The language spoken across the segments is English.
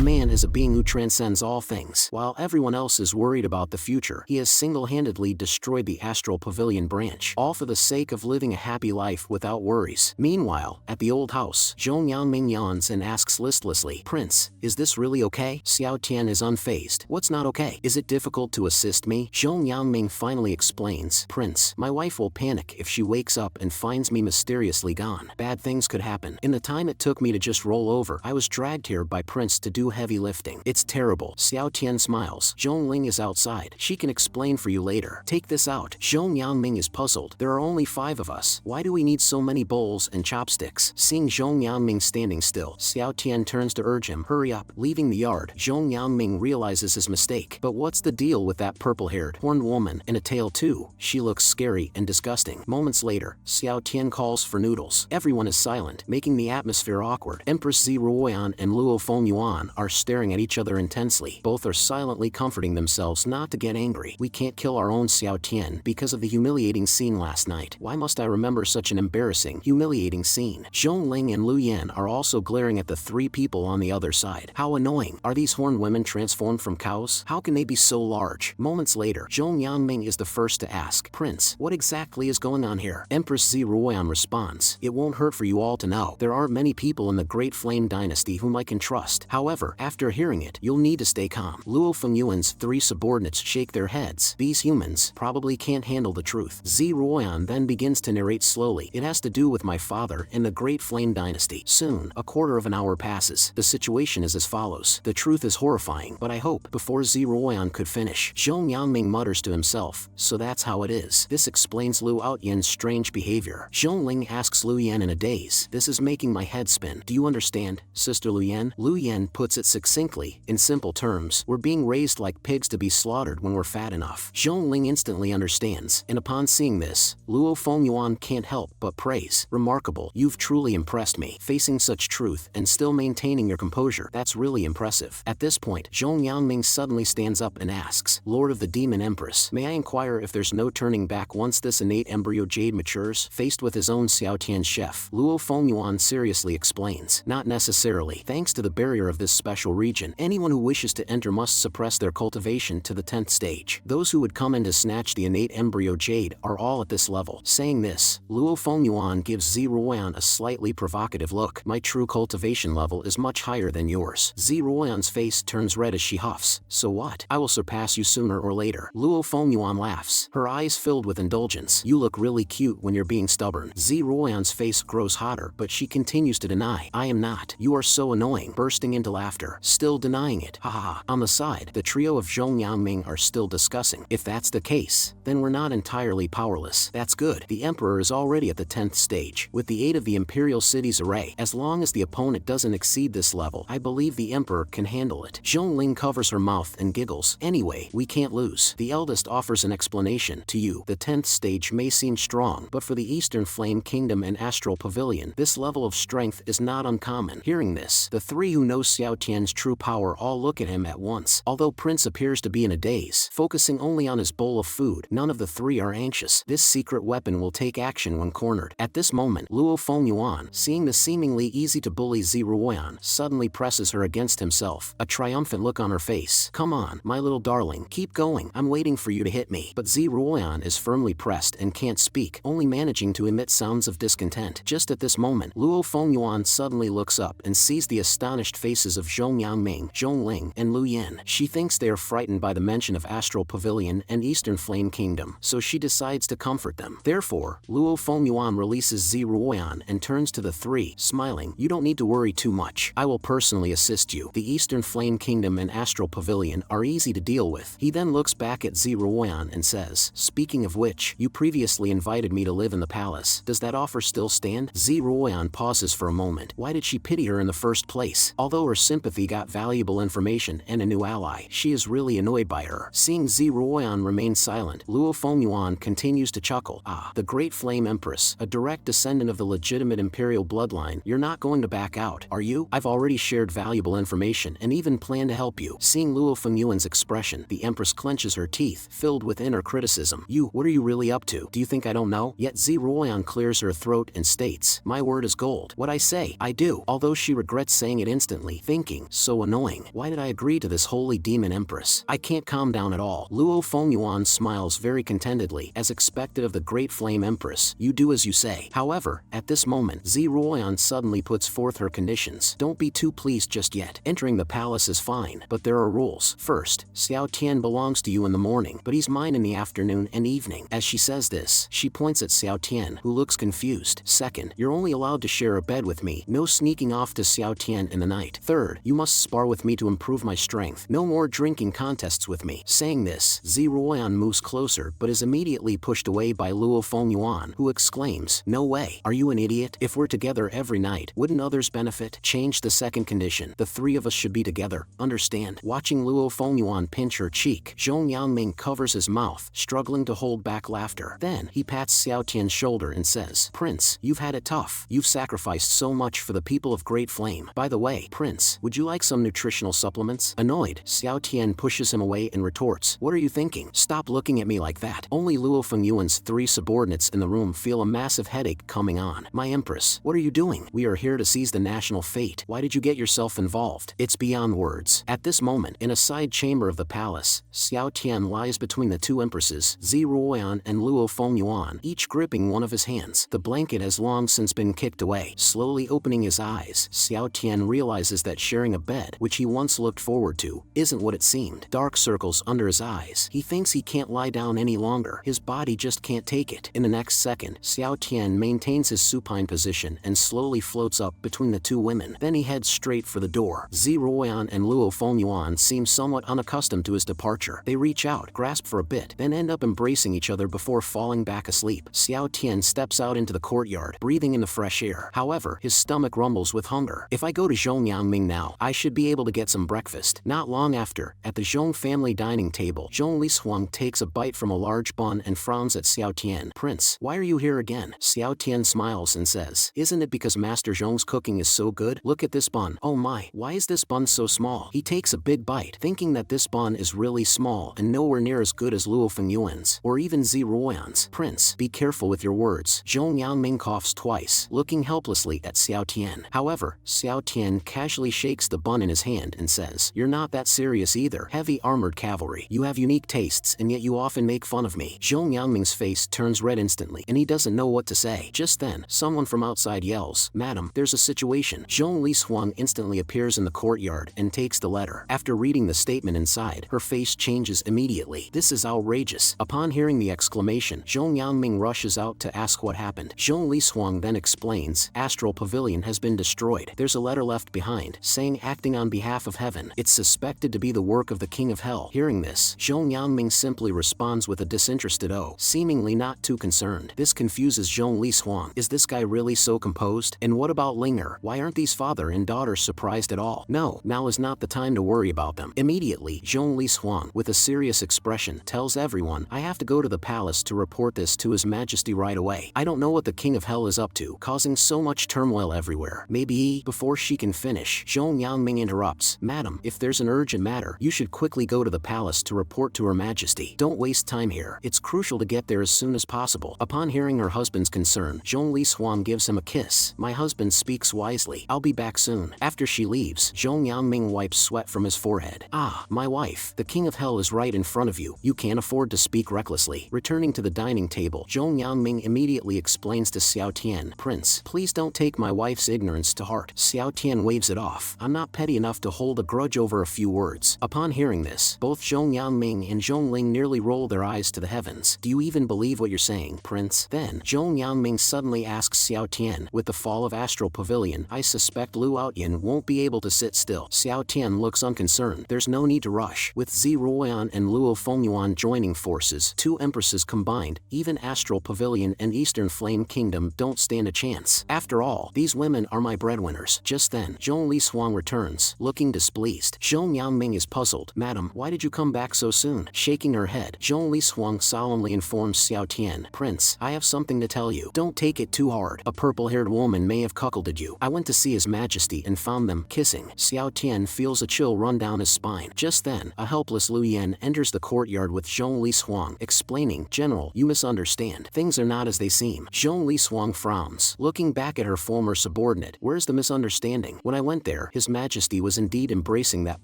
man is a being who transcends all things. While everyone else is worried about the future, he has single-handedly destroyed the astral pavilion branch, all for the sake of living a happy life without worries. Meanwhile, at the old house, Zhong Yangming yawns and asks listlessly, "Prince, is this really okay?" Xiao Tian is unfazed. "What's not okay? Is it difficult to assist me?" Zhong Yangming finally explains, "Prince, my wife will panic if she wakes up and finds me mysteriously gone. Bad things could happen. In the time it took me to just roll over, I was dragged here by Prince to do heavy lifting. It's terrible." Xiao Tian smiles. "Zhong Ling is outside. She can explain for you later. Take this out." Zhong Yangming is puzzled. "There are only 5 of us. Why do we need so many bowls and chopsticks?" Seeing Zhong Yangming standing still, Xiao Tian turns to urge him, "Hurry up." Leaving the yard, Zhong Yangming realizes his mistake. But what's the deal with that purple-haired, horned woman, and a tail too? She looks scary and disgusting. Moments later, Xiao Tian calls for noodles. Everyone is silent, making the atmosphere awkward. Empress Ziruoyan and Luo Fengyuan are staring at each other intensely. Both are silently comforting themselves not to get angry. "We can't kill our own Xiao Tian because of the humiliating scene last night. Why must I remember such an embarrassing, humiliating scene?" Zhong Ling and Lu Yan are also glaring at the 3 people on the other side. How annoying. Are these horned women transformed from cows? How can they be so large? Moments later, Zhong Yangming is the first to ask, "Prince, what exactly is going on here?" Empress Ziruoyan responds, "It won't hurt for you all to know. There aren't many people in the Great Flame Dynasty whom I can trust. However, after hearing it, you'll need to stay calm." Luo Fengyuan's 3 subordinates shake their heads. These humans probably can't handle the truth. Ziruoyan then begins to narrate slowly. "It has to do with my father and the Great Flame Dynasty." Soon, a quarter of an hour passes. The situation is as follows. "The truth is horrifying, but I hope." Before Ziruoyan could finish, Zhong Yangming mutters to himself, "So that's how it is." This explains Lu Outyan's strange behavior. Zhong Ling asks Lu Yan in a daze, "This is making my head spin. Do you understand, Sister Lu Yan?" Lu Yan puts it succinctly, in simple terms, "We're being raised like pigs to be slaughtered when we're fat enough." Zhong Ling instantly understands, and upon seeing this, Luo Fengyuan can't help but praise, "Remarkable. You've truly impressed me. Facing such truth and still maintaining your composure, that's really impressive." At this point, Zhong Yangming suddenly stands up and asks, "Lord of the Demon Empress, may I inquire if there's no turning back once this innate embryo jade matures?" Faced with his own Xiao Tian chef, Luo Fengyuan seriously explains, "Not necessarily. Thanks to the barrier of this special region, anyone who wishes to enter must suppress their cultivation to the 10th stage. Those who would come in to snatch the innate embryo jade are all at this level." Saying this, Luo Fengyuan gives Ziruoyan a slightly provocative look. "My true cultivation level is much higher than yours." Ziruoyan's face turns red as she huffs. "So what? I will surpass you sooner or later." Luo Fengyuan laughs, her eyes filled with indulgence. "You look really cute when you're being stubborn." Ziruoyan's face grows hotter, but she continues to deny, "I am not. You are so annoying," bursting into laughter, still denying it. "Ha ha ha." On the side, the trio of Zhong Yangming are still discussing. "If that's the case, then we're not entirely powerless. That's good. The Emperor is already at the 10th stage. With the aid of the Imperial City's array, as long as the opponent doesn't exceed this level, I believe the Emperor can handle it." Zhong Ling covers her mouth and giggles. "Anyway, we can't lose." The eldest offers an explanation. "To you, the 10th stage may seem strong, but for the Eastern Flame Kingdom and Astral Pavilion, this level of strength is not uncommon." Hearing this, the 3 who know Xiao Tian's true power all look at him at once. Although Prince appears to be in a daze, focusing only on his bowl of food, none of the 3 are anxious. This secret weapon will take action when cornered. At this moment, Luo Fengyuan, seeing the seemingly easy-to-bully Ziruoyan, suddenly presses her against himself, a triumphant look on her face. "Come on, my little darling, keep going. I'm waiting for you to hit me." But Ziruoyan is firmly pressed and can't speak, only managing to emit sounds of discontent. Just at this moment, Luo Fengyuan suddenly looks up and sees the astonished faces of Zhong Yangming, Zhong Ling, and Lu Yan. She thinks they are frightened by the mention of Astral Pavilion and Eastern Flame Kingdom, so she decides to comfort them. Therefore, Luo Fengyuan releases Ziruoyan and turns to the 3, smiling, "You don't need to worry too much. I will personally assist you. The Eastern Flame Kingdom and Astral Pavilion are easy to deal with." He then looks back at Ziruoyan and says, "Speaking of which, you previously invited me to live in the palace. Does that offer still stand?" Ziruoyan pauses for a moment. Why did she pity her in the first place? Although her sympathy got valuable information and a new ally, she is really annoyed by her. Seeing Ziruoyan remain silent, Luo Fengyuan continues to chuckle. "Ah, the Great Flame Empress, a direct descendant of the legitimate imperial bloodline. You're not going to back out, are you? I've already shared valuable information and even plan to help you." Seeing Luo Fengyuan's expression, the Empress clenches her teeth, filled with inner criticism. What are you really up to? Do you think I don't know?" Yet Ziruoyan clears her throat and states, "My word is gold. What I say, I do." Although she regrets saying it instantly, thinking, thinking, so annoying. Why did I agree to this holy demon empress? I can't calm down at all. Luo Fengyuan smiles very contentedly. As expected of the great flame empress, you do as you say. However, at this moment, Ziruoyan suddenly puts forth her conditions. Don't be too pleased just yet. Entering the palace is fine, but there are rules. First, Xiao Tian belongs to you in the morning, but he's mine in the afternoon and evening. As she says this, she points at Xiao Tian, who looks confused. Second, you're only allowed to share a bed with me. No sneaking off to Xiao Tian in the night. Third, you must spar with me to improve my strength. No more drinking contests with me. Saying this, Ziruoyan moves closer but is immediately pushed away by Luo Fengyuan, who exclaims, no way. Are you an idiot? If we're together every night, wouldn't others benefit? Change the second condition. The three of us should be together. Understand? Watching Luo Fengyuan pinch her cheek, Zhong Yangming covers his mouth, struggling to hold back laughter. Then, he pats Xiao Tian's shoulder and says, Prince, you've had it tough. You've sacrificed so much for the people of Great Flame. By the way, Prince, would you like some nutritional supplements? Annoyed, Xiao Tian pushes him away and retorts, what are you thinking? Stop looking at me like that. Only Luo Fengyuan's three subordinates in the room feel a massive headache coming on. My Empress, what are you doing? We are here to seize the national fate. Why did you get yourself involved? It's beyond words. At this moment, in a side chamber of the palace, Xiao Tian lies between the two empresses, Ziruoyan and Luo Fengyuan, each gripping one of his hands. The blanket has long since been kicked away. Slowly opening his eyes, Xiao Tian realizes that sharing a bed, which he once looked forward to, isn't what it seemed. Dark circles under his eyes. He thinks he can't lie down any longer. His body just can't take it. In the next second, Xiao Tian maintains his supine position and slowly floats up between the two women. Then he heads straight for the door. Ziruoyan and Luo Fengyuan seem somewhat unaccustomed to his departure. They reach out, grasp for a bit, then end up embracing each other before falling back asleep. Xiao Tian steps out into the courtyard, breathing in the fresh air. However, his stomach rumbles with hunger. If I go to Zhong Yangming now, I should be able to get some breakfast. Not long after, at the Zhong family dining table, Zhong Lishuang takes a bite from a large bun and frowns at Xiao Tian. Prince, why are you here again? Xiao Tian smiles and says, isn't it because Master Zhong's cooking is so good? Look at this bun. Oh my, why is this bun so small? He takes a big bite, thinking that this bun is really small and nowhere near as good as Luo Fengyuan's, or even Ziruoyan's. Prince, be careful with your words. Zhong Yangming coughs twice, looking helplessly at Xiao Tian. However, Xiao Tian casually shakes the bun in his hand and says, you're not that serious either. Heavy armored cavalry. You have unique tastes and yet you often make fun of me. Zhong Yangming's face turns red instantly and he doesn't know what to say. Just then, someone from outside yells, Madam, there's a situation. Zhong Lishuang instantly appears in the courtyard and takes the letter. After reading the statement inside, her face changes immediately. This is outrageous. Upon hearing the exclamation, Zhong Yangming rushes out to ask what happened. Zhong Lishuang then explains, Astral Pavilion has been destroyed. There's a letter left behind, saying acting on behalf of heaven. It's suspected to be the work of the King of Hell. Hearing this, Zhong Yangming simply responds with a disinterested "oh," seemingly not too concerned. This confuses Zhong Lishuang. Is this guy really so composed? And what about Linger? Why aren't these father and daughter surprised at all? No, now is not the time to worry about them. Immediately, Zhong Lishuang, with a serious expression, tells everyone, I have to go to the palace to report this to His Majesty right away. I don't know what the King of Hell is up to, causing so much turmoil everywhere. Maybe he, before she can finish, Zhong Yangming interrupts, Madam, if there's an urgent matter, you should quickly go to the palace to report to Her Majesty. Don't waste time here. It's crucial to get there as soon as possible. Upon hearing her husband's concern, Zhong Lishuang gives him a kiss. My husband speaks wisely. I'll be back soon. After she leaves, Zhong Yangming wipes sweat from his forehead. Ah, my wife, the King of Hell is right in front of you. You can't afford to speak recklessly. Returning to the dining table, Zhong Yangming immediately explains to Xiao Tian, Prince, please don't take my wife's ignorance to heart. Xiao Tian waves it off. I'm not petty enough to hold a grudge over a few words. Upon hearing this, both Zhong Yangming and Zhong Ling nearly roll their eyes to the heavens. Do you even believe what you're saying, Prince? Then, Zhong Yangming suddenly asks Xiao Tian, with the fall of Astral Pavilion, I suspect Lu Outyin won't be able to sit still. Xiao Tian looks unconcerned. There's no need to rush. With Ziruoyan and Luo Fengyuan joining forces, two empresses combined, even Astral Pavilion and Eastern Flame Kingdom don't stand a chance. After all, these women are my breadwinners. Just then, Zhong Lishuang returns, looking displeased. Zhong Yangming is puzzled. Madam, why did you come back so soon? Shaking her head, Zhong Lishuang solemnly informs Xiao Tian, Prince, I have something to tell you. Don't take it too hard. A purple-haired woman may have cuckolded you. I went to see His Majesty and found them kissing. Xiao Tian feels a chill run down his spine. Just then, a helpless Lu Yan enters the courtyard with Zhong Lishuang, explaining, General, you misunderstand. Things are not as they seem. Zhong Lishuang frowns, looking back at her former subordinate. Where's the misunderstanding? When I went there, His His Majesty was indeed embracing that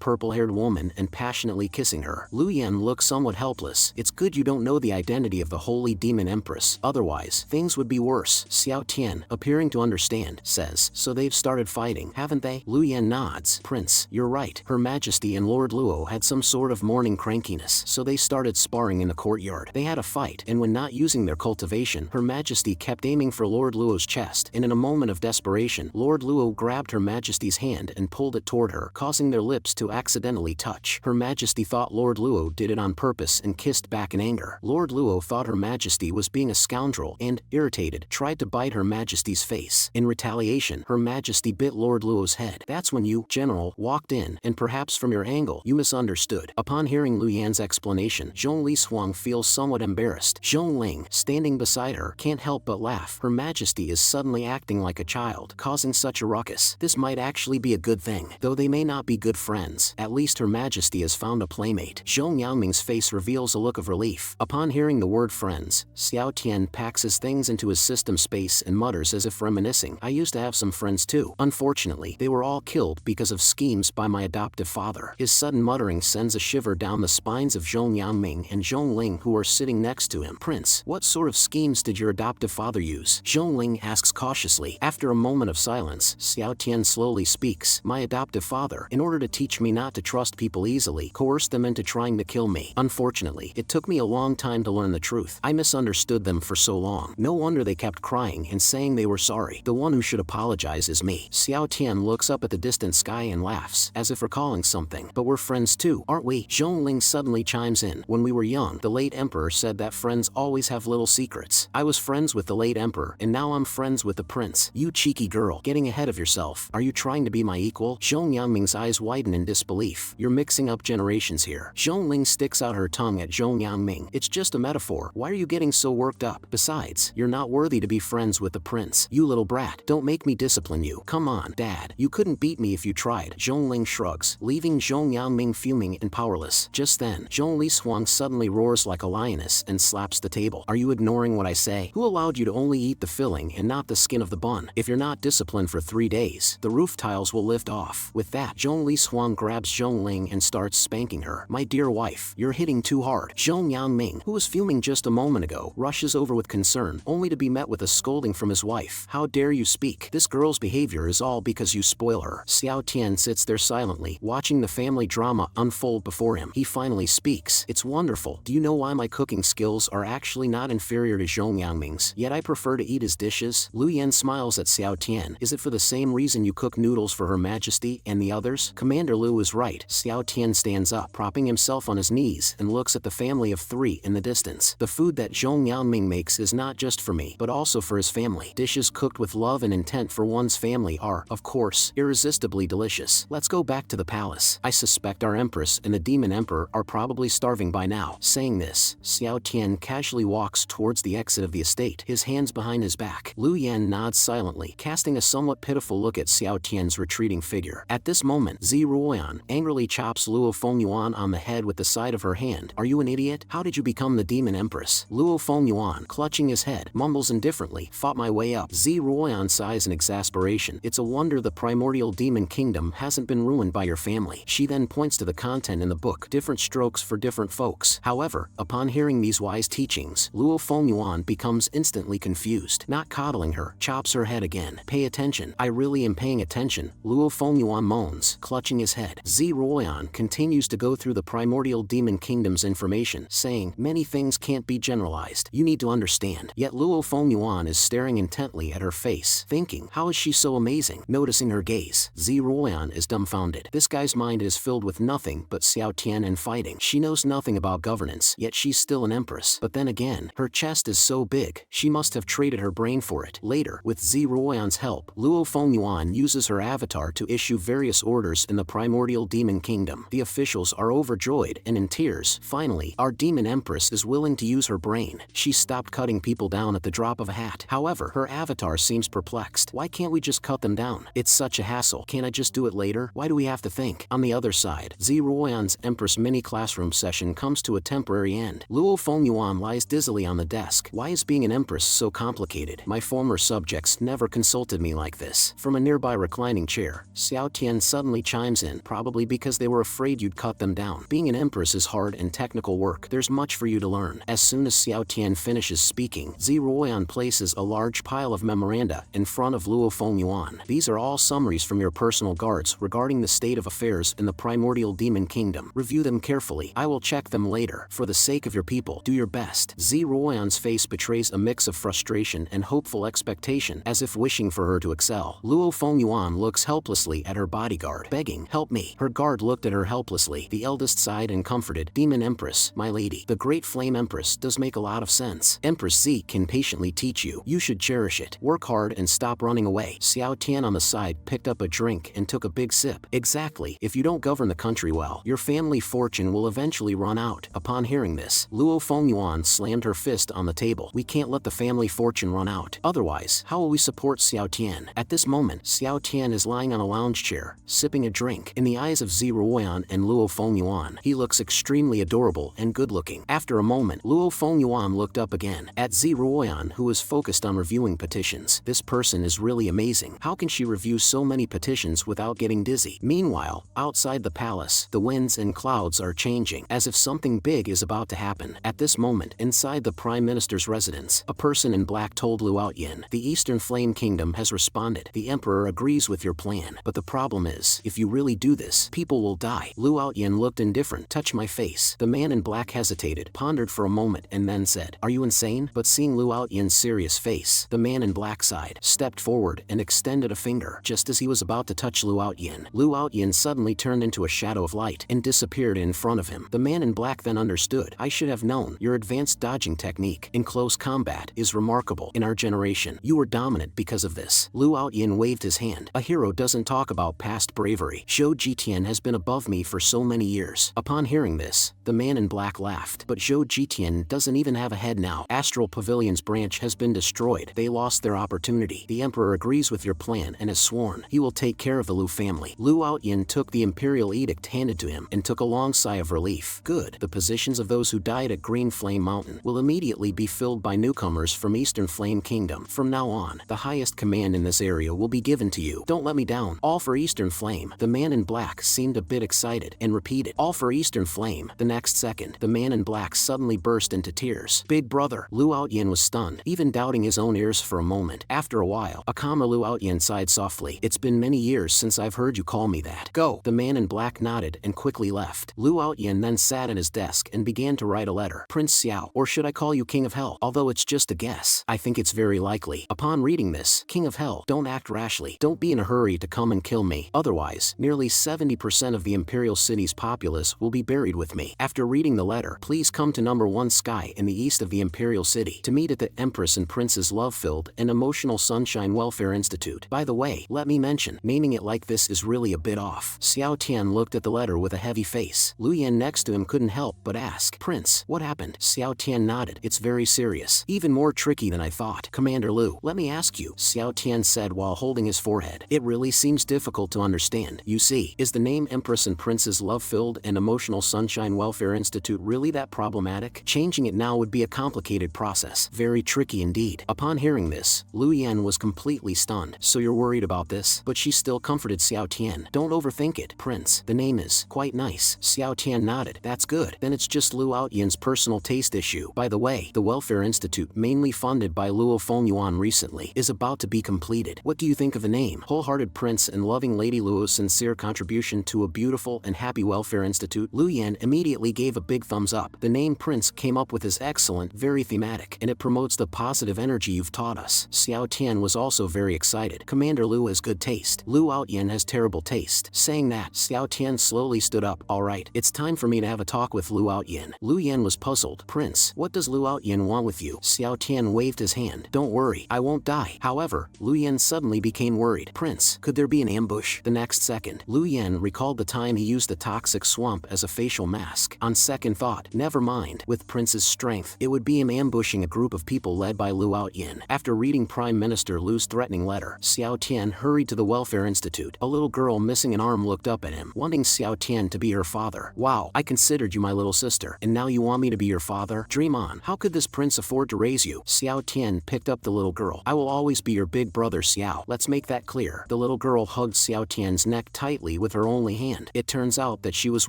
purple-haired woman and passionately kissing her. Lu Yan looked somewhat helpless. It's good you don't know the identity of the holy demon Empress, otherwise, things would be worse. Xiao Tian, appearing to understand, says, so they've started fighting, haven't they? Lu Yan nods. Prince, you're right. Her Majesty and Lord Luo had some sort of morning crankiness, so they started sparring in the courtyard. They had a fight, and when not using their cultivation, Her Majesty kept aiming for Lord Luo's chest, and in a moment of desperation, Lord Luo grabbed Her Majesty's hand and pulled it toward her, causing their lips to accidentally touch. Her Majesty thought Lord Luo did it on purpose and kissed back in anger. Lord Luo thought Her Majesty was being a scoundrel and, irritated, tried to bite Her Majesty's face. In retaliation, Her Majesty bit Lord Luo's head. That's when you, General, walked in, and perhaps from your angle, you misunderstood. Upon hearing Lu Yan's explanation, Zhong Li Xuang feels somewhat embarrassed. Zhong Ling, standing beside her, can't help but laugh. Her Majesty is suddenly acting like a child, causing such a ruckus. This might actually be a good thing, though they may not be good friends. At least Her Majesty has found a playmate. Zhong Yangming's face reveals a look of relief. Upon hearing the word friends, Xiao Tian packs his things into his system space and mutters as if reminiscing, I used to have some friends too. Unfortunately, they were all killed because of schemes by my adoptive father. His sudden muttering sends a shiver down the spines of Zhong Yangming and Zhong Ling, who are sitting next to him. Prince, what sort of schemes did your adoptive father use? Zhong Ling asks cautiously. After a moment of silence, Xiao Tian slowly speaks. My adoptive father, in order to teach me not to trust people easily, coerced them into trying to kill me. Unfortunately, it took me a long time to learn the truth. I misunderstood them for so long. No wonder they kept crying and saying they were sorry. The one who should apologize is me. Xiao Tian looks up at the distant sky and laughs, as if recalling something. But we're friends too, aren't we? Zhong Ling suddenly chimes in. When we were young, the late emperor said that friends always have little secrets. I was friends with the late emperor, and now I'm friends with the prince. You cheeky girl, getting ahead of yourself. Are you trying to be my equal? Zhong Yangming's eyes widen in disbelief. You're mixing up generations here. Zhong Ling sticks out her tongue at Zhong Yangming. It's just a metaphor. Why are you getting so worked up? Besides, you're not worthy to be friends with the prince. You little brat, don't make me discipline you. Come on, Dad. You couldn't beat me if you tried. Zhong Ling shrugs, leaving Zhong Yangming fuming and powerless. Just then, Zhong Li Xuang suddenly roars like a lioness and slaps the table. Are you ignoring what I say? Who allowed you to only eat the filling and not the skin of the bun? If you're not disciplined for 3 days, the roof tiles will lift off. With that, Zhong Li Xuang grabs Zhong Ling and starts spanking her. My dear wife, you're hitting too hard. Zhong Yangming, who was fuming just a moment ago, rushes over with concern, only to be met with a scolding from his wife. How dare you speak? This girl's behavior is all because you spoil her. Xiao Tian sits there silently, watching the family drama unfold before him. He finally speaks. It's wonderful. Do you know why my cooking skills are actually not inferior to Zhong Yangming's? Yet I prefer to eat his dishes. Lu Yan smiles at Xiao Tian. Is it for the same reason you cook noodles for Her Majesty and the others? Commander Lu is right. Xiao Tian stands up, propping himself on his knees, and looks at the family of 3 in the distance. The food that Zhong Yangming makes is not just for me, but also for his family. Dishes cooked with love and intent for one's family are, of course, irresistibly delicious. Let's go back to the palace. I suspect our Empress and the Demon Emperor are probably starving by now. Saying this, Xiao Tian casually walks towards the exit of the estate, his hands behind his back. Lu Yan nods silently, casting a somewhat pitiful look at Xiao Tian's retreating figure. At this moment, Zi Ruoyan angrily chops Luo Fengyuan on the head with the side of her hand. Are you an idiot? How did you become the Demon Empress? Luo Fengyuan, clutching his head, mumbles indifferently, fought my way up. Zi Ruoyan sighs in exasperation. It's a wonder the primordial demon kingdom hasn't been ruined by your family. She then points to the content in the book, different strokes for different folks. However, upon hearing these wise teachings, Luo Fengyuan becomes instantly confused. Not coddling her, chops her head again. Pay attention. I really am paying attention. Luo Fengyuan moans, clutching his head. Zi Ruoyan continues to go through the primordial demon kingdom's information, saying, many things can't be generalized. You need to understand. Yet Luo Fengyuan is staring intently at her face, thinking, how is she so amazing? Noticing her gaze, Zi Ruoyan is dumbfounded. This guy's mind is filled with nothing but Xiao Tian and fighting. She knows nothing about governance, yet she's still an empress. But then again, her chest is so big, she must have traded her brain for it. Later, with Zi Ruoyan's help, Luo Fengyuan uses her avatar to issue various orders in the primordial demon kingdom. The officials are overjoyed and in tears. Finally, our demon empress is willing to use her brain. She stopped cutting people down at the drop of a hat. However, her avatar seems perplexed. Why can't we just cut them down? It's such a hassle. Can't I just do it later? Why do we have to think? On the other side, Zi Ruoyan's Empress mini classroom session comes to a temporary end. Luo Fengyuan lies dizzily on the desk. Why is being an empress so complicated? My former subjects never consulted me like this. From a nearby reclining chair, Xiao Tian suddenly chimes in, probably because they were afraid you'd cut them down. Being an empress is hard and technical work. There's much for you to learn. As soon as Xiao Tian finishes speaking, Ziruoyan places a large pile of memoranda in front of Luo Fengyuan. These are all summaries from your personal guards regarding the state of affairs in the primordial demon kingdom. Review them carefully. I will check them later. For the sake of your people, do your best. Ziruoyan's face betrays a mix of frustration and hopeful expectation, as if wishing for her to excel. Luo Fengyuan looks helplessly at her bodyguard, begging, "Help me." Her guard looked at her helplessly. The eldest sighed and comforted, "Demon Empress, my lady. The Great Flame Empress does make a lot of sense. Empress Z can patiently teach you. You should cherish it. Work hard and stop running away." Xiao Tian on the side picked up a drink and took a big sip. Exactly. If you don't govern the country well, your family fortune will eventually run out. Upon hearing this, Luo Fengyuan slammed her fist on the table. We can't let the family fortune run out. Otherwise, how will we support Xiao Tian? At this moment, Xiao Tian is lying on a lounge chair, sipping a drink. In the eyes of Ziruoyan and Luo Fengyuan, he looks extremely adorable and good-looking. After a moment, Luo Fengyuan looked up again at Ziruoyan, who was focused on reviewing petitions. This person is really amazing. How can she review so many petitions without getting dizzy? Meanwhile, outside the palace, the winds and clouds are changing, as if something big is about to happen. At this moment, inside the Prime Minister's residence, a person in black told Luo Yin, "The Eastern Flame Kingdom has responded. The Emperor agrees with your plan, but the problem is, if you really do this, people will die." Luo Yin looked indifferent. "Touch my face." The man in black hesitated, pondered for a moment, and then said, "Are you insane?" But seeing Luo Yin's serious face, the man in black sighed, stepped forward, and extended a finger. Just as he was about to touch Luo Yin suddenly turned into a shadow of light and disappeared in front of him. The man in black then understood. "I should have known. Your advanced dodging technique in close combat is remarkable. In our generation, you were dominant because of this." Luo Yin waved his hand. "A hero doesn't talk about past bravery. Zhou Jitian has been above me for so many years." Upon hearing this, the man in black laughed. "But Zhou Jitian doesn't even have a head now. Astral Pavilion's branch has been destroyed. They lost their opportunity. The Emperor agrees with your plan and has sworn he will take care of the Lu family." Luo Yin took the imperial edict handed to him and took a long sigh of relief. "Good. The positions of those who died at Green Flame Mountain will immediately be filled by newcomers from Eastern Flame Kingdom. From now on, the highest command in this area will be given to you. Don't let me down. All for Eastern Flame." The man in black seemed a bit excited and repeated, "All for Eastern Flame." The next second, the man in black suddenly burst into tears. "Big brother." Luo Yin was stunned, even doubting his own ears for a moment. After a while, a calmer Luo Yin sighed softly. "It's been many years since I've heard you call me that. Go." The man in black nodded and quickly left. Luo Yin then sat at his desk and began to write a letter. "Prince Xiao, or should I call you King of Hell? Although it's just a guess, I think it's very likely." Upon reading this, "King of Hell, don't act rashly. Don't be in a hurry to come and kill me. Otherwise, nearly 70% of the Imperial City's populace will be buried with me. After reading the letter, please come to number 1 Sky in the east of the Imperial City to meet at the Empress and Prince's Love-Filled and Emotional Sunshine Welfare Institute. By the way, let me mention, naming it like this is really a bit off." Xiao Tian looked at the letter with a heavy face. Lu Yan next to him couldn't help but ask, "Prince, what happened?" Xiao Tian nodded. "It's very serious. Even more tricky than I thought." "Commander Lu, let me ask you," Xiao Tian said while holding his forehead. "It really seems difficult to understand. You see, is the name Empress and Prince's Love-Filled and Emotional Sunshine Welfare Institute really that problematic? Changing it now would be a complicated process. Very tricky indeed." Upon hearing this, Lu Yan was completely stunned. "So you're worried about this?" But she still comforted Xiao Tian. "Don't overthink it, Prince. The name is quite nice." Xiao Tian nodded. "That's good. Then it's just Luo Yin's personal taste issue. By the way, the Welfare Institute, mainly funded by Luo Fengyuan recently, is about to be completed. What do you think of the name? Wholehearted Prince and loving Lady Luo's sincere contribution to a beautiful and happy Welfare Institute." Lu Yan immediately gave a big thumbs up. "The name Prince came up with is excellent, very thematic, and it promotes the positive energy you've taught us." Xiao Tian was also very excited. "Commander Lu has good taste. Luo Yin has terrible taste." Saying that, Xiao Tian slowly stood up. "All right, it's time for me to have a talk with Luo Yin." Lu Yan was puzzled. "Prince, what does Luo Yin want with you?" Xiao Tian waved his hand. "Don't worry, I won't die." However, Lu Yan suddenly became worried. "Prince, could there be an ambush?" The next second, Lu Yan recalled the time he used the toxic swamp as a facial mask. On second thought, never mind. With Prince's strength, it would be him ambushing a group of people led by Luo Yin. After reading Prime Minister Lu's threatening letter, Xiao Tian hurried to the Welfare Institute. A little girl missing an arm looked up at him, wanting Xiao Tian to be her father. "Wow, I considered you my little sister, and now you want me to be your father? Dream on. How could this prince afford to raise you?" Xiao Tian picked up the little girl. "I will always be your big brother Xiao. Let's make that clear." The little girl hugged Xiao Tian's neck tightly with her only hand. It turns out that she was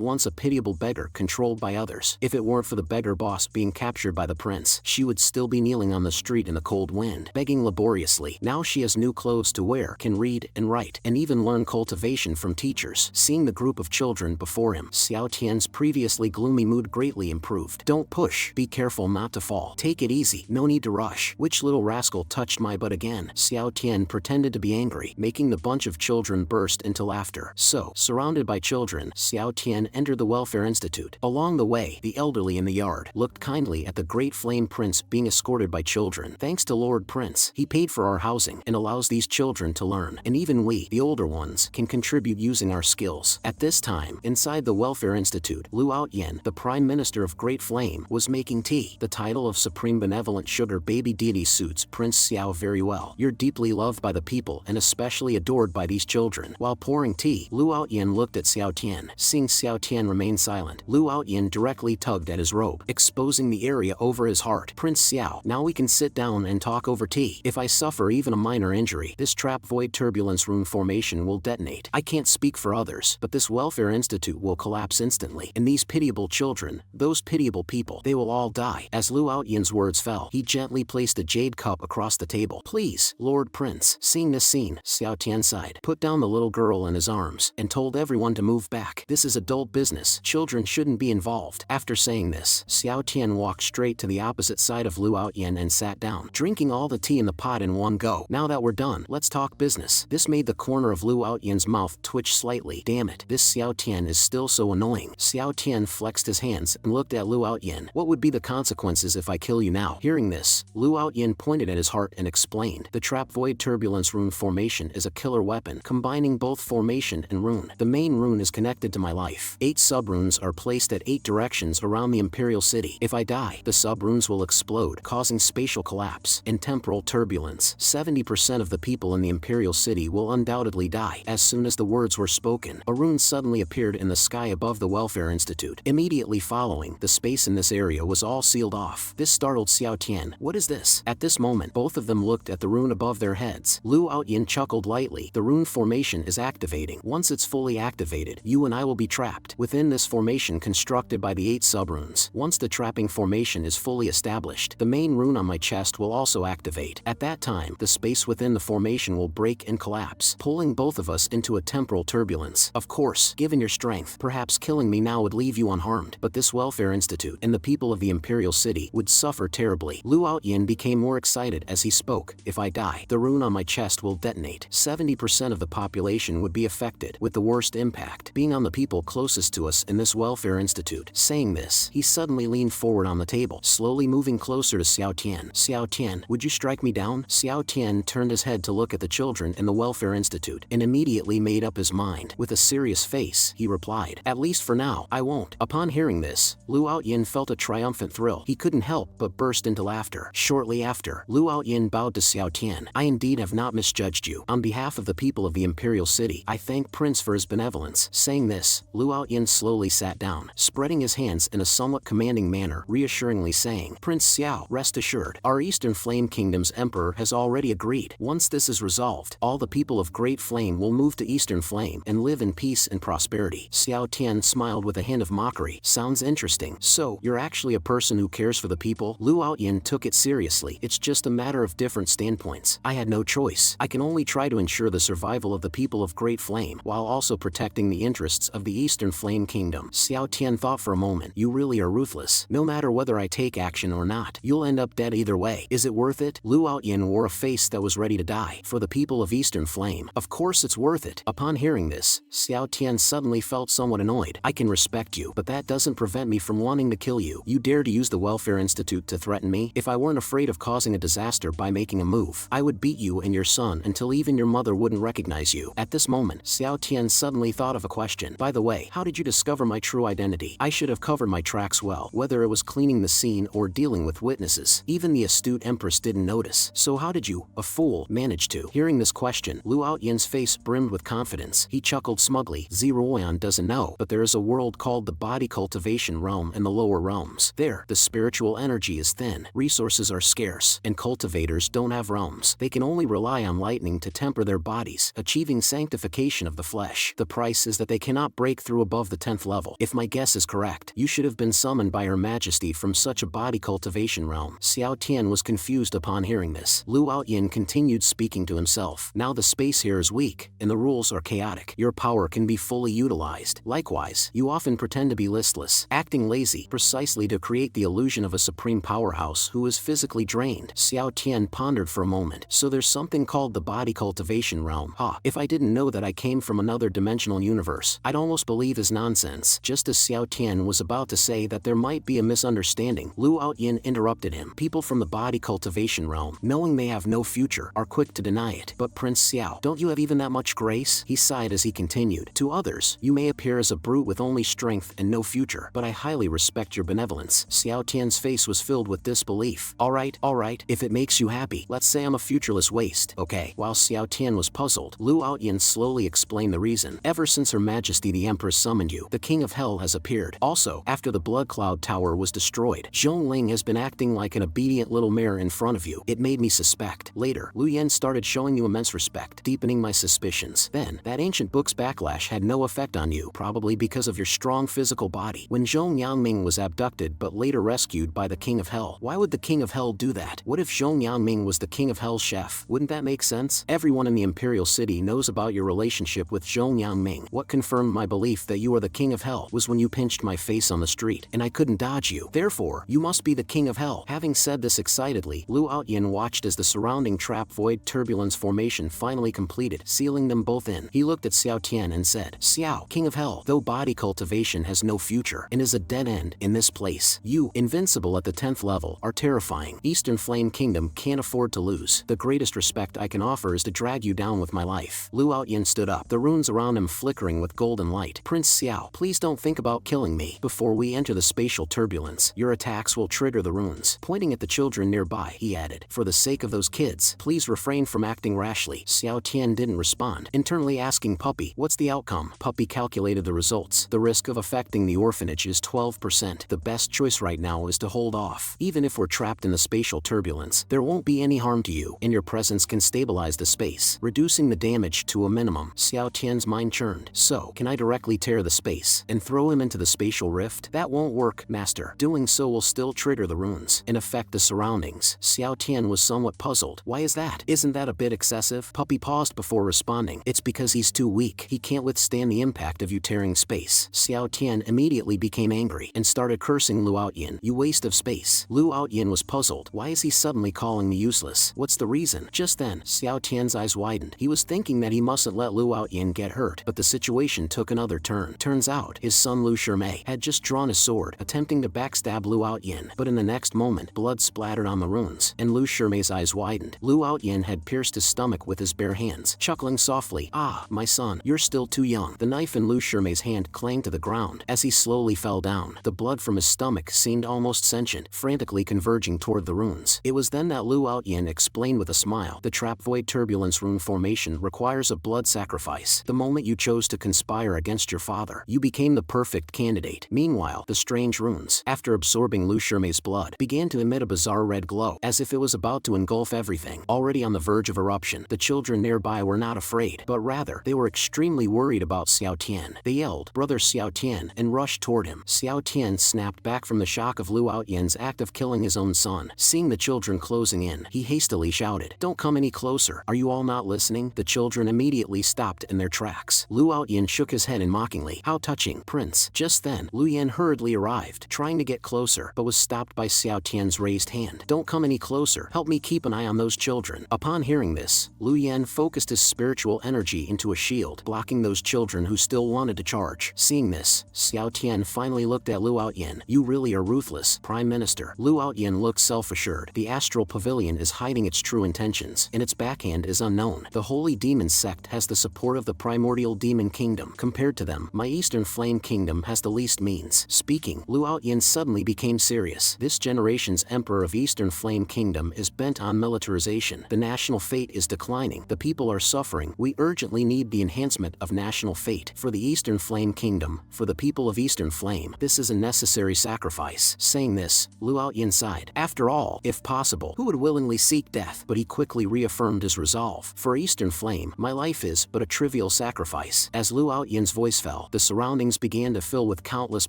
once a pitiable beggar controlled by others. If it weren't for the beggar boss being captured by the prince, she would still be kneeling on the street in the cold wind, begging laboriously. Now she has new clothes to wear, can read and write, and even learn cultivation from teachers. Seeing the group of children before him, Xiao Tian's previously gloomy mood greatly improved. Don't push. Be careful not to fall. Take it easy. No need to rush. Which little rascal touched my butt again? Xiao Tian pretended to be angry, making the bunch of children burst into laughter. So, surrounded by children, Xiao Tian entered the Welfare Institute. Along the way, the elderly in the yard looked kindly at the Great Flame Prince being escorted by children. Thanks to Lord Prince, he paid for our housing and allows these children to learn. And even we, the older ones, can contribute using our skills. At this time, inside the Welfare Institute, Lu Outyen, the Prime Minister of Great Flame, was making tea. The title of Supreme Benevolent Sugar Baby Deity suits Prince Xiao very well. You're deeply loved by the people and especially adored by these children. While pouring tea, Lu Outyen looked at Xiao Tian. Seeing Xiao Tian remain silent, Lu Outyen directly tugged at his robe, exposing the area over his heart. Prince Xiao, now we can sit down and talk over tea. If I suffer even a minor injury, this trap void turbulence rune formation will detonate. I can't speak for others, but this Welfare Institute will collapse instantly. And these pitiable children, those pitiable people, they will all die. As Lu Outyen's words fell, he gently placed a jade cup across the table. Please, Lord Prince. Seeing this scene, Xiao Tian sighed, put down the little girl in his arms, and told everyone to move back. This is adult business. Children shouldn't be involved. After saying this, Xiao Tian walked straight to the opposite side of Lu Outyen and sat down, drinking all the tea in the pot in one go. Now that we're done, let's talk business. This made the corner of Lu Outyen's mouth twitch slightly. Damn it, this Xiao Tian is still so annoying. Xiao Tian flexed his hands and looked at Lu Outyen. What would be the consequences if I kill you now? Hearing this, Lu Outyen pointed at his heart and explained, the trap void turbulence rune formation is a killer weapon, combining both formation and rune. The main rune is connected to my life. 8 subrunes are placed at 8 directions around the Imperial City. If I die, the subrunes will explode, causing spatial collapse and temporal turbulence. 70% of the people in the Imperial City will undoubtedly die. As soon as the words were spoken, a rune suddenly appeared in the sky above the Welfare Institute. Immediately following, the space in this area was all sealed off. This startled Xiao Tian. What is this? At this moment, both of them looked at the rune above their heads. Lu Outyen chuckled lightly. The rune formation is activating. Once it's fully activated, you and I will be trapped within this formation constructed by the 8 subrunes. Once the trapping formation is fully established, the main rune on my chest will also activate. At that time, the space within the formation will break and collapse, pulling both of us into a temporal turbulence. Of course, given your strength, perhaps killing me now would leave you unharmed, but this Welfare Institute and the people of the Imperial City would suffer terribly. Lu Outyen became more excited as he spoke. If I die, the rune on my chest will detonate. 70% of the population would be affected, with the worst impact being on the people closest to us in this Welfare Institute. Saying this, he suddenly leaned forward on the table, slowly moving closer to Xiao Tian. Xiao Tian, would you strike me down? Xiao Tian turned his head to look at the children in the Welfare Institute and immediately made up his mind. With a serious face, he replied, at least for now, I won't. Upon hearing this, Lu Outyen felt a triumphant thrill. He couldn't help but burst into laughter. Shortly after, Lu Outyen bowed to Xiao Tian. I indeed have not misjudged you. On behalf of the people of the Imperial City, I thank Prince for his benevolence. Saying this, Lu Outyen slowly sat down, spreading his hands in a somewhat commanding manner, reassuringly saying, Prince Xiao, rest assured, our Eastern Flame Kingdom's Emperor has already agreed. Once this is resolved, all the people of Great Flame will move to Eastern Flame and live in peace and prosperity. Xiao Tian smiled with a hint of mockery. Sounds interesting. So, you're actually a person who cares for the people? Lu Outyen took it seriously. It's just a matter of different standpoints. I had no choice. I can only try to ensure the survival of the people of Great Flame, while also protecting the interests of the Eastern Flame Kingdom. Xiao Tian thought for a moment. You really are ruthless. No matter whether I take action or not, you'll end up dead either way. Is it worth it? Lu Outyen wore a face that was ready to die. For the people of Eastern Flame, of course it's worth it. Upon hearing this, Xiao Tian suddenly felt somewhat annoyed. I can respect you, but that doesn't prevent me from wanting to kill you. You dare to use the Welfare Institute to threaten me? If I weren't afraid of causing a disaster by making a move, I would beat you and your son until even your mother wouldn't recognize you. At this moment, Xiao Tian suddenly thought of a question. By the way, how did you discover my true identity? I should have covered my tracks well, whether it was cleaning the scene or dealing with witnesses. Even the astute Empress didn't notice. So how did you, a fool, manage to? Hearing this question, Lu Outyen's face brimmed with confidence. He chuckled smugly. Zeroyan doesn't know, but there is a world called the body cultivation realm in the lower realms. There, the spiritual energy is thin, resources are scarce, and cultivators don't have realms. They can only rely on lightning to temper their bodies. bodies, achieving sanctification of the flesh. The price is that they cannot break through above the 10th level. If my guess is correct, you should have been summoned by Her Majesty from such a body cultivation realm. Xiao Tian was confused upon hearing this. Lu Outyin continued speaking to himself. Now the space here is weak, and the rules are chaotic. Your power can be fully utilized. Likewise, you often pretend to be listless, acting lazy, precisely to create the illusion of a supreme powerhouse who is physically drained. Xiao Tian pondered for a moment. So there's something called the body cultivation realm. If I didn't know that I came from another dimensional universe, I'd almost believe his nonsense. Just as Xiao Tian was about to say that there might be a misunderstanding, Lu Outyin interrupted him. People from the body cultivation realm, knowing they have no future, are quick to deny it. But Prince Xiao, don't you have even that much grace? He sighed as he continued. To others, you may appear as a brute with only strength and no future, but I highly respect your benevolence. Xiao Tian's face was filled with disbelief. Alright, if it makes you happy, let's say I'm a futureless waste, okay? While Xiao Tian was puzzled, Lu Outyin slowly explained the reason. Ever since Her Majesty the Empress summoned you, the King of Hell has appeared. Also, after the Blood Cloud Tower was destroyed, Zhongling has been acting like an obedient little mare in front of you. It made me suspect. Later, Lu Yen started showing you immense respect, deepening my suspicions. Then, that ancient book's backlash had no effect on you, probably because of your strong physical body. When Zhong Yangming was abducted but later rescued by the King of Hell, why would the King of Hell do that? What if Zhong Yangming was the King of Hell's chef? Wouldn't that make sense? Everyone in the Imperial City knows about your relationship with Zhong Yangming. What confirmed my belief that you are the King of Hell was when you pinched my face on the street, and I couldn't dodge you. Therefore, you must be the King of Hell. Having said this excitedly, Lu Outyin watched as the surrounding trap void turbulence formation finally completed, sealing them both in. He looked at Xiao Tian and said, Xiao, King of Hell, though body cultivation has no future and is a dead end in this place, you, Invincible at the 10th level, are terrifying. Eastern Flame Kingdom can't afford to lose. The greatest respect I can offer is to drag you down with my life. Lu Outyin stood up, the runes around him flickering with golden light. Prince Xiao, please don't think about killing me. Before we enter the spatial turbulence, your attacks will trigger the runes. Pointing at the children nearby, he added, for the sake of those kids, please refrain from acting rashly. Xiao Tian didn't respond, internally asking Puppy, what's the outcome? Puppy calculated the results. The risk of affecting the orphanage is 12%. The best choice right now is to hold off. Even if we're trapped in the spatial turbulence, there won't be any harm to you, and your presence can stabilize the space, reducing the damage to a minimum. Xiao Tian's mind churned. So, can I directly tear the space and throw him into the spatial rift? That won't work, Master. Doing so will still trigger the runes and affect the surroundings. Xiao Tian was somewhat puzzled. Why is that? Isn't that a bit excessive? Puppy paused before responding. It's because he's too weak. He can't withstand the impact of you tearing space. Xiao Tian immediately became angry and started cursing Lu Outyin. You waste of space. Lu Outyin was puzzled. Why is he suddenly calling me useless? What's the reason? Just then, Xiao Tian's eyes widened. He was thinking that he mustn't let Lu Outyin get hurt, but the situation took another turn. Turns out, his son Lu Shimei had just drawn his sword, attempting to backstab Lu Outyin, but in the next moment, blood splattered on the runes, and Lu Shimei's eyes widened. Lu Outyin had pierced his stomach with his bare hands, chuckling softly. Ah, my son, you're still too young. The knife in Lu Shimei's hand clanged to the ground as he slowly fell down. The blood from his stomach seemed almost sentient, frantically converging toward the runes. It was then that Lu Outyin explained with a smile, the trap void turbulence rune formation requires a blood sacrifice. The moment you chose to conspire against your father, you became the perfect candidate. Meanwhile, the strange runes, after absorbing Lu Shimei's blood, began to emit a bizarre red glow, as if it was about to engulf everything. Already on the verge of eruption, the children nearby were not afraid, but rather, they were extremely worried about Xiao Tian. They yelled, Brother Xiao Tian, and rushed toward him. Xiao Tian snapped back from the shock of Lu Outyan's act of killing his own son. Seeing the children closing in, he hastily shouted, Don't come any closer. Are you all not listening? The children immediately stopped in their tracks. Lu Outyan shook his head in mockingly. How touching, Prince. Just then, Lu Yan hurriedly arrived, trying to get closer, but was stopped by Xiao Tian's raised hand. Don't come any closer. Help me keep an eye on those children. Upon hearing this, Lu Yan focused his spiritual energy into a shield, blocking those children who still wanted to charge. Seeing this, Xiao Tian finally looked at Lu Outyan. You really are ruthless, Prime Minister. Lu Outyan looked self-assured. The astral pavilion is hiding its true intentions, and its backhand is unknown. The Holy Demon Sect has the support of the primordial demon kingdom. Compared to them, my Eastern Flame Kingdom has the least means. Speaking, Lu Outyan suddenly became serious. This generation's Emperor of Eastern Flame Kingdom is bent on militarization. The national fate is declining. The people are suffering. We urgently need the enhancement of national fate. For the Eastern Flame Kingdom, for the people of Eastern Flame, this is a necessary sacrifice. Saying this, Lu Outyan sighed. After all, if possible, who would willingly seek death? But he quickly reaffirmed his resolve. For Eastern Eastern Flame, my life is but a trivial sacrifice. As Lu Outyan's voice fell, the surroundings began to fill with countless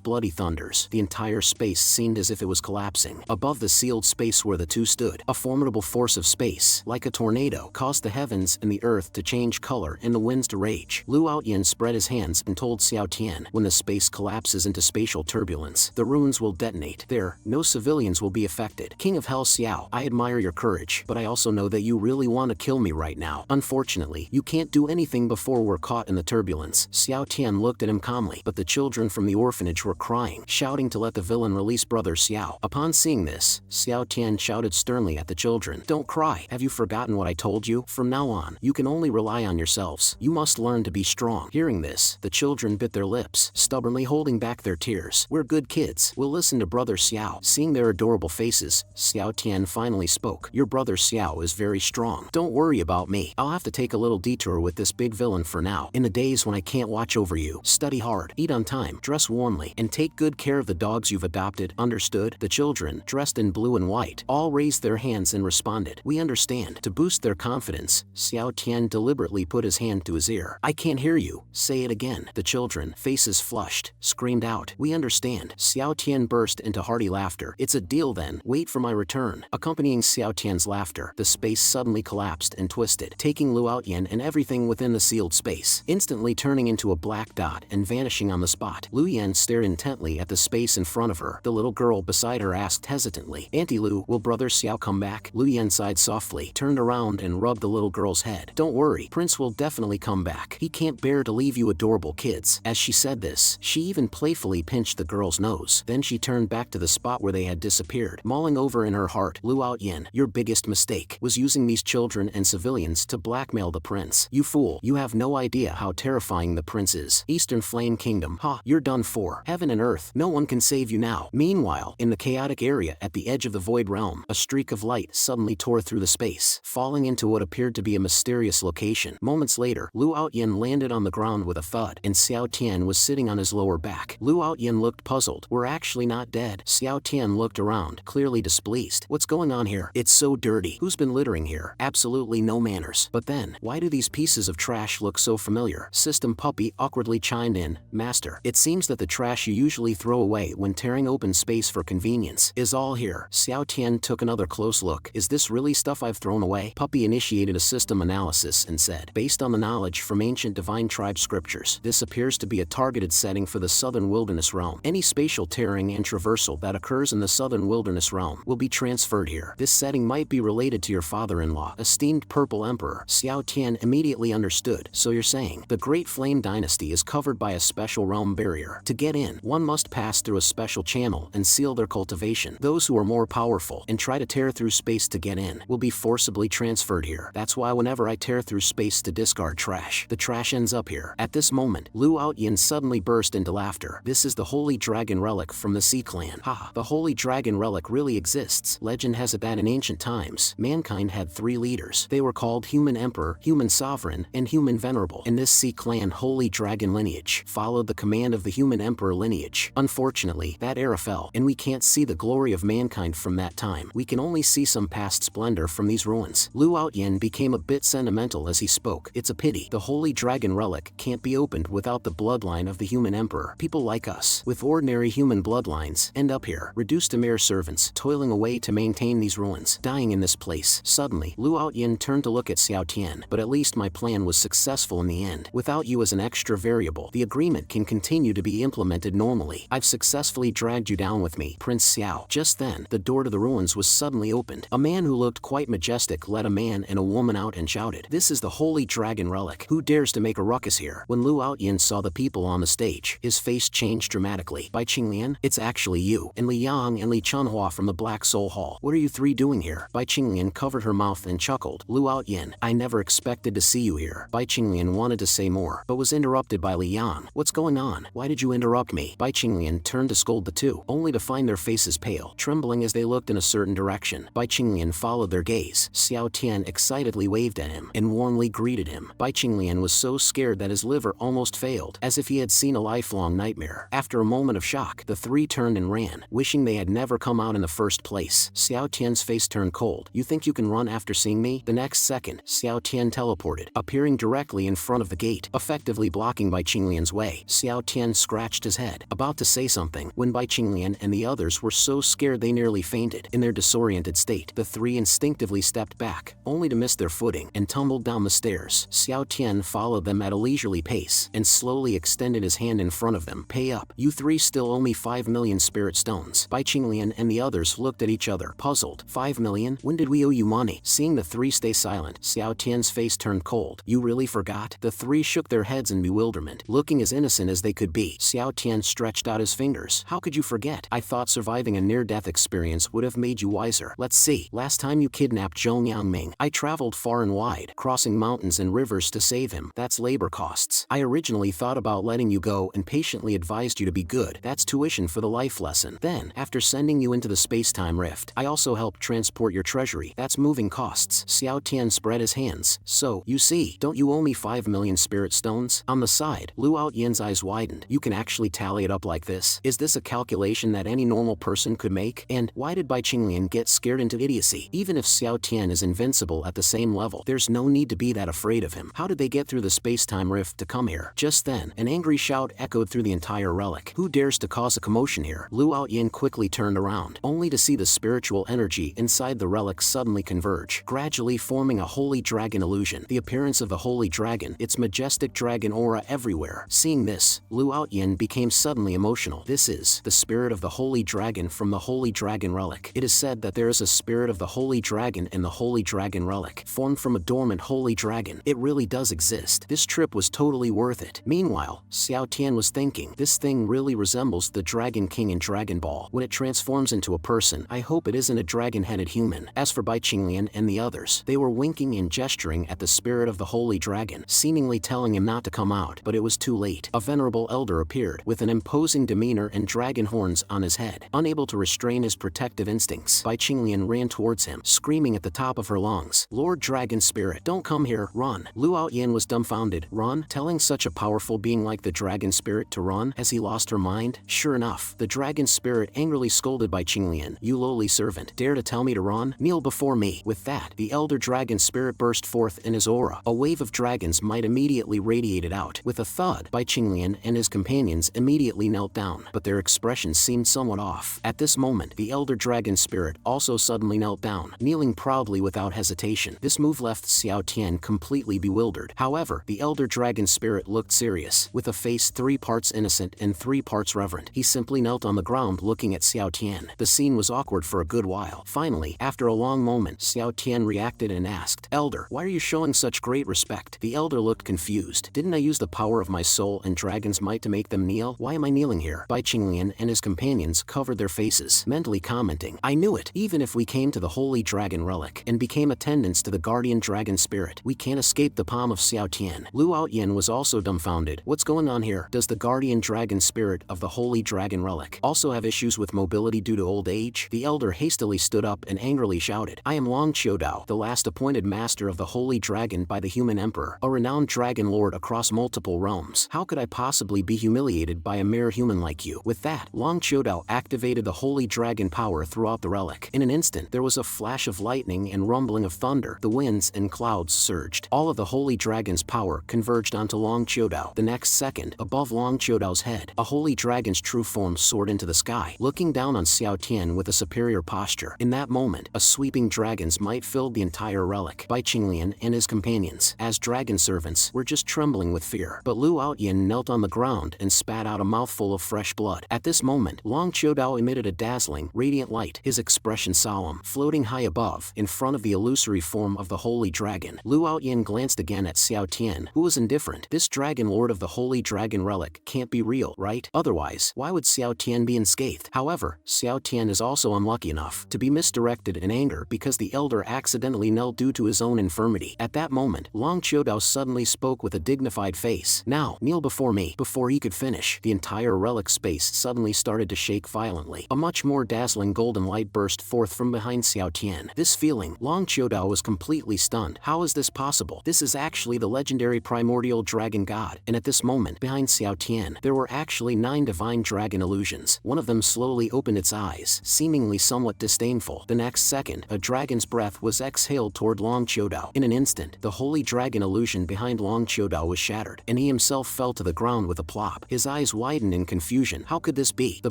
bloody thunders. The entire space seemed as if it was collapsing. Above the sealed space where the two stood, a formidable force of space, like a tornado, caused the heavens and the earth to change color and the winds to rage. Lu Outyan spread his hands and told Xiao Tian, when the space collapses into spatial turbulence, the ruins will detonate. There, no civilians will be affected. King of Hell Xiao, I admire your courage, but I also know that you really want to kill me right now. Unfortunately, you can't do anything before we're caught in the turbulence. Xiao Tian looked at him calmly, but the children from the orphanage were crying, shouting to let the villain release brother Xiao. Upon seeing this, Xiao Tian shouted sternly at the children, "Don't cry. Have you forgotten what I told you? From now on, you can only rely on yourselves. You must learn to be strong." Hearing this, the children bit their lips, stubbornly holding back their tears. "We're good kids. We'll listen to brother Xiao." Seeing their adorable faces, Xiao Tian finally spoke. "Your brother Xiao is very strong. Don't worry about me. I'll have to take a little detour with this big villain for now. In the days when I can't watch over you, study hard, eat on time, dress warmly, and take good care of the dogs you've adopted. Understood?" The children, dressed in blue and white, all raised their hands and responded, "We understand." To boost their confidence, Xiao Tian deliberately put his hand to his ear. "I can't hear you. Say it again." The children, faces flushed, screamed out, "We understand." Xiao Tian burst into hearty laughter. "It's a deal then. Wait for my return." Accompanying Xiao Tian's laughter, the space suddenly collapsed and twisted, taking Lu Outyan and everything within the sealed space, instantly turning into a black dot and vanishing on the spot. Lu Yan stared intently at the space in front of her. The little girl beside her asked hesitantly, "Auntie Lu, will brother Xiao come back?" Lu Yan sighed softly, turned around and rubbed the little girl's head. "Don't worry, Prince will definitely come back. He can't bear to leave you adorable kids." As she said this, she even playfully pinched the girl's nose. Then she turned back to the spot where they had disappeared, mulling over in her heart, "Lu Outyan, your biggest mistake was using these children and civilians to blackmail the prince. You fool, you have no idea how terrifying the prince is. Eastern Flame Kingdom, ha, you're done for. Heaven and earth, no one can save you now." Meanwhile, in the chaotic area at the edge of the Void Realm, a streak of light suddenly tore through the space, falling into what appeared to be a mysterious location. Moments later, Lu Outyan landed on the ground with a thud, and Xiao Tian was sitting on his lower back. Lu Outyan looked puzzled. "We're actually not dead." Xiao Tian looked around, clearly displeased. "What's going on here? It's so dirty. Who's been littering here? Absolutely no manners. But then, why do these pieces of trash look so familiar?" System Puppy awkwardly chimed in, "Master, it seems that the trash you usually throw away when tearing open space for convenience is all here." Xiao Tian took another close look. "Is this really stuff I've thrown away?" Puppy initiated a system analysis and said, "Based on the knowledge from ancient divine tribe scriptures, this appears to be a targeted setting for the Southern Wilderness Realm. Any spatial tearing and traversal that occurs in the Southern Wilderness Realm will be transferred here. This setting might be related to your father-in-law, esteemed Purple Emperor." Xiao Tian immediately understood. "So you're saying, the Great Flame Dynasty is covered by a special realm barrier. To get in, one must pass through a special channel and seal their cultivation. Those who are more powerful and try to tear through space to get in will be forcibly transferred here. That's why whenever I tear through space to discard trash, the trash ends up here." At this moment, Lu Outyan suddenly burst into laughter. "This is the Holy Dragon Relic from the Sea Clan. Ha! The Holy Dragon Relic really exists. Legend has it that in ancient times, mankind had 3 leaders. They were called Human Emperor, Human Sovereign, and Human Venerable. And this Sea Clan Holy Dragon lineage followed the command of the Human Emperor lineage. Unfortunately, that era fell, and we can't see the glory of mankind from that time. We can only see some past splendor from these ruins." Lu Outyan became a bit sentimental as he spoke. "It's a pity. The Holy Dragon Relic can't be opened without the bloodline of the Human Emperor. People like us, with ordinary human bloodlines, end up here, reduced to mere servants, toiling away to maintain these ruins, dying in this place." Suddenly, Lu Outyan turned to look at Xiao Tian. "But at least my plan was successful in the end. Without you as an extra variable, the agreement can continue to be implemented normally. I've successfully dragged you down with me, Prince Xiao." Just then, the door to the ruins was suddenly opened. A man who looked quite majestic led a man and a woman out and shouted, "This is the Holy Dragon Relic. Who dares to make a ruckus here?" When Lu Outyan saw the people on the stage, his face changed dramatically. "Bai Qinglian, it's actually you, and Li Yang and Li Chunhua from the Black Soul Hall. What are you 3 doing here?" Bai Qinglian covered her mouth and chuckled. "Lu Outyan, I never expected to see you here." Bai Qinglian wanted to say more, but was interrupted by Li Yang. "What's going on? Why did you interrupt me?" Bai Qinglian turned to scold the two, only to find their faces pale, trembling as they looked in a certain direction. Bai Qinglian followed their gaze. Xiao Tian excitedly waved at him and warmly greeted him. Bai Qinglian was so scared that his liver almost failed, as if he had seen a lifelong nightmare. After a moment of shock, the 3 turned and ran, wishing they had never come out in the first place. Xiao Tian's face turned cold. "You think you can run after seeing me?" The next second, Xiao Tian teleported, appearing directly in front of the gate, effectively blocking Bai Qinglian's way. Xiao Tian scratched his head, about to say something, when Bai Qinglian and the others were so scared they nearly fainted. In their disoriented state, the three instinctively stepped back, only to miss their footing, and tumbled down the stairs. Xiao Tian followed them at a leisurely pace, and slowly extended his hand in front of them. Pay up. You three still owe me 5 million spirit stones. Bai Qinglian and the others looked at each other, puzzled. 5 million? When did we owe you money? Seeing the three stay silent, Xiao Tian's face turned cold. You really forgot? The three shook their heads in bewilderment, looking as innocent as they could be. Xiao Tian stretched out his fingers. How could you forget? I thought surviving a near-death experience would have made you wiser. Let's see. Last time you kidnapped Zhou Yangming, I traveled far and wide, crossing mountains and rivers to save him. That's labor costs. I originally thought about letting you go and patiently advised you to be good. That's tuition for the life lesson. Then, after sending you into the space-time rift, I also helped transport your treasury. That's moving costs. Xiao Tian spread his hands. So, you see, don't you owe me 5 million spirit stones? On the side, Lu Outyan's eyes widened. You can actually tally it up like this? Is this a calculation that any normal person could make? And why did Bai Qinglian get scared into idiocy? Even if Xiao Tian is invincible at the same level, there's no need to be that afraid of him. How did they get through the space-time rift to come here? Just then, an angry shout echoed through the entire relic. Who dares to cause a commotion here? Lu Outyan quickly turned around, only to see the spiritual energy inside the relic suddenly converge, gradually forming a holy dragon illusion. The appearance of the holy dragon, its majestic dragon aura everywhere. Seeing this, Lu Outyan became suddenly emotional. This is the spirit of the holy dragon from the holy dragon relic. It is said that there is a spirit of the holy dragon in the holy dragon relic, formed from a dormant holy dragon. It really does exist. This trip was totally worth it. Meanwhile, Xiao Tian was thinking, this thing really resembles the Dragon King in Dragon Ball. When it transforms into a person, I hope it isn't a dragon-headed human. As for Bai Qinglian and the others, they were winking and gesturing at the spirit of the holy dragon, seemingly telling him not to come out, but it was too late. A venerable elder appeared, with an imposing demeanor and dragon horns on his head. Unable to restrain his protective instincts, Bai Qinglian ran towards him, screaming at the top of her lungs, Lord Dragon Spirit, don't come here, run. Lu Outyan was dumbfounded. Run? Telling such a powerful being like the Dragon Spirit to run? Has he lost her mind? Sure enough, the Dragon Spirit angrily scolded Bai Qinglian. You lowly servant, dare to tell me to run? Kneel before me. With that, the Elder Dragon Spirit burst forth in his aura. A wave of dragon's might immediately radiated out. With a thud, Bai Qinglian and his companions immediately knelt down, but their expressions seemed somewhat off. At this moment, the Elder Dragon Spirit also suddenly knelt down, kneeling proudly without hesitation. This move left Xiao Tian completely bewildered. However, the Elder Dragon Spirit looked serious, with a face 3 parts innocent and 3 parts reverent. He simply knelt on the ground looking at Xiao Tian. The scene was awkward for a good while. Finally, after a long moment, Xiao Tian reacted and asked, Elder, why are you showing such great respect? The Elder looked confused. Didn't I use the power of my soul and dragon's might to make them kneel? Why am I kneeling here? Bai Qinglian and his companions covered their faces, mentally commenting, I knew it. Even if we came to the Holy Dragon Relic and became attendants to the Guardian Dragon Spirit, we can't escape the palm of Xiao Tian. Lu Outyan was also dumbfounded. What's going on here? Does the Guardian Dragon Spirit of the Holy Dragon Relic also have issues with mobility due to old age? The Elder hastily stood up and angrily shouted, I am Long Qiudao, the last appointed master of the Holy Dragon by the Human Emperor, a renowned dragon lord across multiple realms. How could I possibly be humiliated by a mere human like you? With that, Long Qiudao activated the Holy Dragon power throughout the relic. In an instant, there was a flash of lightning and rumbling of thunder. The winds and clouds surged. All of the Holy Dragon's power converged onto Long Qiudao. The next second, above Long Qiudao's head, a Holy Dragon's true form soared into the sky, looking down on Xiao Tian with a superior posture. In that moment, a sweeping dragon's might filled the entire relic. Bai Qinglian and his companions, as dragon servants, were just trembling with fear. But Lu Outyan knelt on the ground and spat out a mouthful of fresh blood. At this moment, Long Qiudao emitted a dazzling, radiant light, his expression solemn, floating high above, in front of the illusory form of the Holy Dragon. Lu Outyan glanced again at Xiao Tian, who was indifferent. This dragon lord of the Holy Dragon Relic can't be real, right? Otherwise, why would Xiao Tian be unscathed? However, Xiao Tian is also unlucky enough to be misdirected in anger because the Elder accidentally knelt due to his own infirmity. At that moment, Long Qiudao suddenly spoke with a dignified face. Now, kneel before me. Before he could finish, the entire relic space suddenly started to shake violently. A much more dazzling golden light burst forth from behind Xiao Tian. This feeling, Long Qiudao was completely stunned. How is this possible? This is actually the legendary primordial dragon god. And at this moment, behind Xiao Tian, there were actually 9 divine dragon illusions. One of them slowly opened its eyes, seemingly somewhat disdainful. The next second, a dragon's breath was exhaled toward Long Qiudao. In In an instant, the holy dragon illusion behind Long Chiodao was shattered, and he himself fell to the ground with a plop. His eyes widened in confusion. How could this be? The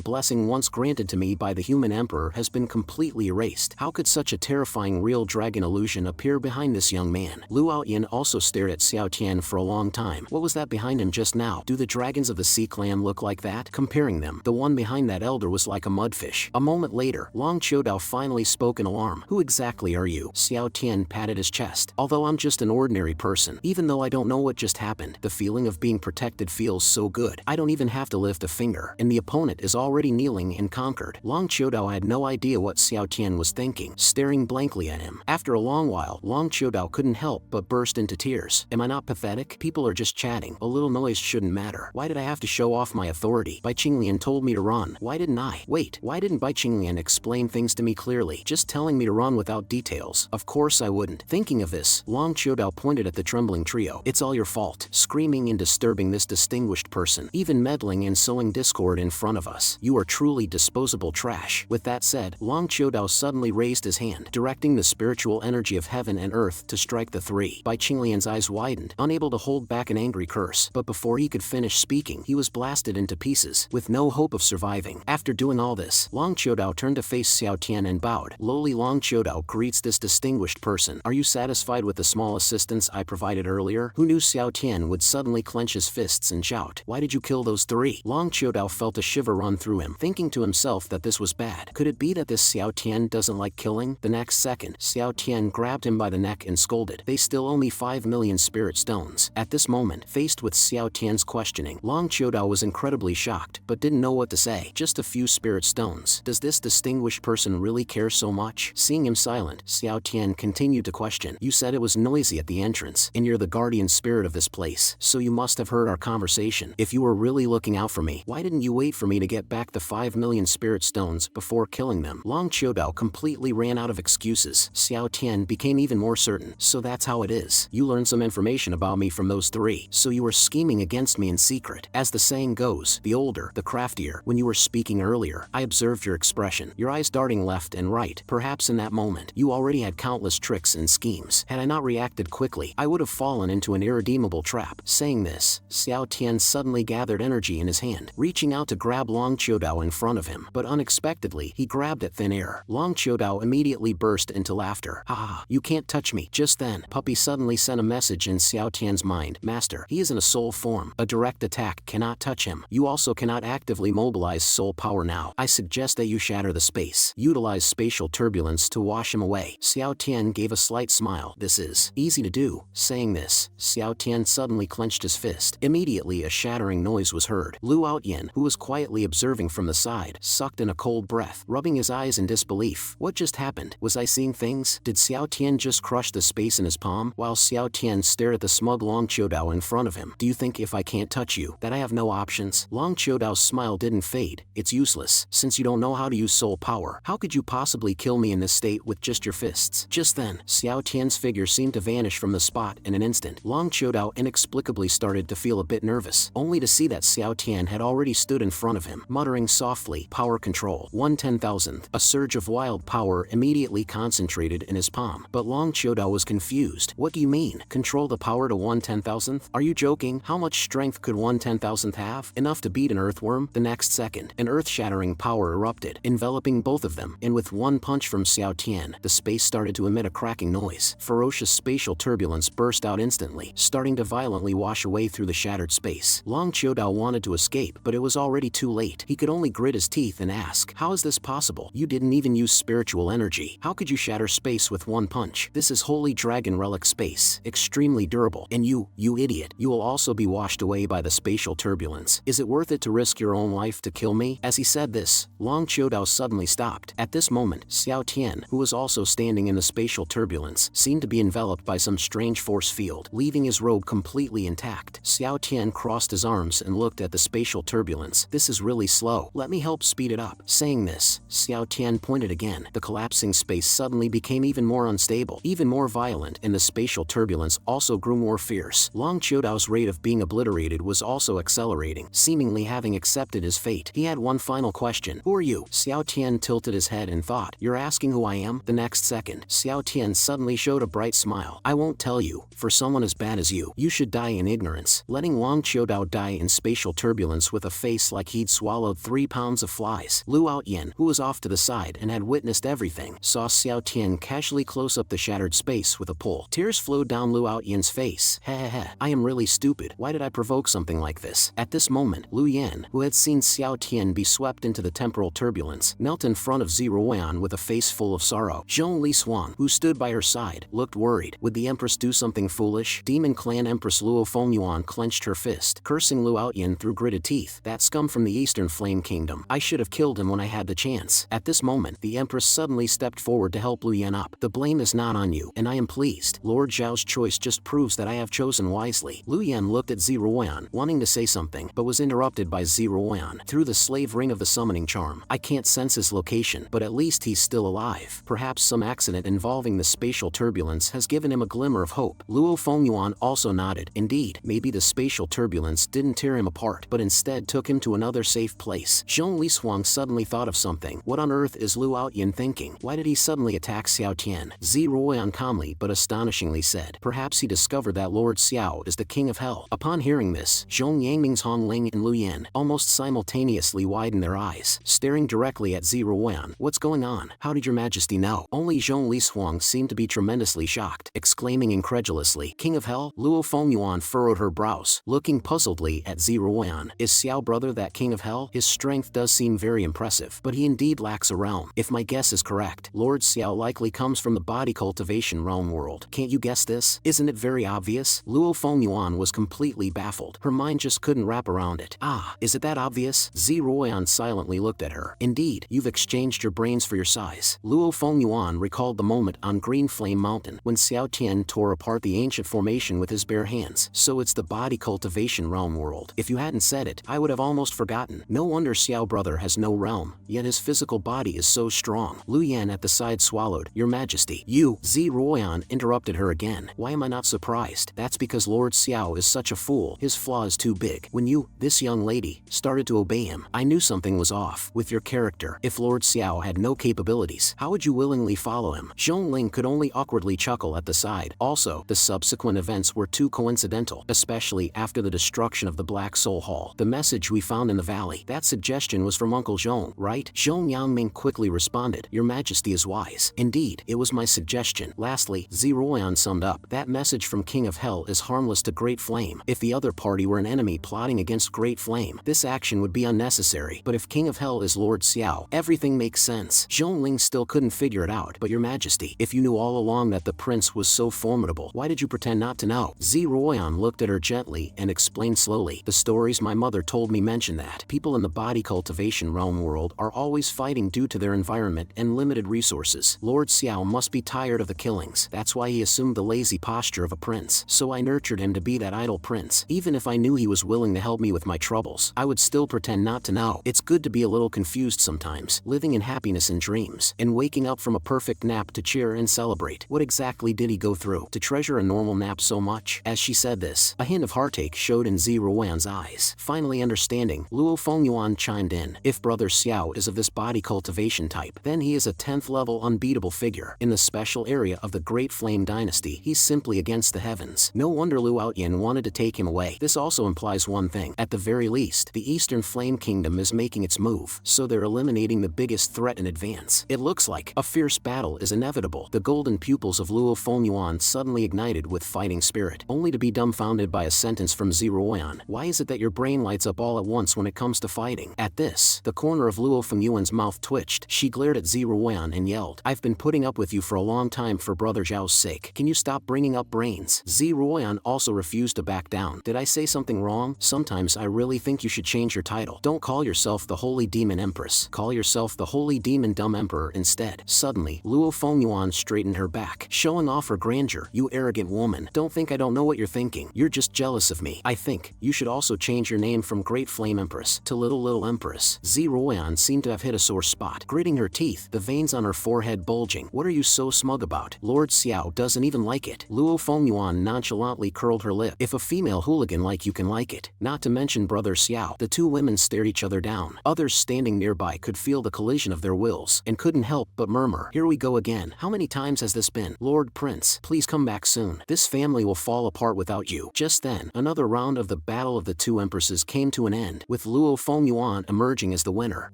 blessing once granted to me by the human emperor has been completely erased. How could such a terrifying real dragon illusion appear behind this young man? Lu Aoyan also stared at Xiao Tian for a long time. What was that behind him just now? Do the dragons of the sea clan look like that? Comparing them, the one behind that elder was like a mudfish. A moment later, Long Chiodao finally spoke in alarm. Who exactly are you? Xiao Tian patted his chest. Although I'm just an ordinary person, even though I don't know what just happened, the feeling of being protected feels so good. I don't even have to lift a finger, and the opponent is already kneeling and conquered. Long Chiodao had no idea what Xiao Tian was thinking, staring blankly at him. After a long while, Long Chiodao couldn't help but burst into tears. Am I not pathetic? People are just chatting. A little noise shouldn't matter. Why did I have to show off my authority? Bai Qinglian told me to run. Why didn't I? Wait, why didn't Bai Qinglian explain things to me clearly? Just telling me to run without details. Of course I wouldn't. Thinking of this, Long Chiodao pointed at the trembling trio. It's all your fault. Screaming and disturbing this distinguished person. Even meddling and sowing discord in front of us. You are truly disposable trash. With that said, Long Chiodao suddenly raised his hand, directing the spiritual energy of heaven and earth to strike the three. Bai Qinglian's eyes widened, unable to hold back an angry curse, but before he could finish speaking, he was blasted into pieces, with no hope of surviving. After doing all this, Long Chiodao turned to face Xiao Tian and bowed. Lowly Long Chiodao greets this distinguished person. Are you satisfied with the small assistance I provided earlier? Who knew Xiao Tian would suddenly clench his fists and shout, why did you kill those three? Long Chiodao felt a shiver run through him, thinking to himself that this was bad. Could it be that this Xiao Tian doesn't like killing? The next second, Xiao Tian grabbed him by the neck and scolded. They still owe me 5 million spirit stones. At this moment, faced with Xiao Tian's questioning, Long Chiodao was incredibly shocked, but didn't know what to say. Just a few spirit stones. Does this distinguished person really care so much? Seeing him silent, Xiao Tian continued to question. You said it was noisy at the entrance, and you're the guardian spirit of this place, so you must have heard our conversation. If you were really looking out for me, why didn't you wait for me to get back the 5 million spirit stones before killing them? Long Chiodao completely ran out of excuses. Xiao Tian became even more certain. So that's how it is. You learned some information about me from those three, so you were scheming against me in secret. As the saying goes, the older, the craftier. When you were speaking earlier, I observed your expression, your eyes darting left and right. Perhaps in that moment, you already had countless tricks and schemes. Had I not reacted quickly, I would have fallen into an irredeemable trap. Saying this, Xiao Tian suddenly gathered energy in his hand, reaching out to grab Long Chiodao in front of him, but unexpectedly, he grabbed at thin air. Long Chiodao immediately burst into laughter. Ha ha, you can't touch me. Just then, Puppy suddenly sent a message in Xiao Tian's mind. Master, he is in a soul form. A direct attack cannot touch him. You also cannot actively mobilize soul power now. I suggest that you shatter the space. Utilize spatial turbulence to wash him away. Xiao Tian gave a slight smile. This is easy to do. Saying this, Xiao Tian suddenly clenched his fist. Immediately a shattering noise was heard. Lu Aoyan, who was quietly observing from the side, sucked in a cold breath, rubbing his eyes in disbelief. What just happened? Was I seeing things? Did Xiao Tian just crush the space in his palm? While Xiao Tian stared at the smug Long Chiodao in front of him. Do you think if I can't touch you, that I have no options? Long Chiodao's smile didn't fade. It's useless. Since you don't know how to use soul power, how could you possibly kill me in this state with just your fists? Just then, Xiao Tian's figure seemed to vanish from the spot in an instant. Long Chiodao inexplicably started to feel a bit nervous, only to see that Xiao Tian had already stood in front of him, muttering softly, power control. 1/10,000th. A surge of wild power immediately concentrated in his palm. But Long Chiodao was confused. What do you mean? Control the power to 1/10,000th? Are you joking? How much strength could 1/10,000th have? Enough to beat an earthworm? The next second, an earth-shattering power erupted, enveloping both of them, and with one punch from Xiao Tian, the space started to emit a cracking noise. Ferocious spatial turbulence burst out instantly, starting to violently wash away through the shattered space. Long Chiodao wanted to escape, but it was already too late. He could only grit his teeth and ask, how is this possible? You didn't even use spiritual energy. How could you shatter space with one punch? This is holy dragon relic space, extremely durable. And you idiot, you will also be washed away by the spatial turbulence. Is it worth it to risk your own life to kill me? As he said this, Long Chiodao suddenly stopped. At this moment, Xiao Tian, who was also standing in the spatial turbulence, seemed to be enveloped by some strange force field, leaving his robe completely intact. Xiao Tian crossed his arms and looked at the spatial turbulence. This is really slow. Let me help speed it up. Saying this, Xiao Tian pointed again. The collapsing space suddenly became even more unstable, even more violent, and the spatial turbulence also grew more fierce. Long Chiodao's rate of being obliterated was also accelerating, seemingly having accepted his fate. He had one final question. Who are you? Xiao Tian tilted his head and thought, you're asking who I am? The next second, Xiao Tian suddenly showed a bright bright smile. I won't tell you, for someone as bad as you should die in ignorance. Letting Wang Qiudao die in spatial turbulence with a face like he'd swallowed 3 pounds of flies. Lu Outyin, who was off to the side and had witnessed everything, saw Xiao Tian casually close up the shattered space with a pull. Tears flowed down Lu Outyan's face. Heh, I am really stupid. Why did I provoke something like this? At this moment, Lu Yan, who had seen Xiao Tian be swept into the temporal turbulence, knelt in front of Ziruoyan with a face full of sorrow. Zhong Li Suang, who stood by her side, looked worried. Would the Empress do something foolish? Demon Clan Empress Luo Fengyuan clenched her fist, cursing Lu Outyin through gritted teeth. That scum from the Eastern Flame Kingdom. I should have killed him when I had the chance. At this moment, the Empress suddenly stepped forward to help Lu Yan up. The blame is not on you, and I am pleased. Lord Zhao's choice just proves that I have chosen wisely. Lu Yan looked at Ziruoyan, wanting to say something, but was interrupted by Ziruoyan. Through the slave ring of the summoning charm, I can't sense his location, but at least he's still alive. Perhaps some accident involving the spatial turbulence has given him a glimmer of hope. Luo Fengyuan also nodded. Indeed, maybe the spatial turbulence didn't tear him apart, but instead took him to another safe place. Zhong Li Suang suddenly thought of something. What on earth is Lu Outyin thinking? Why did he suddenly attack Xiao Tian? Ziruoyan calmly but astonishingly said, perhaps he discovered that Lord Xiao is the king of hell. Upon hearing this, Zhong Yangming's Hong Ling and Lu Yan almost simultaneously widened their eyes, staring directly at Ziruoyan. What's going on? How did your majesty know? Only Zhong Li Suang seemed to be tremendously shocked, exclaiming incredulously, King of hell? Luo Fengyuan furrowed her brows, looking puzzledly at Ziruoyan. Is Xiao brother that king of hell? His strength does seem very impressive, but he indeed lacks a realm. If my guess is correct, Lord Xiao likely comes from the body cultivation realm world. Can't you guess this? Isn't it very obvious? Luo Fengyuan was completely baffled. Her mind just couldn't wrap around it. Ah, is it that obvious? Ziruoyan silently looked at her. Indeed, you've exchanged your brains for your size. Luo Fengyuan recalled the moment on Green Flame Mountain when Xiao Tian tore apart the ancient formation with his bare hands. So it's the body cultivation realm world. If you hadn't said it, I would have almost forgotten. No wonder Xiao brother has no realm, yet his physical body is so strong. Lu Yan at the side swallowed. Your majesty. You. Ziruoyan interrupted her again. Why am I not surprised? That's because Lord Xiao is such a fool. His flaw is too big. When you, this young lady, started to obey him, I knew something was off with your character. If Lord Xiao had no capabilities, how would you willingly follow him? Zhong Ling could only awkwardly chuckle at the side. Also, the subsequent events were too coincidental, especially after the destruction of the Black Soul Hall. The message we found in the valley, that suggestion was from Uncle Zhong, right? Zhong Yangming quickly responded, Your Majesty is wise. Indeed, it was my suggestion. Lastly, Ziruoyan summed up, that message from King of Hell is harmless to Great Flame. If the other party were an enemy plotting against Great Flame, this action would be unnecessary. But if King of Hell is Lord Xiao, everything makes sense. Zhong Ling still couldn't figure it out. But Your Majesty, if you knew all along that the prince was so formidable, why did you pretend not to know? Ziruoyan looked at her gently and explained slowly, the stories my mother told me mention that people in the body cultivation realm world are always fighting due to their environment and limited resources. Lord Xiao must be tired of the killings. That's why he assumed the lazy posture of a prince. So I nurtured him to be that idle prince. Even if I knew he was willing to help me with my troubles, I would still pretend not to know. It's good to be a little confused sometimes, living in happiness and dreams, and waking up from a perfect nap to cheer and celebrate. What exactly did he go through to treasure a normal nap so much? As she said this, a hint of heartache showed in Ziruoyan's eyes. Finally understanding, Luo Fengyuan chimed in. If Brother Xiao is of this body cultivation type, then he is a 10th level unbeatable figure. In the special area of the Great Flame Dynasty, he's simply against the heavens. No wonder Lu Outyin wanted to take him away. This also implies one thing. At the very least, the Eastern Flame Kingdom is making its move, so they're eliminating the biggest threat in advance. It looks like a fierce battle is inevitable. The golden pupils of Luo Fengyuan suddenly ignited with fighting spirit, only to be dumbfounded by a sentence from Ziruoyan. Why is it that your brain lights up all at once when it comes to fighting? At this, the corner of Luo Fengyuan's mouth twitched. She glared at Ziruoyan and yelled, I've been putting up with you for a long time for Brother Zhao's sake. Can you stop bringing up brains? Ziruoyan also refused to back down. Did I say something wrong? Sometimes I really think you should change your title. Don't call yourself the Holy Demon Empress. Call yourself the Holy Demon Dumb Emperor instead. Suddenly, Luo Fengyuan straightened her back, showing off her grandeur. You arrogant woman. Don't think I don't know what you're thinking. You're just jealous of me. I think you should also change your name from Great Flame Empress to Little Empress. Ziruoyan seemed to have hit a sore spot, gritting her teeth, the veins on her forehead bulging. What are you so smug about? Lord Xiao doesn't even like it. Luo Fengyuan nonchalantly curled her lip. If a female hooligan like you can like it, not to mention Brother Xiao. The two women stared each other down. Others standing nearby could feel the collision of their wills, and couldn't help but murmur, here we go again. How many times has this been? Lord Prince, please come back soon. This family will fall apart without you. Just then, another round of the Battle of the Two Empresses came to an end, with Luo Fengyuan emerging as the winner.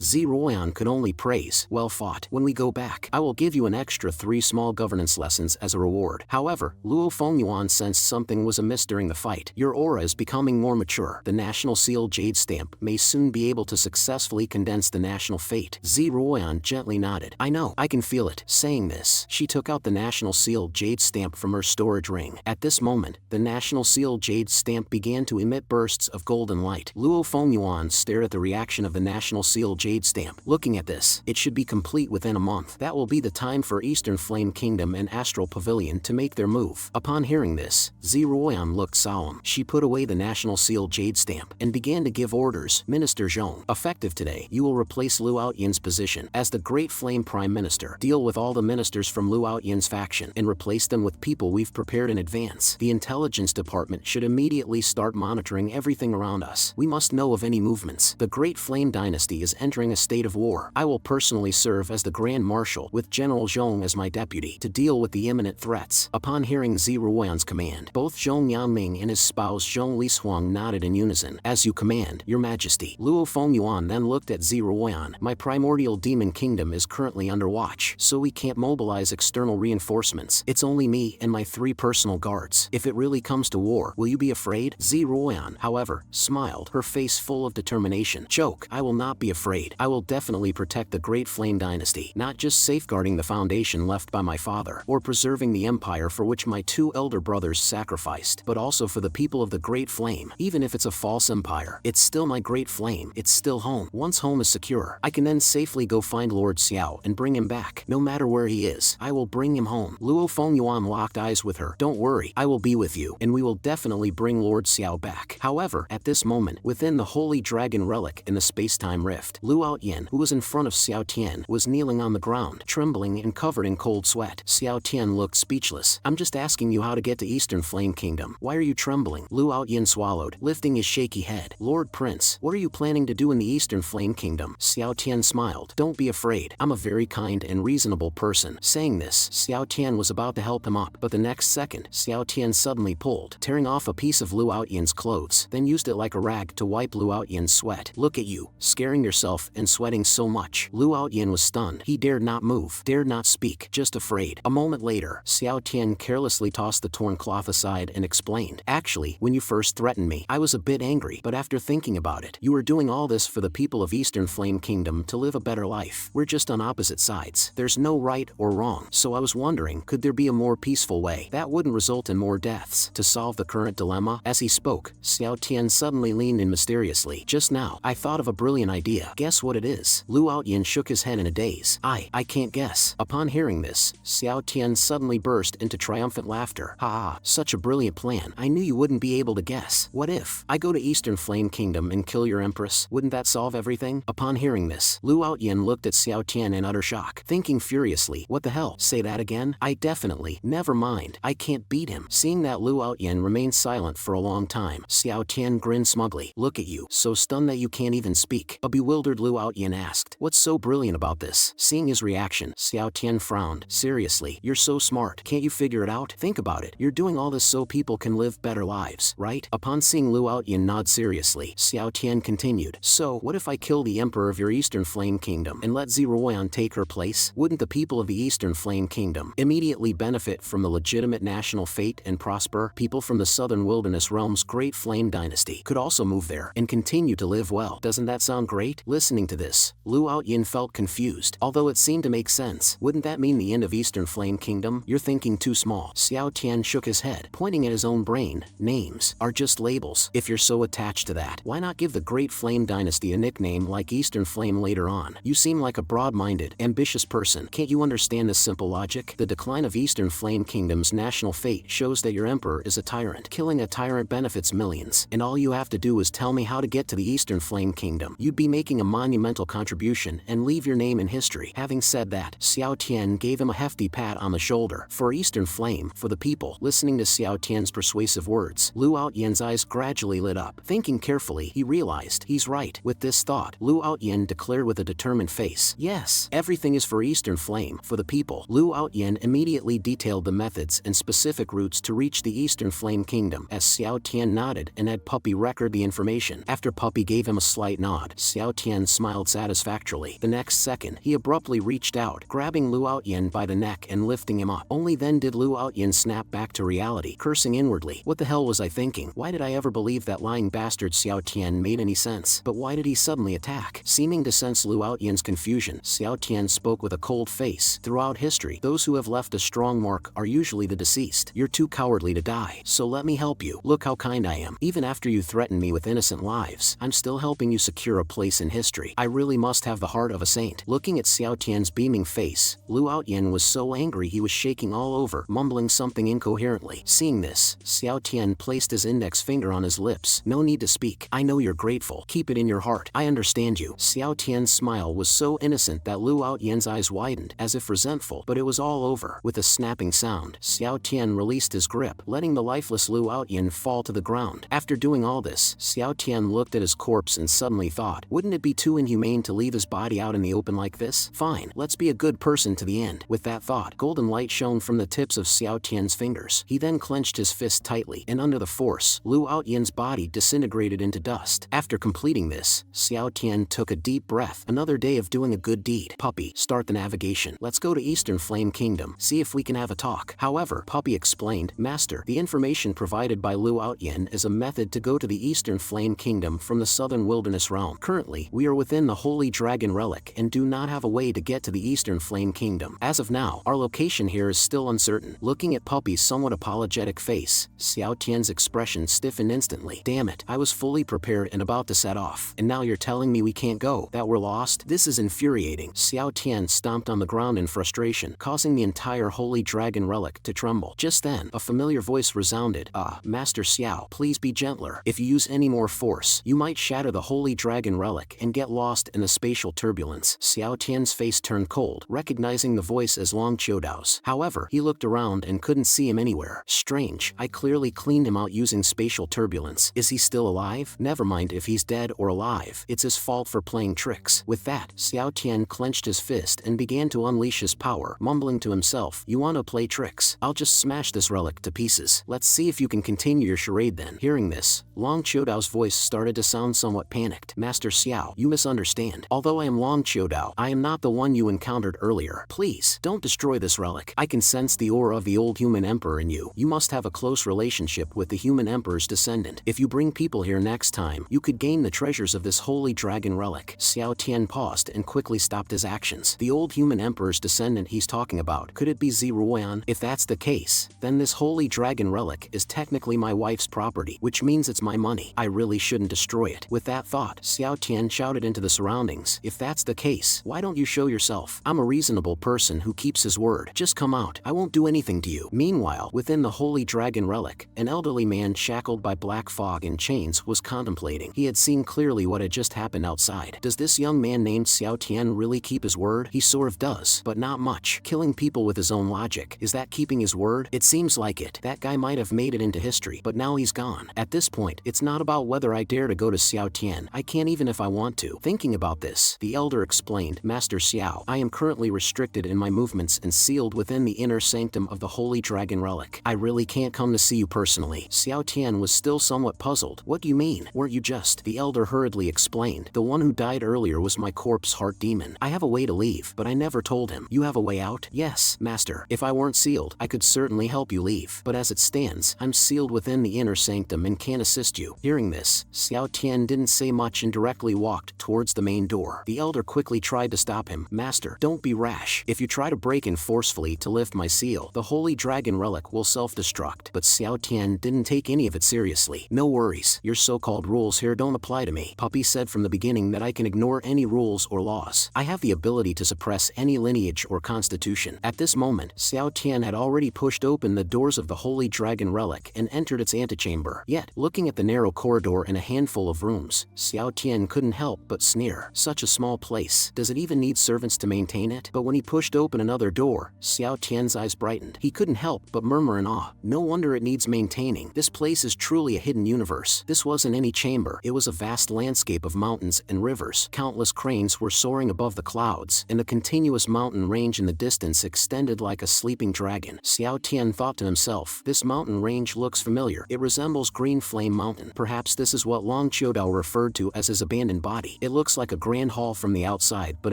Ziruoyan could only praise, well fought. When we go back, I will give you an extra 3 small governance lessons as a reward. However, Luo Fengyuan sensed something was amiss during the fight. Your aura is becoming more mature. The National Seal Jade Stamp may soon be able to successfully condense the national fate. Ziruoyan gently nodded. I know, I can feel it. Saying this, she took out the National Seal Jade Stamp from her storage ring. At this moment, the National Seal Jade Stamp began to emit bursts of golden light. Luo Fengyuan stared at the reaction of the National Seal Jade Stamp. Looking at this, it should be complete within a month. That will be the time for Eastern Flame Kingdom and Astral Pavilion to make their move. Upon hearing this, Ziruoyan looked solemn. She put away the National Seal Jade Stamp and began to give orders. Minister Zhong, effective today, you will replace Lu Outyan's position as the Great Flame Prime Minister. Deal with all the ministers from Lu Outyan's faction and replace them with people we've prepared in advance. The intelligence department should immediately start monitoring everything around us. We must know of any movements. The Great Flame Dynasty is entering a state of war. I will personally serve as the Grand Marshal with General Zhong as my deputy to deal with the imminent threats. Upon hearing Ziruoyan's command, both Zhong Yanming and his spouse Zhong Lishuang nodded in unison. As you command, Your Majesty. Luo Fengyuan then looked at Ziruoyan. My primordial demon kingdom is currently under watch, so we can't mobilize external reinforcements. It's only me and my 3 personal guards. If it really comes to war, will you be afraid? Ziruoyan, however, smiled, her face full of determination. Joke, I will not be afraid. I will definitely protect the Great Flame Dynasty, not just safeguarding the foundation left by my father, or preserving the empire for which my 2 elder brothers sacrificed, but also for the people of the Great Flame. Even if it's a false empire, it's still my Great Flame. It's still home. Once home is secure, I can then safely go find Lord Xiao and bring him back. No matter where he is, I will bring him home. Luo Fengyuan locked eyes with her. Don't worry, I will be with you, and we will definitely bring Lord Xiao back. However, at this moment, within the Holy Dragon Relic in the space-time rift, Lu Outyan, who was in front of Xiao Tian, was kneeling on the ground, trembling and covered in cold sweat. Xiao Tian looked speechless. I'm just asking you how to get to Eastern Flame Kingdom. Why are you trembling? Lu Outyan swallowed, lifting his shaky head. Lord Prince, what are you planning to do in the Eastern Flame Kingdom? Xiao Tian smiled. Don't be afraid. I'm a very kind and reasonable person. Saying this, Xiao Tian was about to help him up, but the next second, Xiao Tian suddenly pulled, tearing off a piece of Lu Outyan's clothes, then used it like a rag to wipe Lu Outyan's sweat. Look at you, scaring yourself and sweating so much. Lu Outyan was stunned. He dared not move, dared not speak, just afraid. A moment later, Xiao Tian carelessly tossed the torn cloth aside and explained. Actually, when you first threatened me, I was a bit angry, but after thinking about it, you were doing all this for the people of Eastern Flame Kingdom to live a better life. We're just on opposite sides. There's no right or wrong, so I was wondering, could there be a more peaceful way that wouldn't result in more deaths to solve the current dilemma? As he spoke, Xiao Tian suddenly leaned in mysteriously. Just now, I thought of a brilliant idea. Guess what it is? Lu Outyan shook his head in a daze. I can't guess. Upon hearing this, Xiao Tian suddenly burst into triumphant laughter. Ha, such a brilliant plan. I knew you wouldn't be able to guess. What if I go to Eastern Flame Kingdom and kill your Empress? Wouldn't that solve everything? Upon hearing this, Lu Outyan looked at Xiao Tian in utter shock, thinking furiously, what the hell? Say that again? I definitely, never mind. I can't beat him. Seeing that Lu Outyan remained silent for a long time, Xiao Tian grinned smugly. Look at you, so stunned that you can't even speak. A bewildered Lu Outyan asked, what's so brilliant about this? Seeing his reaction, Xiao Tian frowned. Seriously, you're so smart. Can't you figure it out? Think about it. You're doing all this so people can live better lives, right? Upon seeing Lu Outyan nod seriously, Xiao Tian continued. So, what if I kill the Emperor of your Eastern Flame Kingdom and let Ziruoyan take her place? Wouldn't the people of the Eastern Flame Kingdom immediately benefit from the legitimate national fate and prosper? People from the Southern Wilderness Realm's Great Flame Dynasty could also move there and continue to live well. Doesn't that sound great? Listening to this, Lu Outyan felt confused, although it seemed to make sense. Wouldn't that mean the end of Eastern Flame Kingdom? You're thinking too small. Xiao Tian shook his head, pointing at his own brain. Names are just labels. If you're so attached to that, why not give the Great Flame Dynasty a nickname like Eastern Flame later on? You seem like a broad-minded, ambitious person. Can't you understand this simple logic? The decline of Eastern Flame Kingdom's national fate shows that your emperor is a tyrant. Killing a tyrant benefits millions, and all you have to do is tell me how to get to the Eastern Flame Kingdom. You'd be making a monumental contribution and leave your name in history. Having said that, Xiao Tian gave him a hefty pat on the shoulder. For Eastern Flame, for the people. Listening to Xiao Tian's persuasive words, Lu Outyan's eyes gradually lit up. Thinking carefully, he realized, he's right. With this thought, Lu Outyan declared with a determined face, yes, everything is for Eastern Flame, for the people. Lu Outyan immediately immediately detailed the methods and specific routes to reach the Eastern Flame Kingdom. As Xiao Tian nodded and had Puppy record the information. After Puppy gave him a slight nod, Xiao Tian smiled satisfactorily. The next second, he abruptly reached out, grabbing Lu Outyin by the neck and lifting him up. Only then did Lu Outyin snap back to reality, cursing inwardly. What the hell was I thinking? Why did I ever believe that lying bastard Xiao Tian made any sense? But why did he suddenly attack? Seeming to sense Lu Outyin's confusion, Xiao Tian spoke with a cold face. Throughout history, those who have left a strong mark are usually the deceased. You're too cowardly to die, so let me help you. Look how kind I am. Even after you threaten me with innocent lives, I'm still helping you secure a place in history. I really must have the heart of a saint. Looking at Xiao Tian's beaming face, Lu Outyin was so angry he was shaking all over, mumbling something incoherently. Seeing this, Xiao Tian placed his index finger on his lips. No need to speak. I know you're grateful. Keep it in your heart. I understand you. Xiao Tian's smile was so innocent that Lu Outyen's eyes widened, as if resentful, but it was all over. With a snapping sound, Xiao Tian released his grip, letting the lifeless Lu Outyin fall to the ground. After doing all this, Xiao Tian looked at his corpse and suddenly thought, wouldn't it be too inhumane to leave his body out in the open like this? Fine, let's be a good person to the end. With that thought, golden light shone from the tips of Xiao Tian's fingers. He then clenched his fist tightly, and under the force, Lu Outyen's body disintegrated into dust. After completing this, Xiao Tian took a deep breath. Another day of doing a good deed. Puppy, start the navigation. Let's go to Eastern Flame Kingdom, see if we can have a talk. However, Puppy explained, Master, the information provided by Lu Outyin is a method to go to the Eastern Flame Kingdom from the Southern Wilderness Realm. Currently, we are within the Holy Dragon Relic and do not have a way to get to the Eastern Flame Kingdom. As of now, our location here is still uncertain. Looking at Puppy's somewhat apologetic face, Xiao Tian's expression stiffened instantly. Damn it, I was fully prepared and about to set off. And now you're telling me we can't go, that we're lost? This is infuriating. Xiao Tian stomped on the ground in frustration, causing the entire Holy Dragon Relic to tremble. Just then, a familiar voice resounded. Master Xiao, please be gentler. If you use any more force, you might shatter the Holy Dragon Relic and get lost in the spatial turbulence. Xiao Tian's face turned cold, recognizing the voice as Long Chiodao's. However, he looked around and couldn't see him anywhere. Strange, I clearly cleaned him out using spatial turbulence. Is he still alive? Never mind if he's dead or alive. It's his fault for playing tricks. With that, Xiao Tian clenched his fist and began to unleash his power, mumbling to himself, you wanna play tricks? I'll just smash this relic to pieces. Let's see if you can continue your charade then. Hearing this, Long Chiodao's voice started to sound somewhat panicked. Master Xiao, you misunderstand. Although I am Long Chiodao, I am not the one you encountered earlier. Please, don't destroy this relic. I can sense the aura of the old human emperor in you. You must have a close relationship with the human emperor's descendant. If you bring people here next time, you could gain the treasures of this holy dragon relic. Xiao Tian paused and quickly stopped his actions. The old human emperor's descendant he's talking about, could it be Ziruoyan? If that's the case, then this holy dragon relic is technically my wife's property, which means it's my money. I really shouldn't destroy it. With that thought, Xiao Tian shouted into the surroundings, if that's the case, why don't you show yourself? I'm a reasonable person who keeps his word. Just come out. I won't do anything to you. Meanwhile, within the holy dragon relic, an elderly man shackled by black fog and chains was contemplating. He had seen clearly what had just happened outside. Does this young man named Xiao Tian really keep his word? He sort of does, but not much. Killing people with his own logic. Is that keeping his word? It seems like it. That guy might have made it into history, but now he's gone. At this point, it's not about whether I dare to go to Xiao Tian. I can't even if I want to. Thinking about this, the elder explained, Master Xiao, I am currently restricted in my movements and sealed within the inner sanctum of the Holy Dragon Relic. I really can't come to see you personally. Xiao Tian was still somewhat puzzled. What do you mean? Weren't you just? The elder hurriedly explained. The one who died earlier was my corpse heart demon. I have a way to leave, but I never told him. You have a way out? Yes, Master. If I weren't sealed, I could certainly help you leave. But as it stands, I'm sealed within the inner sanctum and can't assist you. Hearing this, Xiao Tian didn't say much and directly walked towards the main door. The elder quickly tried to stop him. Master, don't be rash. If you try to break in forcefully to lift my seal, the holy dragon relic will self-destruct. But Xiao Tian didn't take any of it seriously. No worries. Your so-called rules here don't apply to me. Puppy said from the beginning that I can ignore any rules or laws. I have the ability to suppress any lineage or constitution. At this moment, Xiao Tian had already pushed open the doors of the holy dragon relic and entered its antechamber. Yet, looking at the narrow corridor and a handful of rooms, Xiao Tian couldn't help but sneer. Such a small place. Does it even need servants to maintain it? But when he pushed open another door, Xiao Tian's eyes brightened. He couldn't help but murmur in awe. No wonder it needs maintaining. This place is truly a hidden universe. This wasn't any chamber. It was a vast landscape of mountains and rivers. Countless cranes were soaring above the clouds, and the continuous mountain range in the distance extended descended like a sleeping dragon. Xiao Tian thought to himself, this mountain range looks familiar. It resembles Green Flame Mountain. Perhaps this is what Long Qiudao referred to as his abandoned body. It looks like a grand hall from the outside, but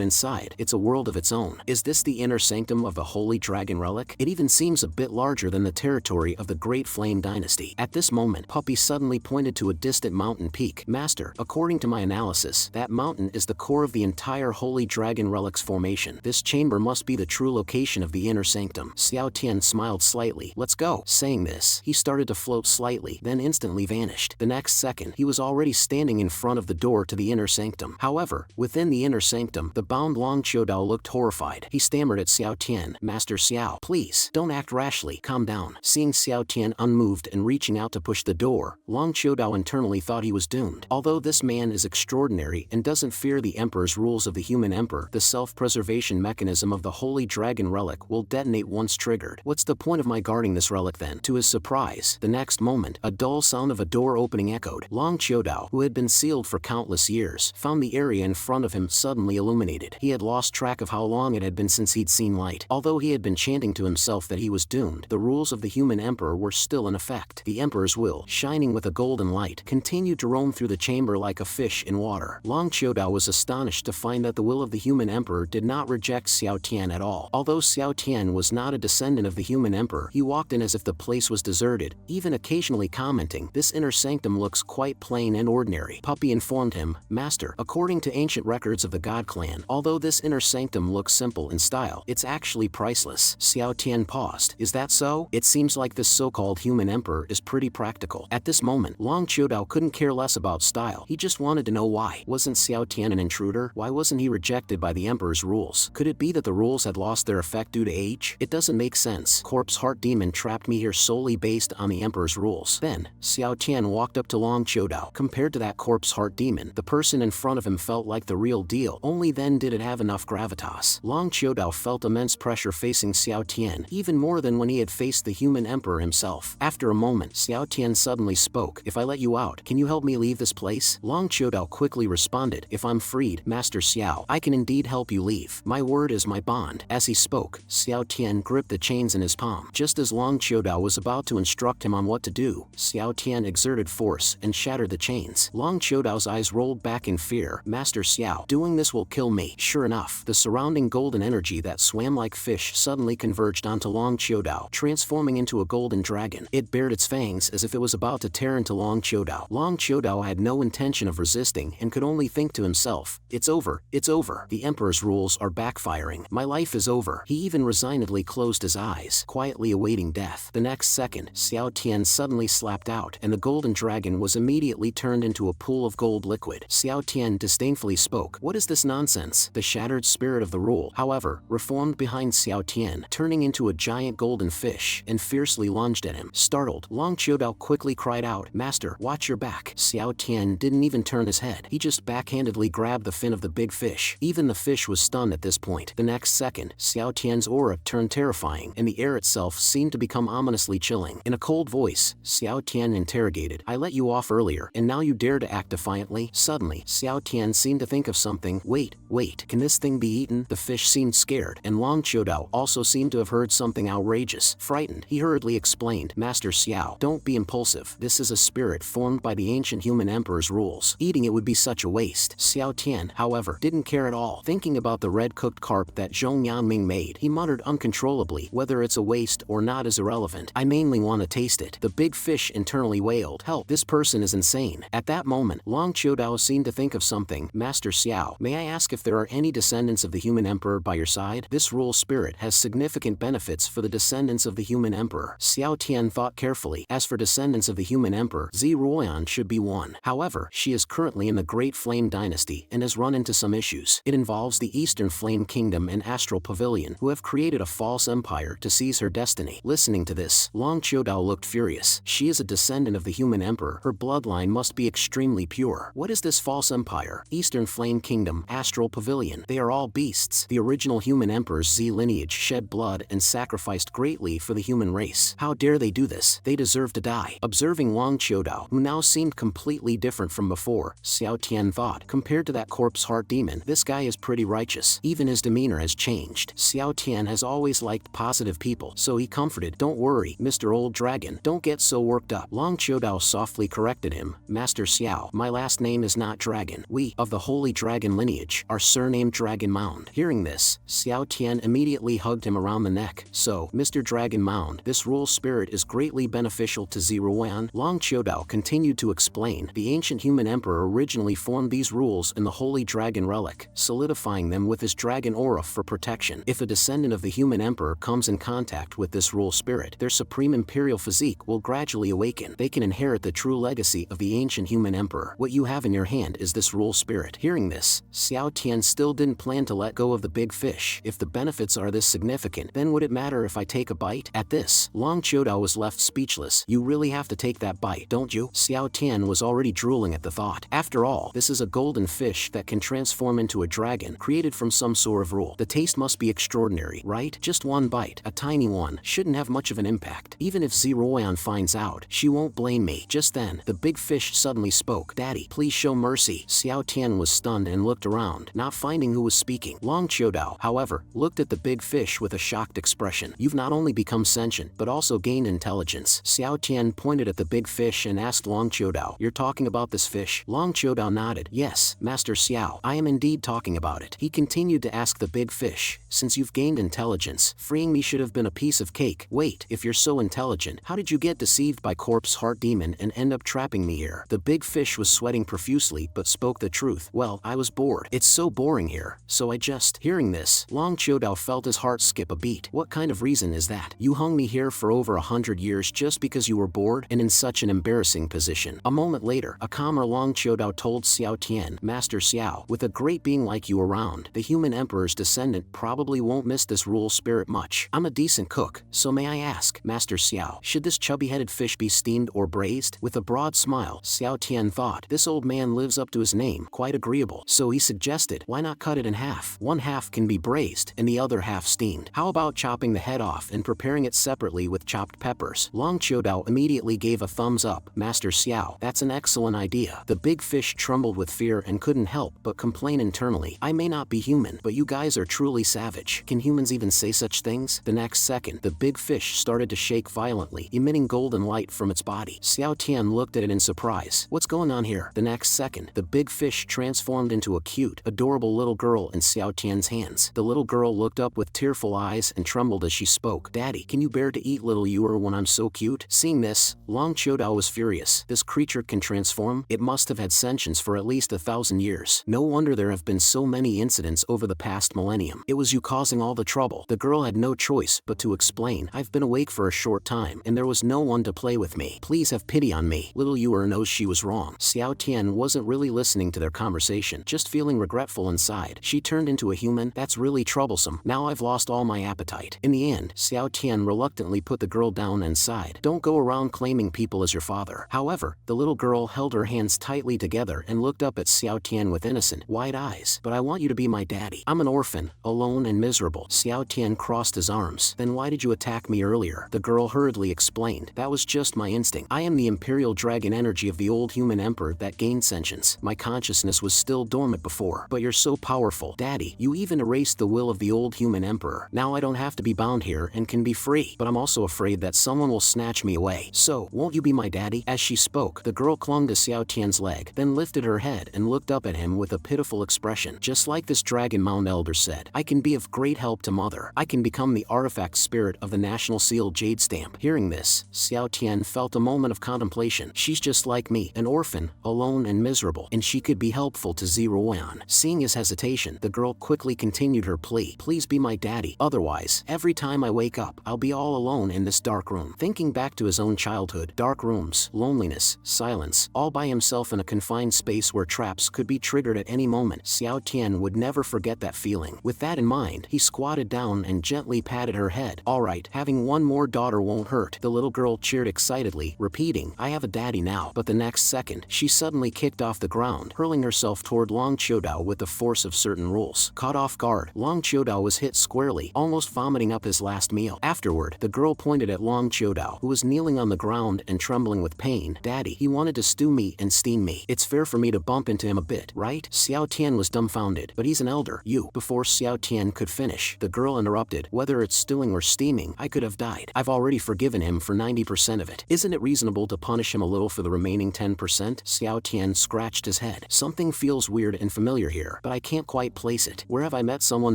inside, it's a world of its own. Is this the inner sanctum of the Holy Dragon Relic? It even seems a bit larger than the territory of the Great Flame Dynasty. At this moment, Puppy suddenly pointed to a distant mountain peak. Master, according to my analysis, that mountain is the core of the entire Holy Dragon Relic's formation. This chamber must be the true location of the inner sanctum. Xiao Tian smiled slightly. Let's go. Saying this, he started to float slightly, then instantly vanished. The next second, he was already standing in front of the door to the inner sanctum. However, within the inner sanctum, the bound Long Qiudao looked horrified. He stammered at Xiao Tian, Master Xiao, please, don't act rashly, calm down. Seeing Xiao Tian unmoved and reaching out to push the door, Long Qiudao internally thought he was doomed. Although this man is extraordinary and doesn't fear the Emperor's rules of the human emperor, the self-preservation mechanism of the Holy Dragon Relic will detonate once triggered. What's the point of my guarding this relic then? To his surprise, the next moment, a dull sound of a door opening echoed. Long Qiudao, who had been sealed for countless years, found the area in front of him suddenly illuminated. He had lost track of how long it had been since he'd seen light. Although he had been chanting to himself that he was doomed, the rules of the human emperor were still in effect. The emperor's will, shining with a golden light, continued to roam through the chamber like a fish in water. Long Qiudao was astonished to find that the will of the human emperor did not reject Xiao Tian at all. Although Xiao Tian was not a descendant of the human emperor, he walked in as if the place was deserted, even occasionally commenting, this inner sanctum looks quite plain and ordinary. Puppy informed him, Master, according to ancient records of the God Clan, although this inner sanctum looks simple in style, it's actually priceless. Xiao Tian paused. Is that so? It seems like this so-called human emperor is pretty practical. At this moment, Long Qiudao couldn't care less about style. He just wanted to know why. Wasn't Xiao Tian an intruder? Why wasn't he rejected by the emperor's rules? Could it be that the rules had lost their effect due to age? It doesn't make sense. Corpse Heart Demon trapped me here solely based on the emperor's rules. Then, Xiao Tian walked up to Long Qiudao. Compared to that Corpse Heart Demon, the person in front of him felt like the real deal. Only then did it have enough gravitas. Long Qiudao felt immense pressure facing Xiao Tian, even more than when he had faced the human emperor himself. After a moment, Xiao Tian suddenly spoke. If I let you out, can you help me leave this place? Long Qiudao quickly responded. If I'm freed, Master Xiao, I can indeed help you leave. My word is my bond. As he spoke, Xiao Tian gripped the chains in his palm. Just as Long Qiudao was about to instruct him on what to do, Xiao Tian exerted force and shattered the chains. Long Qiudao's eyes rolled back in fear. Master Xiao, doing this will kill me. Sure enough, the surrounding golden energy that swam like fish suddenly converged onto Long Qiudao, transforming into a golden dragon. It bared its fangs as if it was about to tear into Long Qiudao. Long Qiudao had no intention of resisting and could only think to himself, it's over, it's over. The emperor's rules are backfiring. My life is over. He even resignedly closed his eyes, quietly awaiting death. The next second, Xiao Tian suddenly slapped out, and the golden dragon was immediately turned into a pool of gold liquid. Xiao Tian disdainfully spoke. What is this nonsense? The shattered spirit of the rule, however, reformed behind Xiao Tian, turning into a giant golden fish, and fiercely lunged at him. Startled, Long Qiudao quickly cried out, Master, watch your back. Xiao Tian didn't even turn his head. He just backhandedly grabbed the fin of the big fish. Even the fish was stunned at this point. The next second, Xiao Tian's aura turned terrifying, and the air itself seemed to become ominously chilling. In a cold voice, Xiao Tian interrogated, I let you off earlier, and now you dare to act defiantly? Suddenly, Xiao Tian seemed to think of something. Wait, can this thing be eaten? The fish seemed scared, and Long Qiudao also seemed to have heard something outrageous. Frightened, he hurriedly explained, Master Xiao, don't be impulsive. This is a spirit formed by the ancient human emperor's rules. Eating it would be such a waste. Xiao Tian, however, didn't care at all. Thinking about the red-cooked carp that Zhong Yanming made, he muttered uncontrollably, whether it's a waste or not is irrelevant. I mainly want to taste it. The big fish internally wailed, help, this person is insane. At that moment, Long Qiudao seemed to think of something. Master Xiao, may I ask if there are any descendants of the human emperor by your side? This rule spirit has significant benefits for the descendants of the human emperor. Xiao Tian thought carefully. As for descendants of the human emperor, Zi Ruoyan should be one. However, she is currently in the Great Flame Dynasty and has run into some issues. It involves the Eastern Flame Kingdom and Astral Pavilion, who have created a false empire to seize her destiny. Listening to this, Long Qiudao looked furious. She is a descendant of the human emperor. Her bloodline must be extremely pure. What is this false empire? Eastern Flame Kingdom, Astral Pavilion. They are all beasts. The original human emperor's Z lineage shed blood and sacrificed greatly for the human race. How dare they do this? They deserve to die. Observing Long Qiudao, who now seemed completely different from before, Xiao Tian thought, compared to that Corpse Heart Demon, this guy is pretty righteous. Even his demeanor has changed. Xiao Tian Tian has always liked positive people, so he comforted, "Don't worry, Mr. Old Dragon, don't get so worked up." Long Chodao softly corrected him, "Master Xiao, my last name is not Dragon. We, of the Holy Dragon lineage, are surnamed Dragon Mound." Hearing this, Xiao Tian immediately hugged him around the neck. "So, Mr. Dragon Mound, this rule spirit is greatly beneficial to Ziruan." Long Chodao continued to explain, "The ancient human emperor originally formed these rules in the Holy Dragon relic, solidifying them with his dragon aura for protection. If a descendant of the human emperor comes in contact with this rule spirit, their supreme imperial physique will gradually awaken. They can inherit the true legacy of the ancient human emperor. What you have in your hand is this rule spirit." Hearing this, Xiao Tian still didn't plan to let go of the big fish. If the benefits are this significant, then would it matter if I take a bite? At this, Long Chodao was left speechless. "You really have to take that bite, don't you?" Xiao Tian was already drooling at the thought. After all, this is a golden fish that can transform into a dragon, created from some sort of rule. The taste must be extraordinary, right? Just one bite, a tiny one, shouldn't have much of an impact. Even if Ziruan finds out, she won't blame me. Just then, the big fish suddenly spoke. "Daddy, please show mercy." Xiao Tian was stunned and looked around, not finding who was speaking. Long Chodao, however, looked at the big fish with a shocked expression. "You've not only become sentient, but also gained intelligence." Xiao Tian pointed at the big fish and asked Long Chodao, "You're talking about this fish?" Long Chodao nodded. "Yes, Master Xiao, I am indeed talking about it." He continued to ask the big fish, "Since you've gained intelligence, freeing me should have been a piece of cake. Wait, if you're so intelligent, how did you get deceived by Corpse Heart Demon and end up trapping me here?" The big fish was sweating profusely but spoke the truth. "Well, I was bored. It's so boring here, so I just..." Hearing this, Long Chodao felt his heart skip a beat. "What kind of reason is that? You hung me here for over 100 years just because you were bored and in such an embarrassing position." A moment later, a calmer Long Chodao told Xiao Tian, "Master Xiao, with a great being like you around, the human emperor's descendant probably won't miss this rule spirit much. I'm a decent cook, so may I ask, Master Xiao, should this chubby-headed fish be steamed or braised?" With a broad smile, Xiao Tian thought, "This old man lives up to his name, quite agreeable." So he suggested, "Why not cut it in half? One half can be braised and the other half steamed. How about chopping the head off and preparing it separately with chopped peppers?" Long Chodao immediately gave a thumbs up. "Master Xiao, that's an excellent idea." The big fish trembled with fear and couldn't help but complain internally, "I may not be human, but you guys are truly savage. Can humans even say such things?" The next second, the big fish started to shake violently, emitting golden light from its body. Xiao Tian looked at it in surprise. "What's going on here?" The next second, the big fish transformed into a cute, adorable little girl in Xiao Tian's hands. The little girl looked up with tearful eyes and trembled as she spoke. "Daddy, can you bear to eat little Ewer when I'm so cute?" Seeing this, Long Chodao was furious. This creature can transform? It must have had sentience for at least 1,000 years. No wonder there have been so many incidents over the past millennium. It was you causing all the trouble. The girl had no choice but to explain, "I've been awake for a short time, and there was no one to play with me. Please have pity on me." Little Ewer knows she was wrong. Xiao Tian wasn't really listening to their conversation, just feeling regretful inside. She turned into a human? That's really troublesome. Now I've lost all my appetite. In the end, Xiao Tian reluctantly put the girl down and sighed, "Don't go around claiming people as your father." However, the little girl held her hands tightly together and looked up at Xiao Tian with innocent, wide eyes. "But I want you to be my daddy. I'm an orphan, alone and miserable." Xiao Tian crossed his arms. "Then why did you attack me earlier?" The girl hurriedly explained, "That was just my instinct. I am the imperial dragon energy of the old human emperor that gained sentience. My consciousness was still dormant before. But you're so powerful, Daddy. You even erased the will of the old human emperor. Now I don't have to be bound here and can be free. But I'm also afraid that someone will snatch me away. So, won't you be my daddy?" As she spoke, the girl clung to Xiao Tian's leg, then lifted her head and looked up at him with a pitiful expression. "Just like this Dragon Mound elder said, I can be of great help to Mother. I can become the artifact spirit of the national seal jade stamp." Hearing this, Xiao Tian felt a moment of contemplation. She's just like me, an orphan, alone and miserable, and she could be helpful to Ziruan. Seeing his hesitation, the girl quickly continued her plea, "Please be my daddy. Otherwise, every time I wake up, I'll be all alone in this dark room." Thinking back to his own childhood, dark rooms, loneliness, silence, all by himself in a confined space where traps could be triggered at any moment, Xiao Tian would never forget that feeling. With that in mind, he squatted down and gently patted her head. "All right, having one more daughter won't hurt." The little girl cheered excitedly, repeating, "I have a daddy now." But the next second, she suddenly kicked off the ground, hurling herself toward Long Chodao with the force of certain rules. Caught off guard, Long Chodao was hit squarely, almost vomiting up his last meal. Afterward, the girl pointed at Long Chodao, who was kneeling on the ground and trembling with pain. "Daddy, he wanted to stew me and steam me. It's fair for me to bump into him a bit, right?" Xiao Tian was dumbfounded. "But he's an elder. You..." Before Xiao Tian could finish, the girl interrupted. Whether it's stewing or steaming, I could have died. I've already forgiven him for 90% of it. Isn't it reasonable to punish him a little for the remaining 10%? Xiao Tian scratched his head. Something feels weird and familiar here, but I can't quite place it. Where have I met someone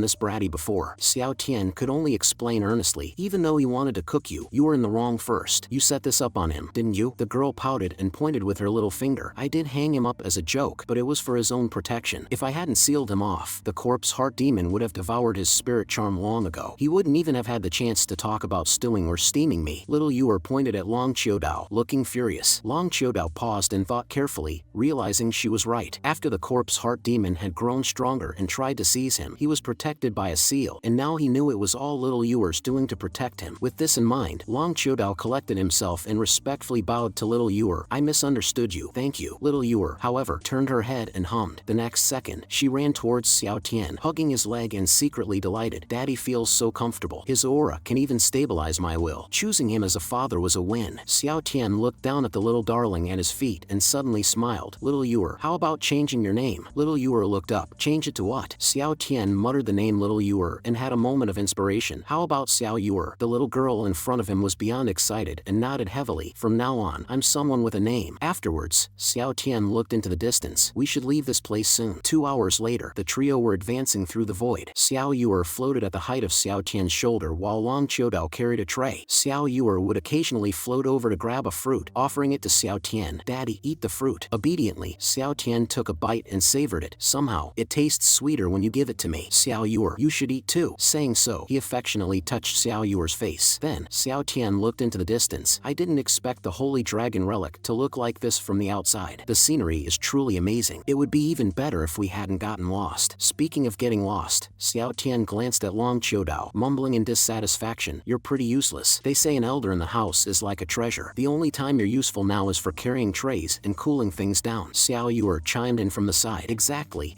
this bratty before? Xiao Tian could only explain earnestly. Even though he wanted to cook you, you were in the wrong first. You set this up on him, didn't you? The girl pouted and pointed with her little finger. I did hang him up as a joke, but it was for his own protection. If I hadn't sealed him off, the corpse heart demon would have devoured his spirit charm long ago. He wouldn't even have had the chance to talk about stewing or steaming me. Little Yuer pointed at Long Qiudao, looking furious. Long Qiudao paused and thought carefully, realizing she was right. After the corpse heart demon had grown stronger and tried to seize him, he was protected by a seal, and now he knew it was all Little Yuer's doing to protect him. With this in mind, Long Qiudao collected himself and respectfully bowed to Little Yuer. I misunderstood you. Thank you. Little Yuer, however, turned her head and hummed. The next second, she ran towards Xiao Tian, hugging his leg and secretly delighted. Daddy feels so comfortable. His aura can even stabilize my will. Choosing him as a father was a win. Xiao Tian looked down at the little darling at his feet and suddenly smiled. Little Yuer, how about changing your name? Little Yuer looked up. Change it to what? Xiao Tian muttered the name Little Yuer and had a moment of inspiration. How about Xiao Yuer? The little girl in front of him was beyond excited and nodded heavily. From now on, I'm someone with a name. Afterwards, Xiao Tian looked into the distance. We should leave this place soon. 2 hours later, the trio were advancing through the void. Xiao Yuer floated at the height of Xiao Tian's shoulder while Long Qiudao carried a tray. Xiao Yuer would occasionally float over to grab a fruit, offering it to Xiao Tian. Daddy, eat the fruit. Obediently, Xiao Tian took a bite and savored it. Somehow, it tastes sweeter when you give it to me. Xiao Yuer, you should eat too. Saying so, he affectionately touched Xiao Yuer's face. Then, Xiao Tian looked into the distance. I didn't expect the holy dragon relic to look like this from the outside. The scenery is truly amazing. It would be even better if we hadn't gotten lost. Speaking of getting lost, Xiao Tian glanced at Long Qiudao, mumbling in dissatisfaction. You're pretty useless. They say an elder in the house is like a treasure. The only time you're useful now is for carrying trays and cooling things down. Xiao Yuer chimed in from the side. Exactly.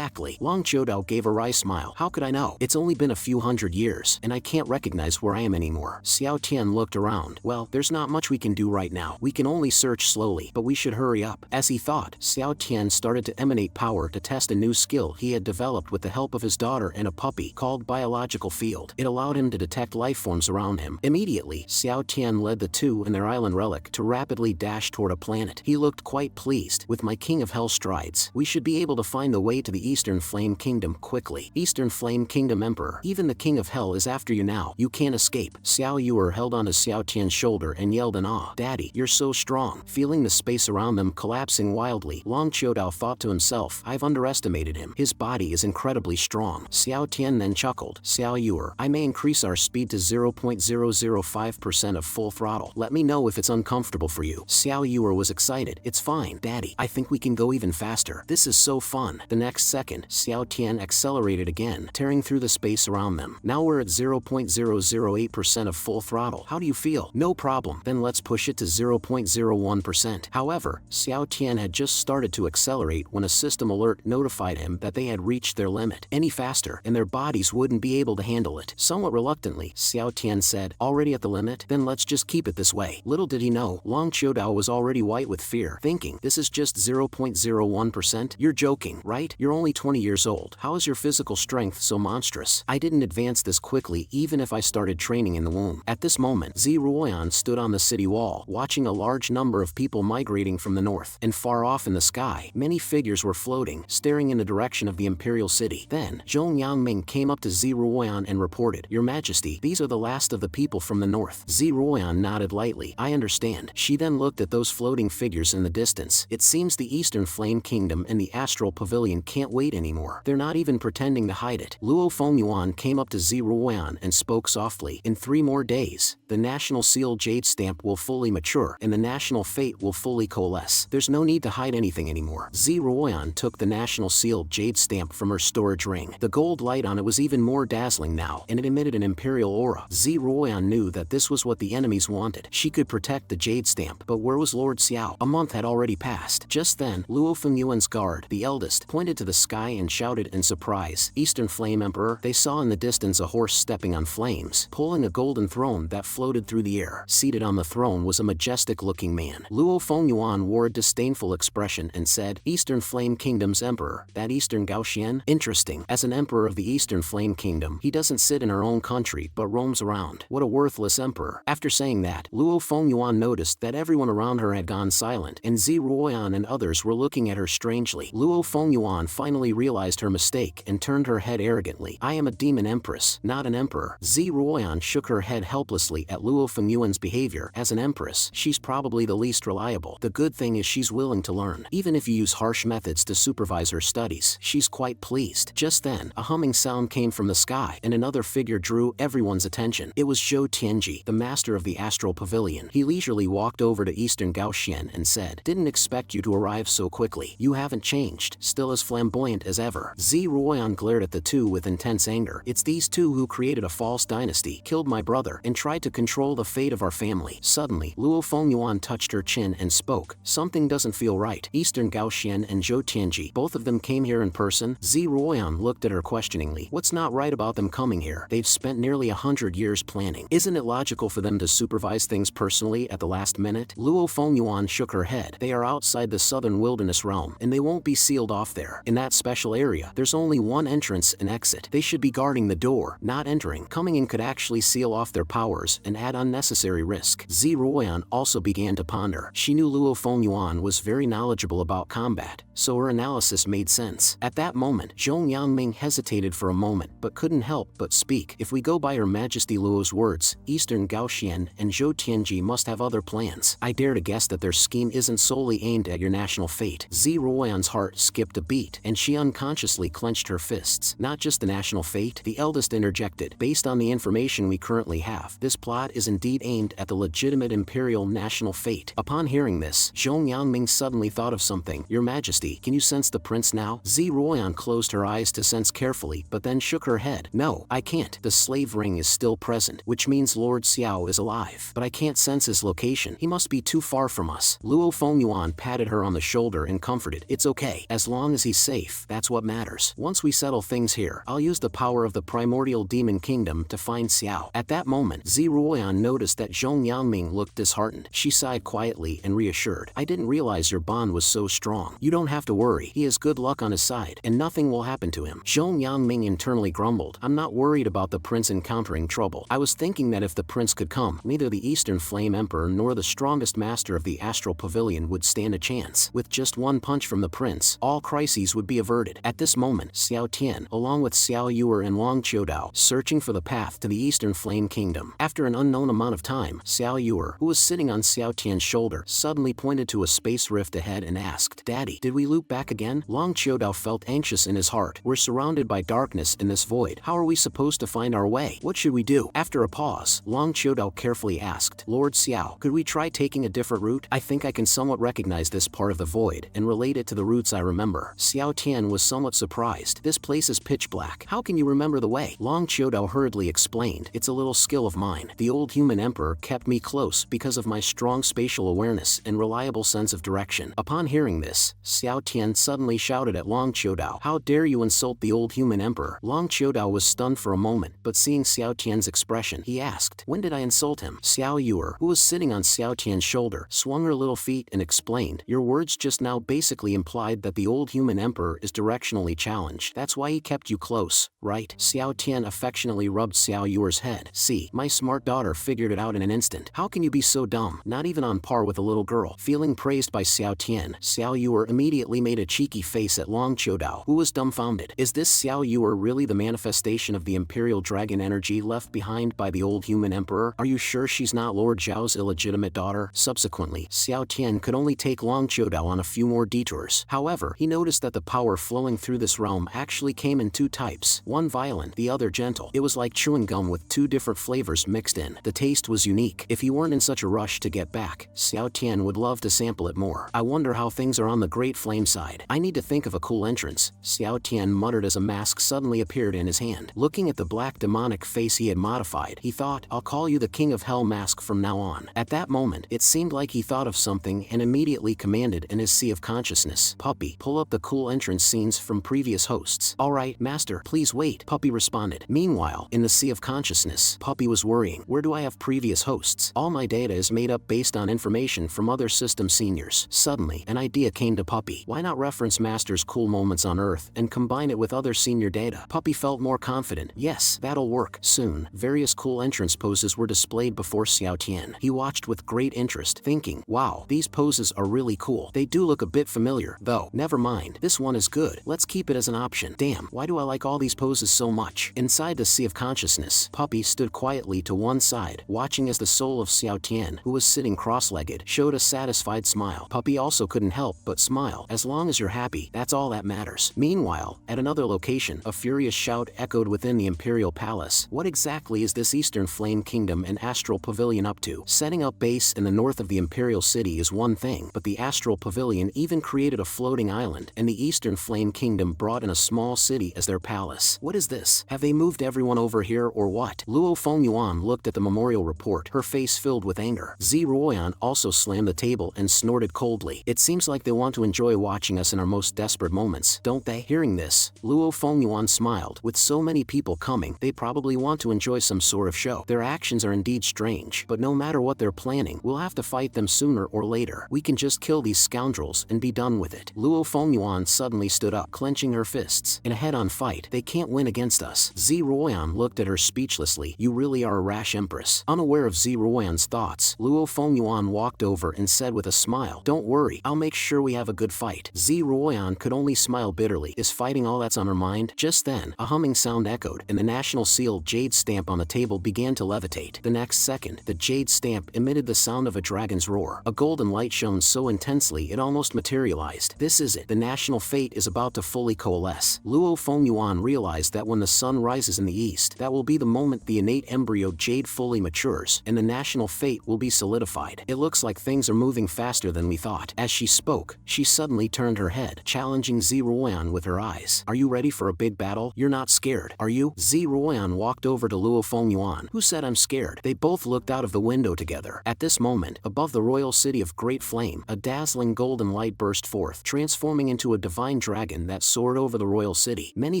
Long Qiudao gave a wry smile. How could I know? It's only been a few hundred years, and I can't recognize where I am anymore. Xiao Tian looked around. Well, there's not much we can do right now. We can only search slowly, but we should hurry up. As he thought, Xiao Tian started to emanate power to test a new skill he had developed with the help of his daughter and a puppy called Biological Field. It allowed him to detect life forms around him. Immediately, Xiao Tian led the two and their island relic to rapidly dash toward a planet. He looked quite pleased. With my King of Hell strides, we should be able to find the way to the Eastern Flame Kingdom quickly. Eastern Flame Kingdom Emperor, even the King of Hell is after you now. You can't escape. Xiao Yuer held onto Xiao Tian's shoulder and yelled in awe. Daddy, you're so strong. Feeling the space around them collapsing wildly, Long Qiudao thought to himself, I've underestimated him. His body is incredibly strong. Xiao Tian then chuckled. Xiao Yuer, I may increase our speed to 0.005% of full throttle. Let me know if it's uncomfortable for you. Xiao Yuer was excited. It's fine, Daddy. I think we can go even faster. This is so fun. The next second, Xiao Tian accelerated again, tearing through the space around them. Now we're at 0.008% of full throttle. How do you feel? No problem. Then let's push it to 0.01%. However, Xiao Tian had just started to accelerate when a system alert notified him that they had reached their limit. Any faster, and their bodies wouldn't be able to handle it. Somewhat reluctantly, Xiao Tian said, already at the limit? Then let's just keep it this way. Little did he know, Long Qiudao was already white with fear, thinking, this is just 0.01%? You're joking, right? You're only 20 years old. How is your physical strength so monstrous? I didn't advance this quickly even if I started training in the womb. At this moment, Ziruoyan stood on the city wall, watching a large number of people migrating from the north, and far off in the sky, many figures were floating, staring in the direction of the imperial city. Then, Zhong Yangming came up to Ziruoyan and reported, Your Majesty, these are the last of the people from the north. Ziruoyan nodded lightly. I understand. She then looked at those floating figures in the distance. It seems the Eastern Flame Kingdom and the Astral Pavilion can't wait anymore. They're not even pretending to hide it. Luo Fengyuan came up to Ziruoyan and spoke softly. In 3 more days, the National Seal Jade Stamp will fully mature, and the National Fate will fully coalesce. There's no need to hide anything anymore. Ziruoyan took the National Seal Jade Stamp from her storage ring. The gold light on it was even more dazzling now, and it emitted an imperial aura. Ziruoyan knew that this was what the enemies wanted. She could protect the Jade Stamp, but where was Lord Xiao? A month had already passed. Just then, Luo Fengyuan's guard, the eldest, pointed to the sky and shouted in surprise, Eastern Flame Emperor. They saw in the distance a horse stepping on flames, pulling a golden throne that floated through the air. Seated on the throne was a majestic-looking man. Luo Fengyuan wore a disdainful expression and said, Eastern Flame Kingdom's Emperor, that Eastern Gaoxian? Interesting. As an emperor of the Eastern Flame Kingdom, kingdom. He doesn't sit in our own country but roams around. What a worthless emperor. After saying that, Luo Fengyuan noticed that everyone around her had gone silent, and Zi Ruoyan and others were looking at her strangely. Luo Fengyuan finally realized her mistake and turned her head arrogantly. I am a demon empress, not an emperor. Zi Ruoyan shook her head helplessly at Luo Fengyuan's behavior. As an empress, she's probably the least reliable. The good thing is she's willing to learn. Even if you use harsh methods to supervise her studies, she's quite pleased. Just then, a humming sound came from the sky, and another figure drew everyone's attention. It was Zhou Tianji, the master of the astral pavilion. He leisurely walked over to Eastern Gaoxian and said, "Didn't expect you to arrive so quickly. You haven't changed, still as flamboyant as ever." Zi Ruoyan glared at the two with intense anger. It's these two who created a false dynasty, killed my brother, and tried to control the fate of our family. Suddenly, Luo Fengyuan touched her chin and spoke. Something doesn't feel right. Eastern Gaoxian and Zhou Tianji, both of them came here in person? Zi Ruoyan looked at her questioningly. What's not right about them coming here? They've spent nearly 100 years planning. Isn't it logical for them to supervise things personally at the last minute? Luo Fengyuan shook her head. They are outside the southern wilderness realm, and they won't be sealed off there. In that special area, there's only one entrance and exit. They should be guarding the door, not entering. Coming in could actually seal off their powers and add unnecessary risk. Zi Ruoyan also began to ponder. She knew Luo Fengyuan was very knowledgeable about combat, so her analysis made sense. At that moment, Zhong Yangming hesitated for a moment but couldn't help but speak. If we go by Her Majesty Luo's words, Eastern Gaoxian and Zhou Tianji must have other plans. I dare to guess that their scheme isn't solely aimed at your national fate. Zi Ruoyan's heart skipped a beat, and she unconsciously clenched her fists. Not just the national fate, the eldest interjected. Based on the information we currently have, this plot is indeed aimed at the legitimate imperial national fate. Upon hearing this, Zhong Yangming suddenly thought of something. Your Majesty, can you sense the prince now? Zi Ruoyan closed her eyes to sense carefully, but then shook her head. No, I can't. The slave ring is still present, which means Lord Xiao is alive. But I can't sense his location. He must be too far from us. Luo Fengyuan patted her on the shoulder and comforted. It's okay. As long as he's safe, that's what matters. Once we settle things here, I'll use the power of the primordial demon kingdom to find Xiao. At that moment, Zi Ruoyan noticed that Zhong Yangming looked disheartened. She sighed quietly and reassured. I didn't realize your bond was so strong. You don't have to worry. He has good luck on his side, and nothing will happen to him. Zhong Yangming internally grumbled. I'm not worried about the prince encountering trouble. I was thinking that if the prince could come, neither the Eastern Flame Emperor nor the strongest master of the Astral Pavilion would stand a chance. With just one punch from the prince, all crises would be averted. At this moment, Xiao Tian, along with Xiao Yuer and Long Qiudao, searching for the path to the Eastern Flame Kingdom. After an unknown amount of time, Xiao Yuer, who was sitting on Xiao Tian's shoulder, suddenly pointed to a space rift ahead and asked, Daddy, did we loop back again? Long Qiudao felt anxious in his heart. We're surrounded by darkness in this void. How are we supposed to find our way? What should we do? After a pause, Long Qiudao carefully asked, Lord Xiao, could we try taking a different route? I think I can somewhat recognize this part of the void and relate it to the routes I remember. Xiao Tian was somewhat surprised. This place is pitch black. How can you remember the way? Long Qiudao hurriedly explained. It's a little skill of mine. The old human emperor kept me close because of my strong spatial awareness and reliable sense of direction. Upon hearing this, Xiao Tian suddenly shouted at Long Qiudao, How dare you insult the old human emperor? Long Qiudao was stunned for a moment, but seeing Xiao Tian's expression, he asked, When did I insult him? Xiao Yuer, who was sitting on Xiao Tian's shoulder, swung her little feet and explained, Your words just now basically implied that the old human emperor is directionally challenged. That's why he kept you close, right? Xiao Tian affectionately rubbed Xiao Yuer's head. See, my smart daughter figured it out in an instant. How can you be so dumb? Not even on par with a little girl. Feeling praised by Xiao Tian, Xiao Yuer immediately made a cheeky face at Long Qiudao, who was dumbfounded. Is this Xiao Yuer really the manifestation of the imperial dragon energy left behind by the old human emperor? Are you sure she's not Lord Zhao's illegitimate daughter? Subsequently, Xiao Tian could only take Long Qiudao on a few more detours. However, he noticed that the power flowing through this realm actually came in two types, one violent, the other gentle. It was like chewing gum with two different flavors mixed in. The taste was unique. If he weren't in such a rush to get back, Xiao Tian would love to sample it more. I wonder how things are on the Great Flame side. I need to think of a cool entrance, Xiao Tian muttered as a mask suddenly appeared in his hand. Looking at the black demonic face he had modified, he thought, I'll call you the King of Hell mask from now on. At that moment, it seemed like he thought of something and immediately commanded in his sea of consciousness, Puppy, pull up the cool entrance scenes from previous hosts. Alright, master, please wait, Puppy responded. Meanwhile, in the sea of consciousness, Puppy was worrying. Where do I have previous hosts? All my data is made up based on information from other system seniors. Suddenly, an idea came to Puppy. Why not reference Master's cool moments on Earth and combine it with other senior data? Puppy felt more more confident. Yes, that'll work. Soon, various cool entrance poses were displayed before Xiao Tian. He watched with great interest, thinking, wow, these poses are really cool. They do look a bit familiar, though. Never mind, this one is good. Let's keep it as an option. Damn, why do I like all these poses so much? Inside the sea of consciousness, Puppy stood quietly to one side, watching as the soul of Xiao Tian, who was sitting cross-legged, showed a satisfied smile. Puppy also couldn't help but smile. As long as you're happy, that's all that matters. Meanwhile, at another location, a furious shout echoed within the Imperial Palace. What exactly is this Eastern Flame Kingdom and Astral Pavilion up to? Setting up base in the north of the Imperial City is one thing, but the Astral Pavilion even created a floating island, and the Eastern Flame Kingdom brought in a small city as their palace. What is this? Have they moved everyone over here or what? Luo Fengyuan looked at the memorial report, her face filled with anger. Zi Ruoyan also slammed the table and snorted coldly. It seems like they want to enjoy watching us in our most desperate moments, don't they? Hearing this, Luo Fengyuan smiled. With so many people coming, they probably want to enjoy some sort of show. Their actions are indeed strange, but no matter what they're planning, we'll have to fight them sooner or later. We can just kill these scoundrels and be done with it. Luo Fengyuan suddenly stood up, clenching her fists. In a head-on fight, they can't win against us. Zi Ruoyan looked at her speechlessly. You really are a rash empress. Unaware of Zi Ruoyan's thoughts, Luo Fengyuan walked over and said with a smile, don't worry, I'll make sure we have a good fight. Zi Ruoyan could only smile bitterly. Is fighting all that's on her mind? Just then, a humming sound echoed, and the national seal jade stamp on the table began to levitate. The next second, the jade stamp emitted the sound of a dragon's roar. A golden light shone so intensely it almost materialized. This is it. The national fate is about to fully coalesce. Luo Fengyuan realized that when the sun rises in the east, that will be the moment the innate embryo jade fully matures, and the national fate will be solidified. It looks like things are moving faster than we thought. As she spoke, she suddenly turned her head, challenging Zi Ruoyan with her eyes. Are you ready for a big battle? You're not scared, are you? Zi Ruoyan walked over to Luo Fengyuan. Who said I'm scared? They both looked out of the window together. At this moment, above the royal city of Great Flame, a dazzling golden light burst forth, transforming into a divine dragon that soared over the royal city. Many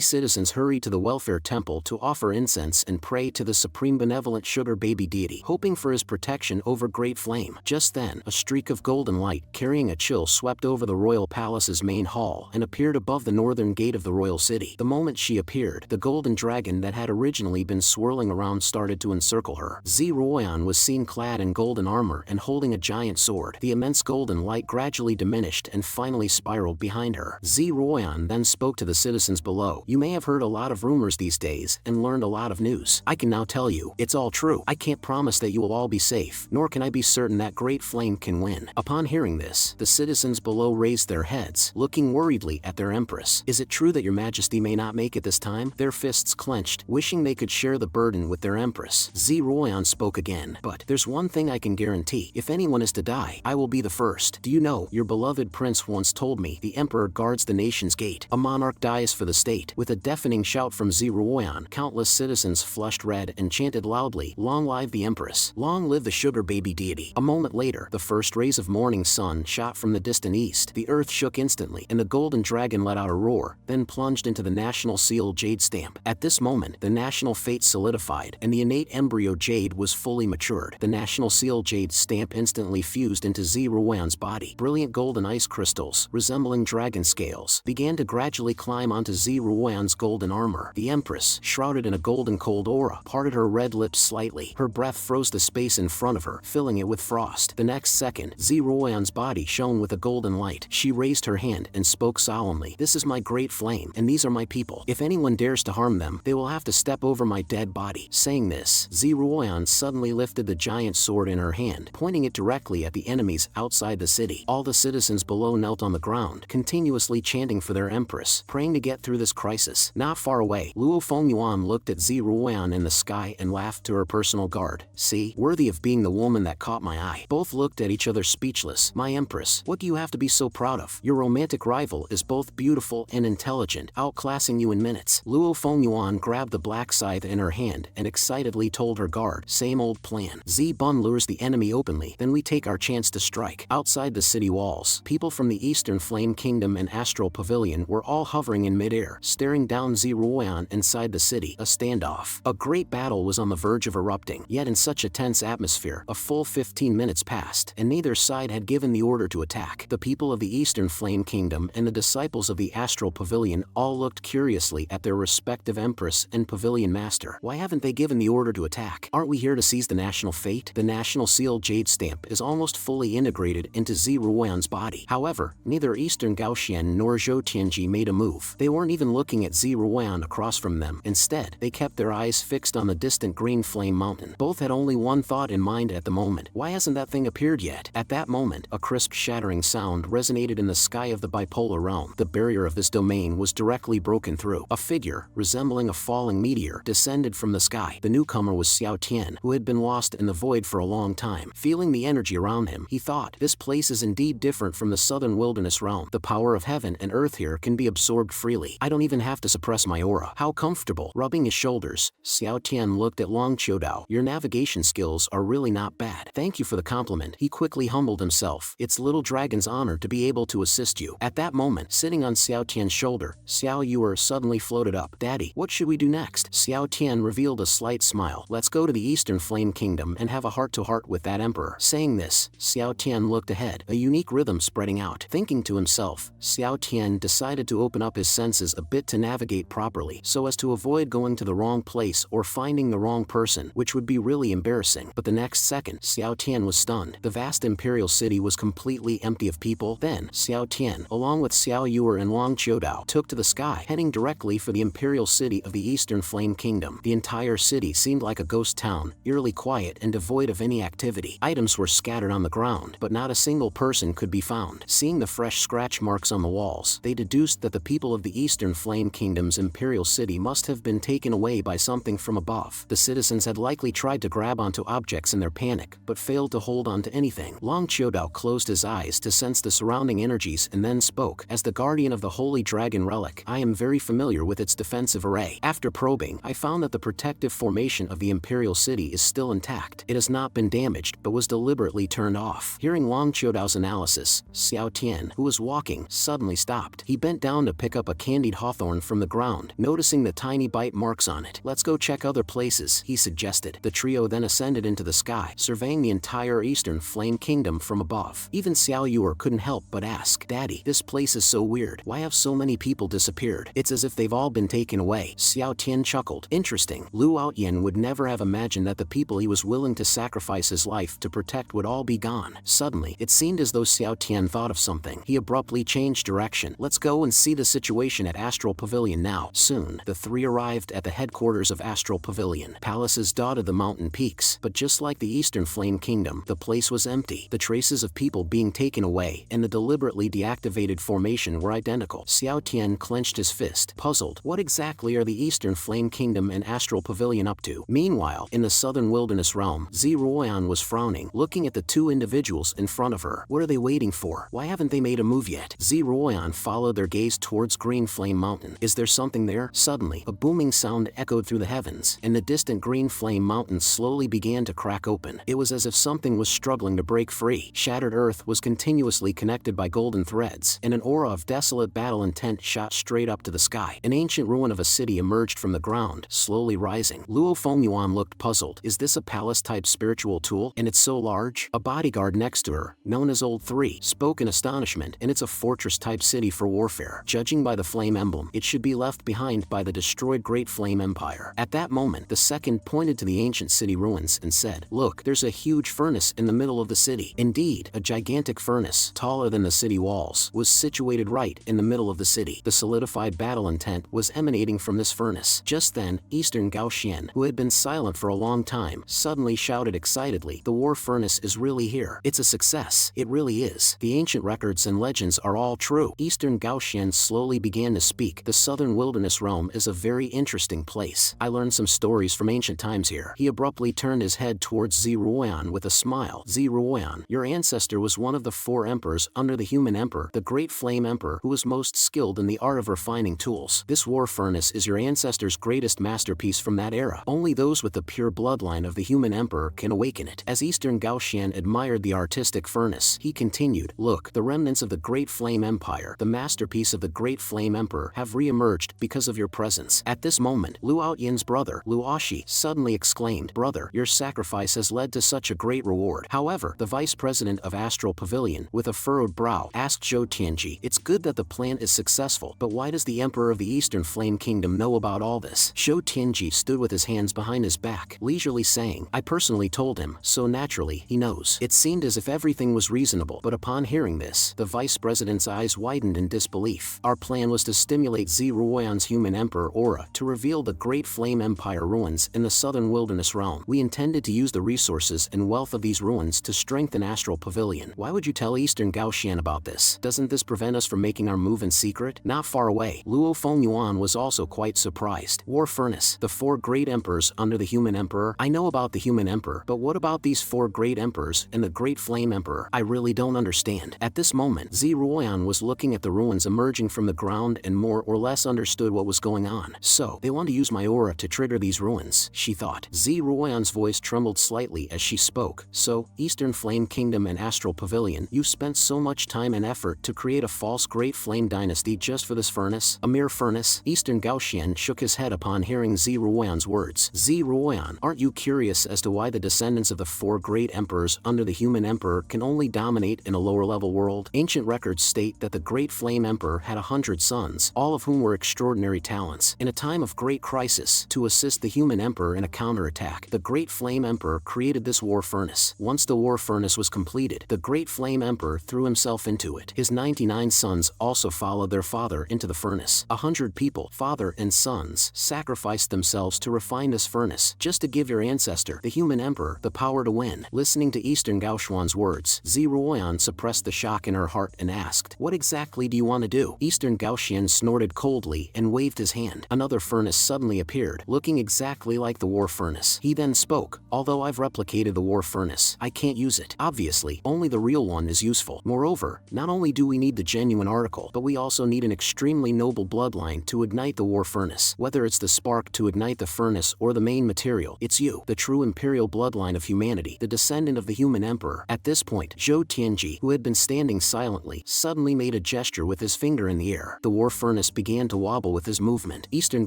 citizens hurried to the welfare temple to offer incense and pray to the supreme benevolent sugar baby deity, hoping for his protection over Great Flame. Just then, a streak of golden light carrying a chill swept over the royal palace's main hall and appeared above the northern gate of the royal city. The moment she appeared, the golden dragon that had originally been swirling around started to encircle her. Zi Ruoyan was seen clad in golden armor and holding a giant sword. The immense golden light gradually diminished and finally spiraled behind her. Zi Ruoyan then spoke to the citizens below. You may have heard a lot of rumors these days and learned a lot of news. I can now tell you, it's all true. I can't promise that you will all be safe, nor can I be certain that Great Flame can win. Upon hearing this, the citizens below raised their heads, looking worriedly at their empress. Is it true that your majesty may not make it this time? Their fists clenched, wishing they could share the burden with their empress. Zi Ruoyan spoke again. But there's one thing I can guarantee. If anyone is to die, I will be the first. Do you know, your beloved prince once told me, the emperor guards the nation's gate. A monarch dies for the state. With a deafening shout from Zi Ruoyan, countless citizens flushed red and chanted loudly, long live the empress. Long live the sugar baby deity. A moment later, the first rays of morning sun shot from the distant east. The earth shook instantly, and the golden dragon let out a roar, then plunged into the national seal jade stamp. At this moment, the national fate solidified, and the innate embryo jade was fully matured. The national seal jade stamp instantly fused into Zi Ruoyan's body. Brilliant golden ice crystals, resembling dragon scales, began to gradually climb onto Zi Ruoyan's golden armor. The empress, shrouded in a golden cold aura, parted her red lips slightly. Her breath froze the space in front of her, filling it with frost. The next second, Zi Ruoyan's body shone with a golden light. She raised her hand and spoke solemnly. This is my Great Flame, and these are my people. If anyone dares to harm them, they will have to step over my dead body. Saying this, Zi Ruoyan suddenly lifted the giant sword in her hand, pointing it directly at the enemies outside the city. All the citizens below knelt on the ground, continuously chanting for their empress, praying to get through this crisis. Not far away, Luo Fengyuan looked at Zi Ruoyan in the sky and laughed to her personal guard. See, worthy of being the woman that caught my eye. Both looked at each other speechless. My empress, what do you have to be so proud of? Your romantic rival is both beautiful and intelligent, outclassing you in minutes. Luo Fengyuan grabbed the black scythe in her hand and excitedly told her guard, same old plan. Zi Bun lures the enemy openly, then we take our chance to strike. Outside the city walls, people from the Eastern Flame Kingdom and Astral Pavilion were all hovering in midair, staring down Zi Ruoyan inside the city. A standoff. A great battle was on the verge of erupting, yet in such a tense atmosphere, a full 15 minutes passed, and neither side had given the order to attack. The people of the Eastern Flame Kingdom and the disciples of the Astral Pavilion all looked curiously at their respective prospective Empress and Pavilion Master. Why haven't they given the order to attack? Aren't we here to seize the national fate? The national seal jade stamp is almost fully integrated into Ziruoyan's body. However, neither Eastern Gaoxian nor Zhou Tianji made a move. They weren't even looking at Ziruoyan across from them. Instead, they kept their eyes fixed on the distant green flame mountain. Both had only one thought in mind at the moment. Why hasn't that thing appeared yet? At that moment, a crisp shattering sound resonated in the sky of the bipolar realm. The barrier of this domain was directly broken through. A figure, resembling a falling meteor, descended from the sky. The newcomer was Xiao Tian, who had been lost in the void for a long time. Feeling the energy around him, he thought, this place is indeed different from the southern wilderness realm. The power of heaven and earth here can be absorbed freely. I don't even have to suppress my aura. How comfortable. Rubbing his shoulders, Xiao Tian looked at Long Qiudao. Your navigation skills are really not bad. Thank you for the compliment. He quickly humbled himself. It's Little Dragon's honor to be able to assist you. At that moment, sitting on Xiao Tian's shoulder, Xiao Yuer suddenly floated up. Daddy, what should we do next? Xiao Tian revealed a slight smile. Let's go to the Eastern Flame Kingdom and have a heart-to-heart with that emperor. Saying this, Xiao Tian looked ahead, a unique rhythm spreading out. Thinking to himself, Xiao Tian decided to open up his senses a bit to navigate properly, so as to avoid going to the wrong place or finding the wrong person, which would be really embarrassing. But the next second, Xiao Tian was stunned. The vast imperial city was completely empty of people. Then, Xiao Tian, along with Xiao Yuer and Long Qiudao, took to the sky, heading directly for the imperial city of the Eastern Flame Kingdom. The entire city seemed like a ghost town, eerily quiet and devoid of any activity. Items were scattered on the ground, but not a single person could be found. Seeing the fresh scratch marks on the walls, they deduced that the people of the Eastern Flame Kingdom's imperial city must have been taken away by something from above. The citizens had likely tried to grab onto objects in their panic, but failed to hold on to anything. Long Qiudao closed his eyes to sense the surrounding energies and then spoke. As the guardian of the Holy Dragon Relic, I am very familiar with its defensive array. After probing, I found that the protective formation of the imperial city is still intact. It has not been damaged, but was deliberately turned off. Hearing Long Qiudao's analysis, Xiao Tian, who was walking, suddenly stopped. He bent down to pick up a candied hawthorn from the ground, noticing the tiny bite marks on it. Let's go check other places, he suggested. The trio then ascended into the sky, surveying the entire Eastern Flame Kingdom from above. Even Xiao Yuer couldn't help but ask, Daddy, this place is so weird. Why have so many people disappeared? It's as if they've all been taken away. Xiao Tian chuckled. Interesting. Lu Outyen would never have imagined that the people he was willing to sacrifice his life to protect would all be gone. Suddenly, it seemed as though Xiao Tian thought of something. He abruptly changed direction. Let's go and see the situation at Astral Pavilion now. Soon, the three arrived at the headquarters of Astral Pavilion. Palaces dotted the mountain peaks, but just like the Eastern Flame Kingdom, the place was empty. The traces of people being taken away and the deliberately deactivated formation were identical. Xiao Tian clenched his fist, puzzled. What exactly are the Eastern Flame Kingdom and Astral Pavilion up to? Meanwhile, in the southern wilderness realm, Ziruoyan was frowning, looking at the two individuals in front of her. What are they waiting for? Why haven't they made a move yet? Ziruoyan followed their gaze towards Green Flame Mountain. Is there something there? Suddenly, a booming sound echoed through the heavens, and the distant Green Flame Mountain slowly began to crack open. It was as if something was struggling to break free. Shattered earth was continuously connected by golden threads, and an aura of desolate battle intent shot straight up to the sky. An ancient ruin of a city emerged from the ground, slowly rising. Luo Fengyuan looked puzzled. Is this a palace-type spiritual tool? And it's so large? A bodyguard next to her, known as Old 3, spoke in astonishment, and it's a fortress-type city for warfare. Judging by the flame emblem, it should be left behind by the destroyed Great Flame Empire. At that moment, the second pointed to the ancient city ruins and said, Look, there's a huge furnace in the middle of the city. Indeed, a gigantic furnace, taller than the city walls, was situated right in the middle of the city. The solidified battle intent was emanating from this furnace. Just then, Eastern Gaoxian, who had been silent for a long time, suddenly shouted excitedly, The war furnace is really here. It's a success. It really is. The ancient records and legends are all true. Eastern Gaoxian slowly began to speak. The southern wilderness realm is a very interesting place. I learned some stories from ancient times here. He abruptly turned his head towards Ziruoyan with a smile. Ziruoyan, your ancestor was one of the 4 emperors under the human emperor, the Great Flame Emperor, who was most skilled in the art of refining tools. This war furnace is your ancestor's greatest masterpiece from that era. Only those with the pure bloodline of the human emperor can awaken it. As Eastern Gaoxian admired the artistic furnace, he continued, Look, the remnants of the Great Flame Empire, the masterpiece of the Great Flame Emperor, have re-emerged because of your presence. At this moment, Lu Outyen's brother, Lu Ashi, suddenly exclaimed, Brother, your sacrifice has led to such a great reward. However, the vice president of Astral Pavilion, with a furrowed brow, asked Zhou Tianji, It's good that the plan is successful, but why does the Emperor of the Eastern Flame Flame Kingdom know about all this? Zhou Tianji stood with his hands behind his back, leisurely saying, I personally told him, so naturally, he knows. It seemed as if everything was reasonable, but upon hearing this, the vice president's eyes widened in disbelief. Our plan was to stimulate Ziruoyan's human emperor aura to reveal the Great Flame Empire ruins in the southern wilderness realm. We intended to use the resources and wealth of these ruins to strengthen Astral Pavilion. Why would you tell Eastern Gaoxian about this? Doesn't this prevent us from making our move in secret? Not far away, Luo Fengyuan was also quite surprised. War Furnace, the 4 great emperors under the human emperor. I know about the human emperor, but what about these 4 great emperors and the Great Flame Emperor? I really don't understand. At this moment, Ziruoyan was looking at the ruins emerging from the ground and more or less understood what was going on. So, they want to use my aura to trigger these ruins, she thought. Ziruoyan's voice trembled slightly as she spoke. So, Eastern Flame Kingdom and Astral Pavilion, you spent so much time and effort to create a false Great Flame Dynasty just for this furnace? A mere furnace? Eastern Gaoxian shook his head upon hearing Ziruoyan's words. Ziruoyan, aren't you curious as to why the descendants of the 4 great emperors under the human emperor can only dominate in a lower-level world? Ancient records state that the Great Flame Emperor had 100 sons, all of whom were extraordinary talents. In a time of great crisis, to assist the human emperor in a counterattack, the Great Flame Emperor created this war furnace. Once the war furnace was completed, the Great Flame Emperor threw himself into it. His 99 sons also followed their father into the furnace. 100 people, father and sons, sacrificed themselves to refine this furnace, just to give your ancestor, the human emperor, the power to win. Listening to Eastern Gaoxuan's words, Ziruoyan suppressed the shock in her heart and asked, what exactly do you want to do? Eastern Gaoxian snorted coldly and waved his hand. Another furnace suddenly appeared, looking exactly like the war furnace. He then spoke, although I've replicated the war furnace, I can't use it. Obviously, only the real one is useful. Moreover, not only do we need the genuine article, but we also need an extremely noble bloodline to ignite the war furnace. Whether it's the spark to ignite the furnace or the main material, it's you, the true imperial bloodline of humanity, the descendant of the human emperor. At this point, Zhou Tianji, who had been standing silently, suddenly made a gesture with his finger in the air. The war furnace began to wobble with his movement. Eastern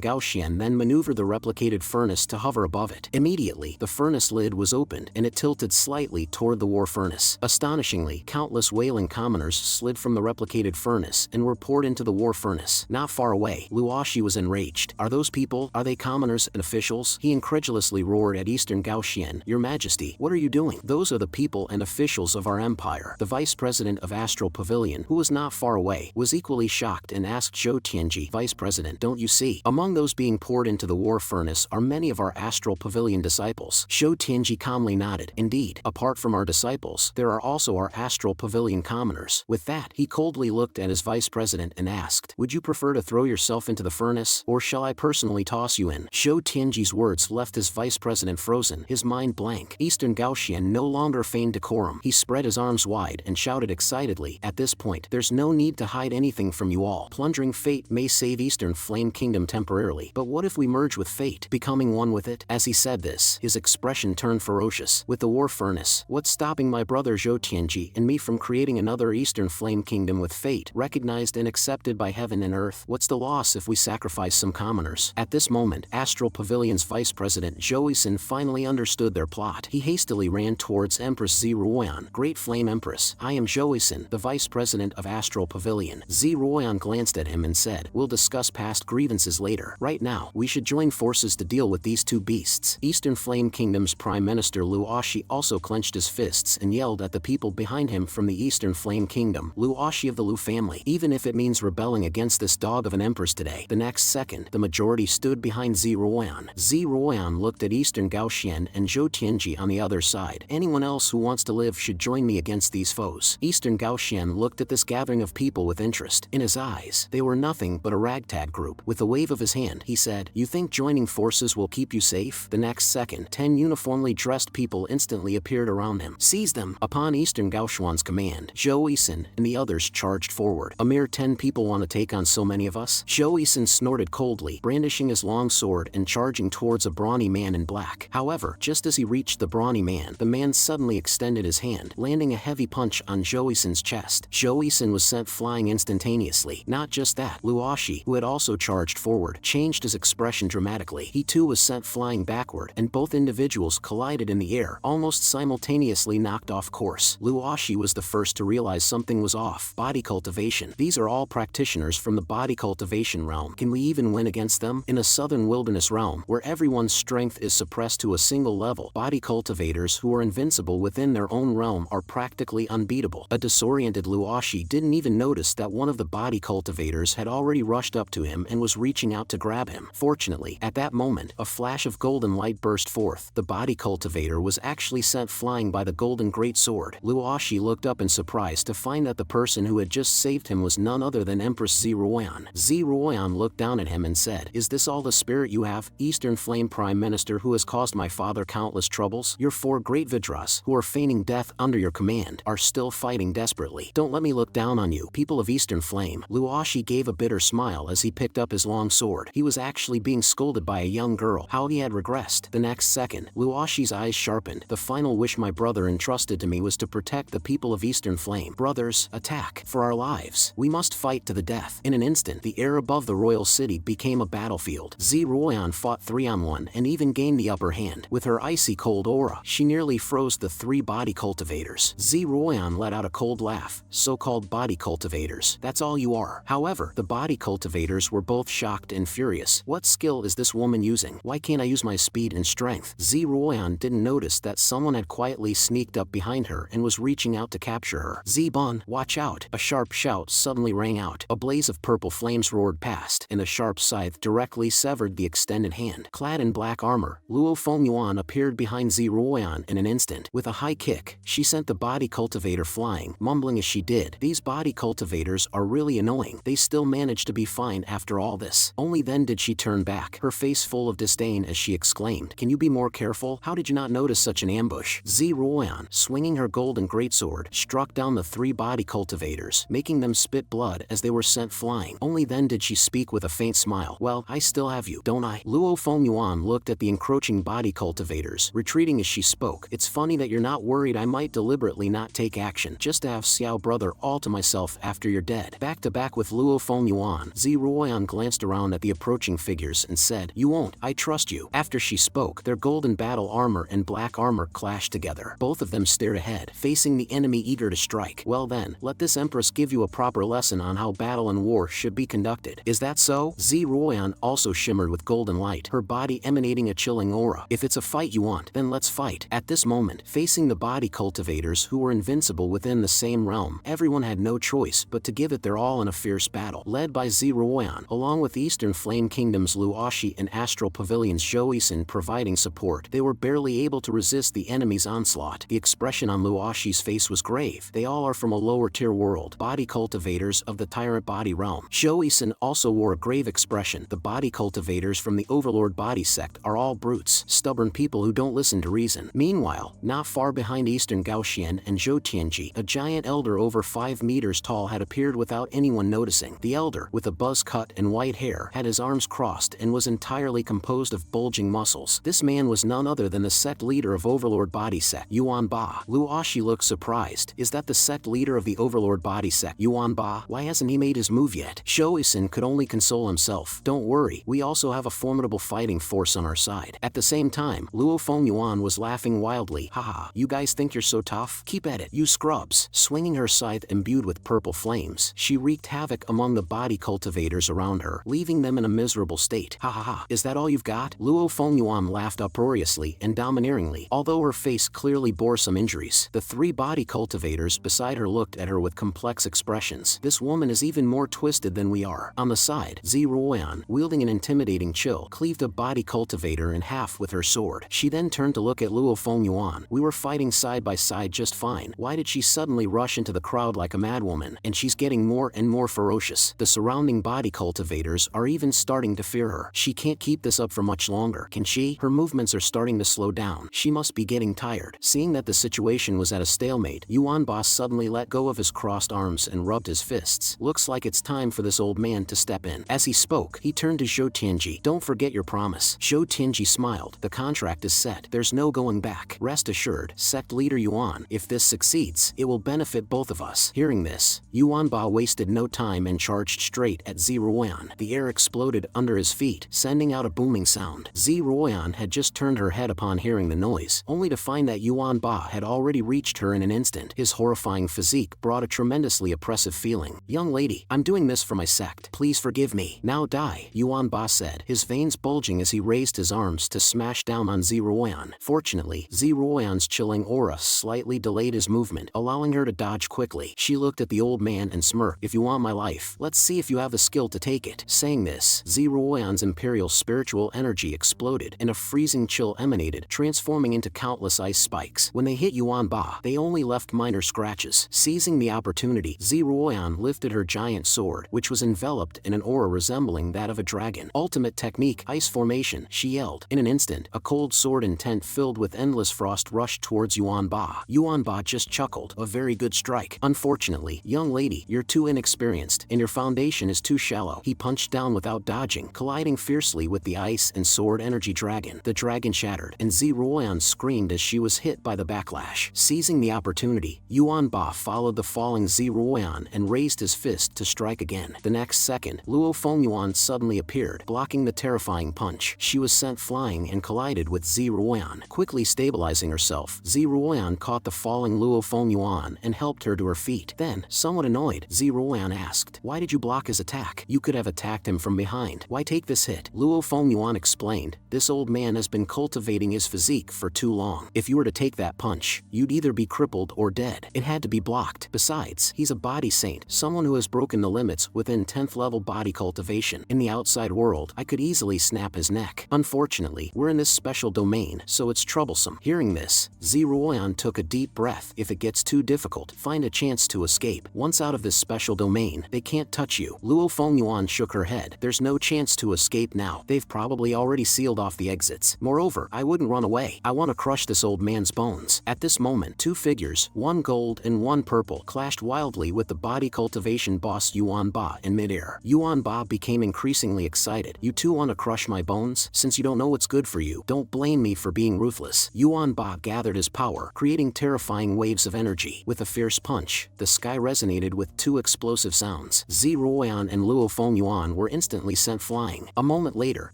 Gaoxian then maneuvered the replicated furnace to hover above it. Immediately, the furnace lid was opened and it tilted slightly toward the war furnace. Astonishingly, countless wailing commoners slid from the replicated furnace and were poured into the war furnace. Not far away, Luoshi was enraged. Are those people? Are they commoners and officials? He incredulously roared at Eastern Gaoxian. Your Majesty, what are you doing? Those are the people and officials of our empire. The vice president of Astral Pavilion, who was not far away, was equally shocked and asked Zhou Tianji, Vice President, don't you see? Among those being poured into the war furnace are many of our Astral Pavilion disciples. Zhou Tianji calmly nodded. Indeed, apart from our disciples, there are also our Astral Pavilion commoners. With that, he coldly looked at his vice president and asked, would you prefer to throw yourself into the furnace, or shall I personally toss you in? Zhou Tianji's words left his vice president frozen, his mind blank. Eastern Gaoxian no longer feigned decorum. He spread his arms wide and shouted excitedly, at this point, there's no need to hide anything from you all. Plundering fate may save Eastern Flame Kingdom temporarily, but what if we merge with fate, becoming one with it? As he said this, his expression turned ferocious. With the war furnace, what's stopping my brother Zhou Tianji and me from creating another Eastern Flame Kingdom with fate, recognized and accepted by heaven and earth? What's the loss if we sacrifice some commoners? At this moment, Astral Pavilion's vice president Joeyson finally understood their plot. He hastily ran towards Empress Ziruoyan. Great Flame Empress, I am Joeyson, the vice president of Astral Pavilion. Ziruoyan glanced at him and said, we'll discuss past grievances later. Right now, we should join forces to deal with these two beasts. Eastern Flame Kingdom's Prime Minister Lu Ashi also clenched his fists and yelled at the people behind him from the Eastern Flame Kingdom. Lu Ashi of the Lu family, even if it means rebelling against this dog of an empress today. The next second, the majority stood behind Ziruoyan. Ziruoyan looked at Eastern Gaoxian and Zhou Tianji on the other side. Anyone else who wants to live should join me against these foes. Eastern Gaoxian looked at this gathering of people with interest. In his eyes, they were nothing but a ragtag group. With a wave of his hand, he said, you think joining forces will keep you safe? The next second, 10 uniformly dressed people instantly appeared around him. Seize them! Upon Eastern Gaoxuan's command, Zhou Yixin and the others charged forward. A mere 10 people want to take on so many of us? Zhou Yixin snorted coldly, brandishing his long sword and charging towards a brawny man in black. However, just as he reached the brawny man, the man suddenly extended his hand, landing a heavy punch on Zhou Yixin's chest. Zhou Yixin was sent flying instantaneously. Not just that, Lu Ashi, who had also charged forward, changed his expression dramatically. He too was sent flying backward, and both individuals collided in the air, almost simultaneously knocked off course. Lu Ashi was the first to realize something was off. Body cultivation. These are all practitioners from the body cultivation realm. Can we even win against them? In a southern wilderness realm, where everyone's strength is suppressed to a single level, body cultivators who are invincible within their own realm are practically unbeatable. A disoriented Luoshi didn't even notice that one of the body cultivators had already rushed up to him and was reaching out to grab him. Fortunately, at that moment, a flash of golden light burst forth. The body cultivator was actually sent flying by the golden greatsword. Luoshi looked up in surprise to find that the person who had just saved him was none other than Empress Zeruoyan. Zeruoyan looked down at him and said, "Is this all the spirit you have, Eastern Flame Prime Minister who has caused my father countless troubles? Your 4 great Vidras, who are feigning death under your command, are still fighting desperately. Don't let me look down on you, people of Eastern Flame." Luoshi gave a bitter smile as he picked up his long sword. He was actually being scolded by a young girl. How he had regressed. The next second, Luoshi's eyes sharpened. The final wish my brother entrusted to me was to protect the people of Eastern Flame. Brothers, attack. For our lives. We must fight to the death. In an instant, the air above the royal city became a battlefield. Zeruoyan fought 3-on-1 and even gained the upper hand. With her icy cold aura, she nearly froze the 3 body cultivators. Zeruoyan let out a cold laugh. So-called body cultivators. That's all you are. However, the body cultivators were both shocked and furious. What skill is this woman using? Why can't I use my speed and strength? Zeruoyan didn't notice that someone had quietly sneaked up behind her and was reaching out to capture her. "Zebon, watch out!" A sharp shout suddenly rang out. A blaze of purple flames roared past, and a sharp scythe directly severed the extended hand. Clad in black armor, Luo Fengyuan appeared behind Zeruoyan in an instant. With a high kick, she sent the body cultivator flying, mumbling as she did, "These body cultivators are really annoying. They still managed to be fine after all this." Only then did she turn back, her face full of disdain as she exclaimed, "Can you be more careful? How did you not notice such an ambush?" Zeruoyan, swinging her golden greatsword, struck down the 3 body cultivators, making them spit blood as they were sent flying. Only then did she speak with a faint smile, "Well, I still have you, don't I?" Luo Fengyuan looked at the encroaching body cultivators, retreating as she spoke. "It's funny that you're not worried I might deliberately not take action, just to have Xiao brother all to myself after you're dead." Back to back with Luo Fengyuan, Zeruoyan glanced around at the approaching figures and said, "You won't, I trust you." After she spoke, their golden battle armor and black armor clashed together. Both of them stared ahead, facing the enemy eager to strike. "Well then, let this Empress give you a proper lesson on how battle and war should be conducted. Is that so?" Zeruoyan also shimmered with golden light, her body emanating a chilling aura. "If it's a fight you want, then let's fight." At this moment, facing the body cultivators who were invincible within the same realm, everyone had no choice but to give it their all in a fierce battle. Led by Zeruoyan, along with Eastern Flame Kingdom's Luoshi and Astral Pavilion's Zhou providing support, they were barely able to resist the enemy's onslaught. The expression on Luoshi's face was grave. They all are from a lower-tier world, body cultivators of the Tyrant Body realm. Zhou also wore a grave expression. The body cultivators from the Overlord Body sect are all brutes, stubborn people who don't listen to reason. Meanwhile, not far behind Eastern Gaoxian and Zhou Tianji, a giant elder over 5 meters tall had appeared without anyone noticing. The elder, with a buzz cut and white hair, had his arms crossed and was entirely composed of bulging muscles. This man was none other than the sect leader of Overlord Body sect, Yuan Ba. Luoshi looked surprised. Is that the sect leader of the Overlord Body sect, Yuan Ba? Why hasn't he made his move yet? Zhou could only console himself. "Don't worry, we also have a formidable fighting force on our side." At the same time, Luo Fengyuan was laughing wildly. "Haha, you guys think you're so tough? Keep at it, you scrubs." Swinging her scythe imbued with purple flames, she wreaked havoc among the body cultivators around her, leaving them in a miserable state. "Ha ha ha, is that all you've got?" Luo Fengyuan laughed uproariously and domineeringly, although her face clearly bore some injuries. The 3 body cultivators beside her looked at her with complex expressions. This woman is even more twisted than we are. On the side, Zeruoyan, wielding an intimidating chill, cleaved a body cultivator in half with her sword. She then turned to look at Luo Fengyuan. "We were fighting side by side just fine. Why did she suddenly rush into the crowd like a madwoman? And she's getting more and more ferocious. The surrounding body cultivators are even starting to fear her. She can't keep this up for much longer, can she? Her movements are starting to slow down. She must be getting tired." Seeing that the situation was at a stalemate, Yuan Ba suddenly let go of his crossed arms and rubbed his fists. "Looks like it's time for this old man to step in." As he spoke, he turned to Zhou Tianji. "Don't forget your promise." Zhou Tianji smiled. "The contract is set. There's no going back. Rest assured, sect leader Yuan, if this succeeds, it will benefit both of us." Hearing this, Yuan Ba wasted no time and charged straight at Zeruoyan. The air exploded under his feet, sending out a booming sound. Zeruoyan had just turned her head upon hearing the noise, only to find that Yuan Ba had already reached her in an instant. His horrifying physique brought a tremendously oppressive feeling. "Young lady, I'm doing this for my sect. Please forgive Forgive me. Now die, Yuan Ba said, his veins bulging as he raised his arms to smash down on Zeruoyan. Fortunately, Zeruoyan's chilling aura slightly delayed his movement, allowing her to dodge quickly. She looked at the old man and smirked. If you want my life, let's see if you have the skill to take it. Saying this, Zeruoyan's imperial spiritual energy exploded, and a freezing chill emanated, transforming into countless ice spikes. When they hit Yuan Ba, they only left minor scratches. Seizing the opportunity, Zeruoyan lifted her giant sword, which was enveloped in an aura resembling that of a dragon. Ultimate technique, ice formation, she yelled. In an instant, a cold sword intent filled with endless frost rushed towards Yuan Ba. Yuan Ba just chuckled. A very good strike. Unfortunately, young lady, you're too inexperienced, and your foundation is too shallow. He punched down without dodging, colliding fiercely with the ice and sword energy dragon. The dragon shattered, and Zeruoyan screamed as she was hit by the backlash. Seizing the opportunity, Yuan Ba followed the falling Zeruoyan and raised his fist to strike again. The next second, Luo Fengyuan suddenly appeared, blocking the terrifying punch. She was sent flying and collided with Zeruoyan. Quickly stabilizing herself, Zeruoyan caught the falling Luo Fengyuan and helped her to her feet. Then, somewhat annoyed, Zeruoyan asked, "Why did you block his attack? You could have attacked him from behind. Why take this hit?" Luo Fengyuan explained, "This old man has been cultivating his physique for too long. If you were to take that punch, you'd either be crippled or dead. It had to be blocked. Besides, he's a body saint, someone who has broken the limits within 10th level body cultivation. In the outside world, I could easily snap his neck. Unfortunately, we're in this special domain, so it's troublesome." Hearing this, Zeruoyan took a deep breath. If it gets too difficult, find a chance to escape. Once out of this special domain, they can't touch you. Luo Fengyuan shook her head. There's no chance to escape now. They've probably already sealed off the exits. Moreover, I wouldn't run away. I want to crush this old man's bones. At this moment, two figures, one gold and one purple, clashed wildly with the body cultivation boss Yuan Ba in midair. Yuan Ba became increasingly excited. "You two want to crush my bones? Since you don't know what's good for you, don't blame me for being ruthless." Yuan Ba gathered his power, creating terrifying waves of energy. With a fierce punch, the sky resonated with two explosive sounds. Zeruoyan and Luo Fengyuan were instantly sent flying. A moment later,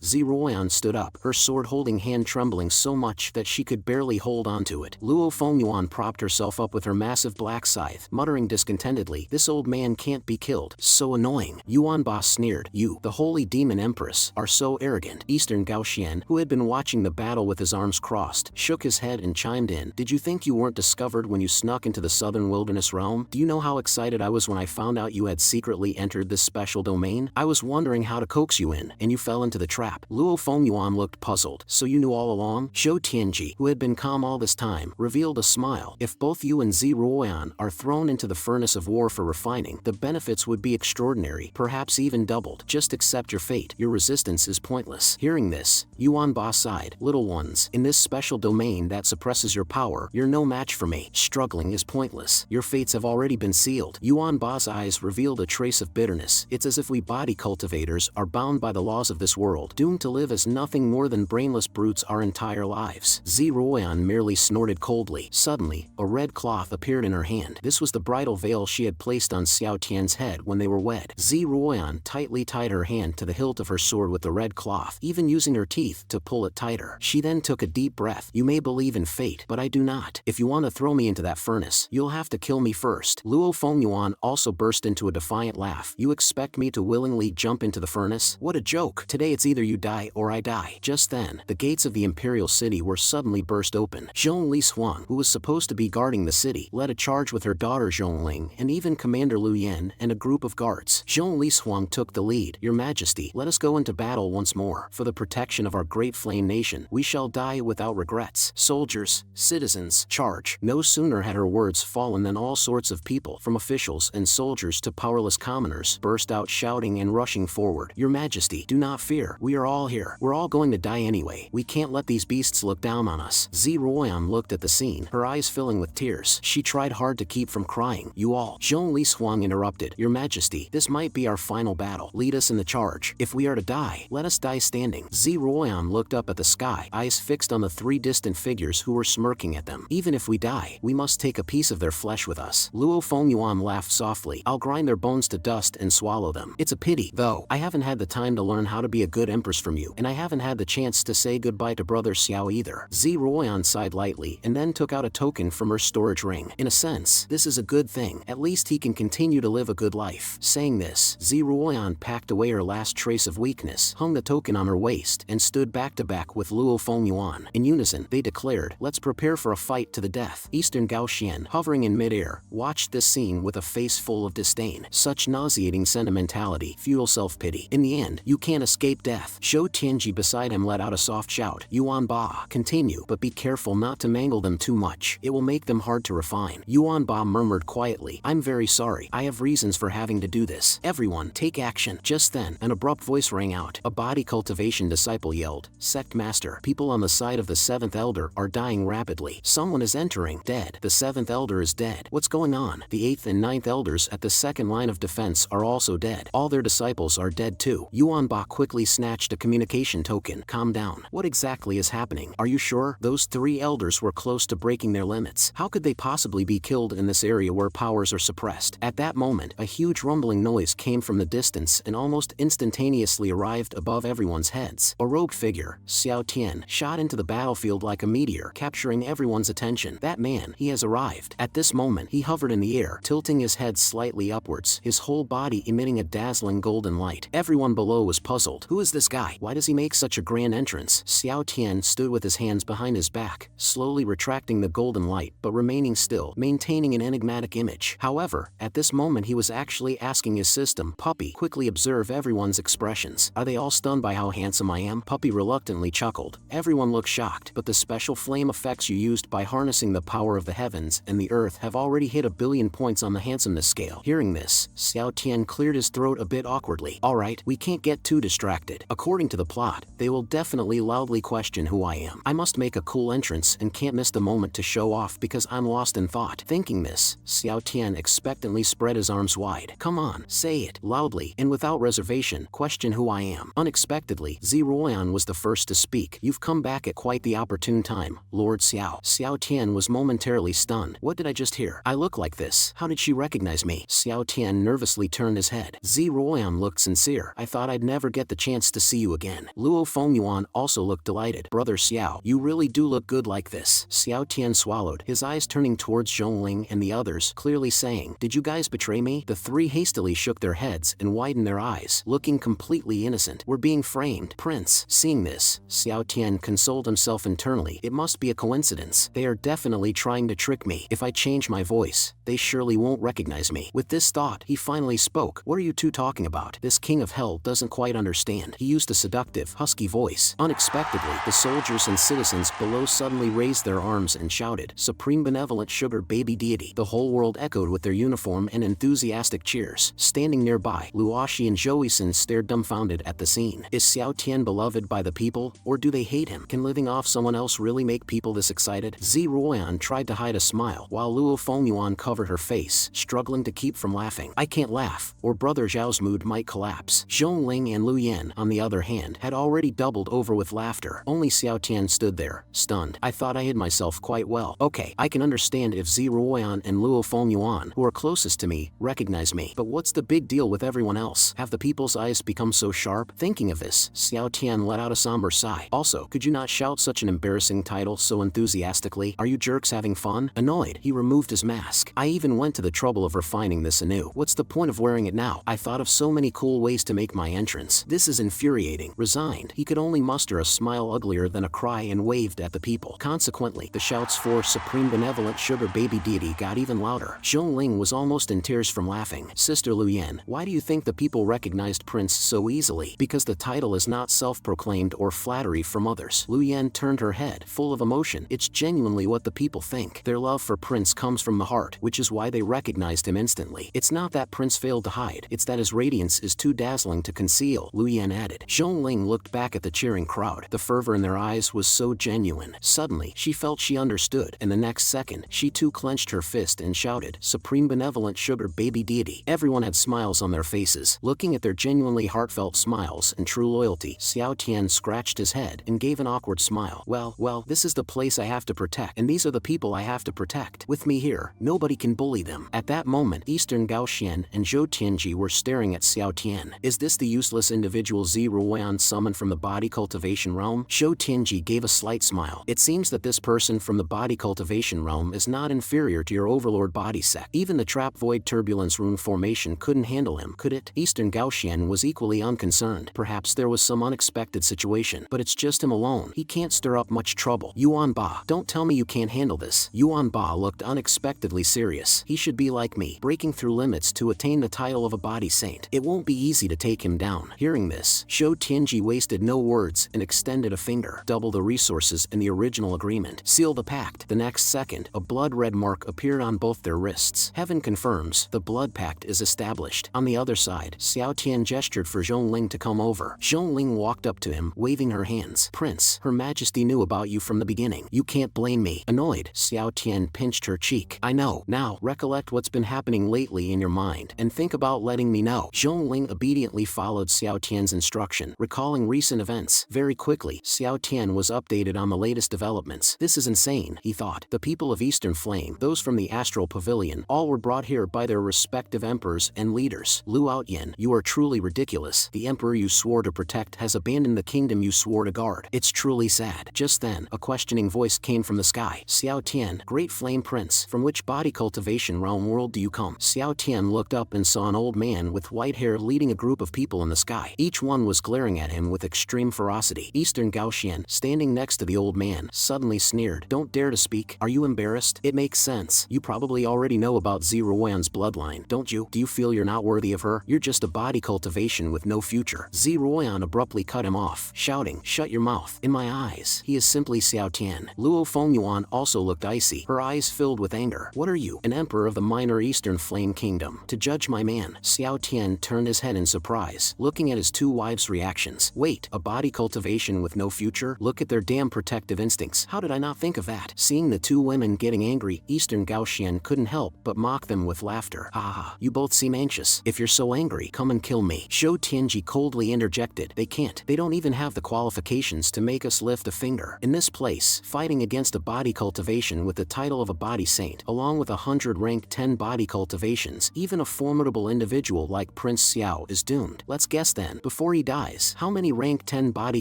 Zeruoyan stood up, her sword-holding hand trembling so much that she could barely hold onto it. Luo Fengyuan propped herself up with her massive black scythe, muttering discontentedly, "This old man can't be killed. So annoying." Yuan Ba sneered. "You, the holy demon Empress, are so arrogant." Eastern Gaoxian, who had been watching the battle with his arms crossed, shook his head and chimed in. "Did you think you weren't discovered when you snuck into the southern wilderness realm? Do you know how excited I was when I found out you had secretly entered this special domain? I was wondering how to coax you in, and you fell into the trap." Luo Fengyuan looked puzzled. "So you knew all along?" Zhou Tianji, who had been calm all this time, revealed a smile. "If both you and Zeruoyan are thrown into the furnace of war for refining, the benefits would be extraordinary, perhaps even doubled. Just accept your fate. Your resistance is pointless." Hearing this, Yuan Ba sighed. "Little ones, in this special domain that suppresses your power, you're no match for me. Struggling is pointless. Your fates have already been sealed." Yuan Ba's eyes revealed a trace of bitterness. "It's as if we body cultivators are bound by the laws of this world, doomed to live as nothing more than brainless brutes our entire lives." Zeruoyan merely snorted coldly. Suddenly, a red cloth appeared in her hand. This was the bridal veil she had placed on Xiao Tian's head when they were wed. Zeruoyan tightly tied her hand to the hilt of her sword with the red cloth, even using her teeth to pull it tighter. She then took a deep breath. "You may believe in fate, but I do not. If you want to throw me into that furnace, you'll have to kill me first." Luo Fengyuan also burst into a defiant laugh. "You expect me to willingly jump into the furnace? What a joke. Today it's either you die or I die." Just then, the gates of the imperial city were suddenly burst open. Zhong Lishuang, who was supposed to be guarding the city, led a charge with her daughter Zhongling and even Commander Liu Yan and a group of guards. Zhong Lishuang took the lead. "Your Majesty, let us go into battle once more. For the protection of our great flame nation, we shall die without regrets. Soldiers, citizens, charge." No sooner had her words fallen than all sorts of people, from officials and soldiers to powerless commoners, burst out shouting and rushing forward. "Your Majesty, do not fear. We are all here. We're all going to die anyway. We can't let these beasts look down on us." Zeruoyan looked at the scene, her eyes filling with tears. She tried hard to keep from crying. "You all," Zhong Lishuang interrupted. "Your Majesty, this might be our final battle. Lead us in the charge. If we are to die, let us die standing." Zeruoyan looked up at the sky, eyes fixed on the three distant figures who were smirking at them. "Even if we die, we must take a piece of their flesh with us." Luo Fengyuan laughed softly. "I'll grind their bones to dust and swallow them. It's a pity, though. I haven't had the time to learn how to be a good empress from you, and I haven't had the chance to say goodbye to brother Xiao either." Zeruoyan sighed lightly and then took out a token from her storage ring. "In a sense, this is a good thing. At least he can continue to live a good life." Saying this, Zeruoyan Ruoyan packed away her last trace of weakness, hung the token on her waist, and stood back to back with Luo Fengyuan. In unison, they declared, "Let's prepare for a fight to the death." Eastern Gaoxian, hovering in midair, watched this scene with a face full of disdain. Such nauseating sentimentality, futile self-pity. In the end, you can't escape death. Zhou Tianji beside him let out a soft shout. Yuan Ba, continue, but be careful not to mangle them too much. It will make them hard to refine. Yuan Ba murmured quietly, "I'm very sorry. I have reasons for having to do this. Everyone, take action." Just then, an abrupt voice rang out. A body cultivation disciple yelled, "Sect Master, people on the side of the 7th Elder are dying rapidly. Someone is entering. Dead. The 7th Elder is dead. What's going on? The 8th and 9th Elders at the second line of defense are also dead. All their disciples are dead too." Yuan Ba quickly snatched a communication token. "Calm down. What exactly is happening? Are you sure? Those 3 elders were close to breaking their limits. How could they possibly be killed in this area where powers are suppressed?" At that moment, a huge rumbling noise came from the distance and almost instantaneously arrived above everyone's heads. A robed figure, Xiao Tian, shot into the battlefield like a meteor, capturing everyone's attention. That man, he has arrived. At this moment, he hovered in the air, tilting his head slightly upwards, his whole body emitting a dazzling golden light. Everyone below was puzzled. Who is this guy? Why does he make such a grand entrance? Xiao Tian stood with his hands behind his back, slowly retracting the golden light but remaining still, maintaining an enigmatic image. However, at this moment he was actually asking his system, "Puppy, quickly observe everyone's expressions. Are they all stunned by how handsome I am?" Puppy reluctantly chuckled. Everyone looked shocked, but the special flame effects you used by harnessing the power of the heavens and the earth have already hit 1,000,000,000 points on the handsomeness scale. Hearing this, Xiao Tian cleared his throat a bit awkwardly. "Alright, we can't get too distracted. According to the plot, they will definitely loudly question who I am. I must make a cool entrance and can't miss the moment to show off because I'm lost in thought." Thinking this, Xiao Tian expectantly spread his arms wide. "Come on, say it, loudly, and without reservation, question who I am." Unexpectedly, Ziruoyan was the first to speak. "You've come back at quite the opportune time, Lord Xiao." Xiao Tian was momentarily stunned. What did I just hear? I look like this. How did she recognize me? Xiao Tian nervously turned his head. Ziruoyan looked sincere. "I thought I'd never get the chance to see you again." Luo Fengyuan also looked delighted. "Brother Xiao, you really do look good like this." Xiao Tian swallowed, his eyes turning towards Zhongling and the others, clearly saying, "Did you guys betray me?" The 3 hastily shook their heads and widened their eyes, looking completely innocent. "We're being framed, Prince." Seeing this, Xiao Tian consoled himself internally. "It must be a coincidence. They are definitely trying to trick me. If I change my voice, they surely won't recognize me." With this thought, he finally spoke. "What are you two talking about? This king of hell doesn't quite understand." He used a seductive, husky voice. Unexpectedly, the soldiers and citizens below suddenly raised their arms and shouted, "Supreme Benevolent Sugar Baby Deity." The whole world echoed with their uniform and enthusiastic cheers. Standing nearby, Luoshi and Joeyson stared dumbfounded at the scene. Is Xiao Tian beloved by the people, or do they hate him? Can living off someone else really make people this excited? Ziruoyan tried to hide a smile, while Luo Fengyuan covered her face, struggling to keep from laughing. "I can't laugh, or Brother Zhao's mood might collapse." Zhongling and Lu Yan, on the other hand, had already doubled over with laughter. Only Xiao Tian stood there, stunned. "I thought I hid myself quite well. Okay, I can understand if Ziruoyan and Luo Fengyuan, who are closest to me, recognize me. But what's the big deal with everyone else? Have the people's eyes become so sharp?" Thinking of this, Xiao Tian let out a somber sigh. "Also, could you not shout such an embarrassing title so enthusiastically? Are you jerks having fun?" Annoyed, he removed his mask. "I even went to the trouble of refining this anew. What's the point of wearing it now? I thought of so many cool ways to make my entrance. This is infuriating." Resigned, he could only muster a smile uglier than a cry and waved at the people. Consequently, the shouts for Supreme Benevolent Sugar Baby Deity got even louder. Zhongling was almost in tears from laughing. "Sister Lu Yan, why do you think the people recognized Prince so easily?" "Because the title is not self-proclaimed or flattery from others." Lu Yan turned her head, full of emotion. "It's genuinely what the people think. Their love for Prince comes from the heart, which is why they recognized him instantly. It's not that Prince failed to hide, it's that his radiance is too dazzling to conceal," Lu Yan added. Zhongling looked back at the cheering crowd. The fervor in their eyes was so genuine. Suddenly, she felt she understood, and the next second, she too clenched her fist and shouted, "Supreme Benevolent Sugar Baby Deity." Everyone had smiles on their faces. Looking at their genuinely heartfelt smiles and true loyalty, Xiao Tian scratched his head and gave an awkward smile. Well, this is the place I have to protect, and these are the people I have to protect. With me here, nobody can bully them." At that moment, Eastern Gaoxian and Zhou Tianji were staring at Xiao Tian. "Is this the useless individual Ziruoyan summoned from the body cultivation realm?" Zhou Tianji gave a slight smile. "It seems that this person from the body cultivation realm is not inferior to your overlord body sect. Even the trap void turbulence rune formation couldn't handle him, could it? it? Eastern Gaoxian was equally unconcerned. Perhaps there was some unexpected situation, but it's just him alone. He can't stir up much trouble. Yuan Ba, don't tell me you can't handle this. Yuan Ba looked unexpectedly serious. He should be like me, breaking through limits to attain the title of a body saint. It won't be easy to take him down. Hearing this, Zhou Tianji wasted no words and extended a finger. Double the resources in the original agreement. Seal the pact. The next second, a blood-red mark appeared on both their wrists. Heaven confirms, the blood pact is established. On the other side, Xiao Tian gestured for Zhongling to come over. Zhongling walked up to him, waving her hands. Prince, Her Majesty knew about you from the beginning. You can't blame me. Annoyed, Xiao Tian pinched her cheek. I know. Now, recollect what's been happening lately in your mind, and think about letting me know. Zhongling obediently followed Xiao Tian's instruction, recalling recent events. Very quickly, Xiao Tian was updated on the latest developments. This is insane, he thought. The people of Eastern Flame, those from the Astral Pavilion, all were brought here by their respective emperors and leaders. Lu Outyin, you are truly ridiculous. The emperor you swore to protect has abandoned the kingdom you swore to guard. It's truly sad. Just then, a questioning voice came from the sky. Xiao Tian, Great Flame Prince, from which body cultivation realm world do you come? Xiao Tian looked up and saw an old man with white hair leading a group of people in the sky. Each one was glaring at him with extreme ferocity. Eastern Gaoxian, standing next to the old man, suddenly sneered. Don't dare to speak. Are you embarrassed? It makes sense. You probably already know about Ziruoyan's bloodline, don't you? Do you feel you're not worthy of her? You're just a body cultivation with no future. Ziruoyan abruptly cut him off, shouting, shut your mouth. In my eyes, he is simply Xiao Tian. Luo Fengyuan also looked icy, her eyes filled with anger. What are you, an emperor of the minor Eastern Flame Kingdom, to judge my man? Xiao Tian turned his head in surprise, looking at his two wives' reactions. Wait, a body cultivation with no future? Look at their damn protective instincts. How did I not think of that? Seeing the two women getting angry, Eastern Gaoxian couldn't help but mock them with laughter. Ah, you both seem anxious. If you're so angry, come and kill me. Zhou Tianji coldly interjected. They can't. They don't even have the qualifications to make us lift a finger. In this place, fighting against a body cultivation with the title of a body saint, along with 100 rank 10 body cultivations, even a formidable individual like Prince Xiao is doomed. Let's guess then, before he dies, how many rank 10 body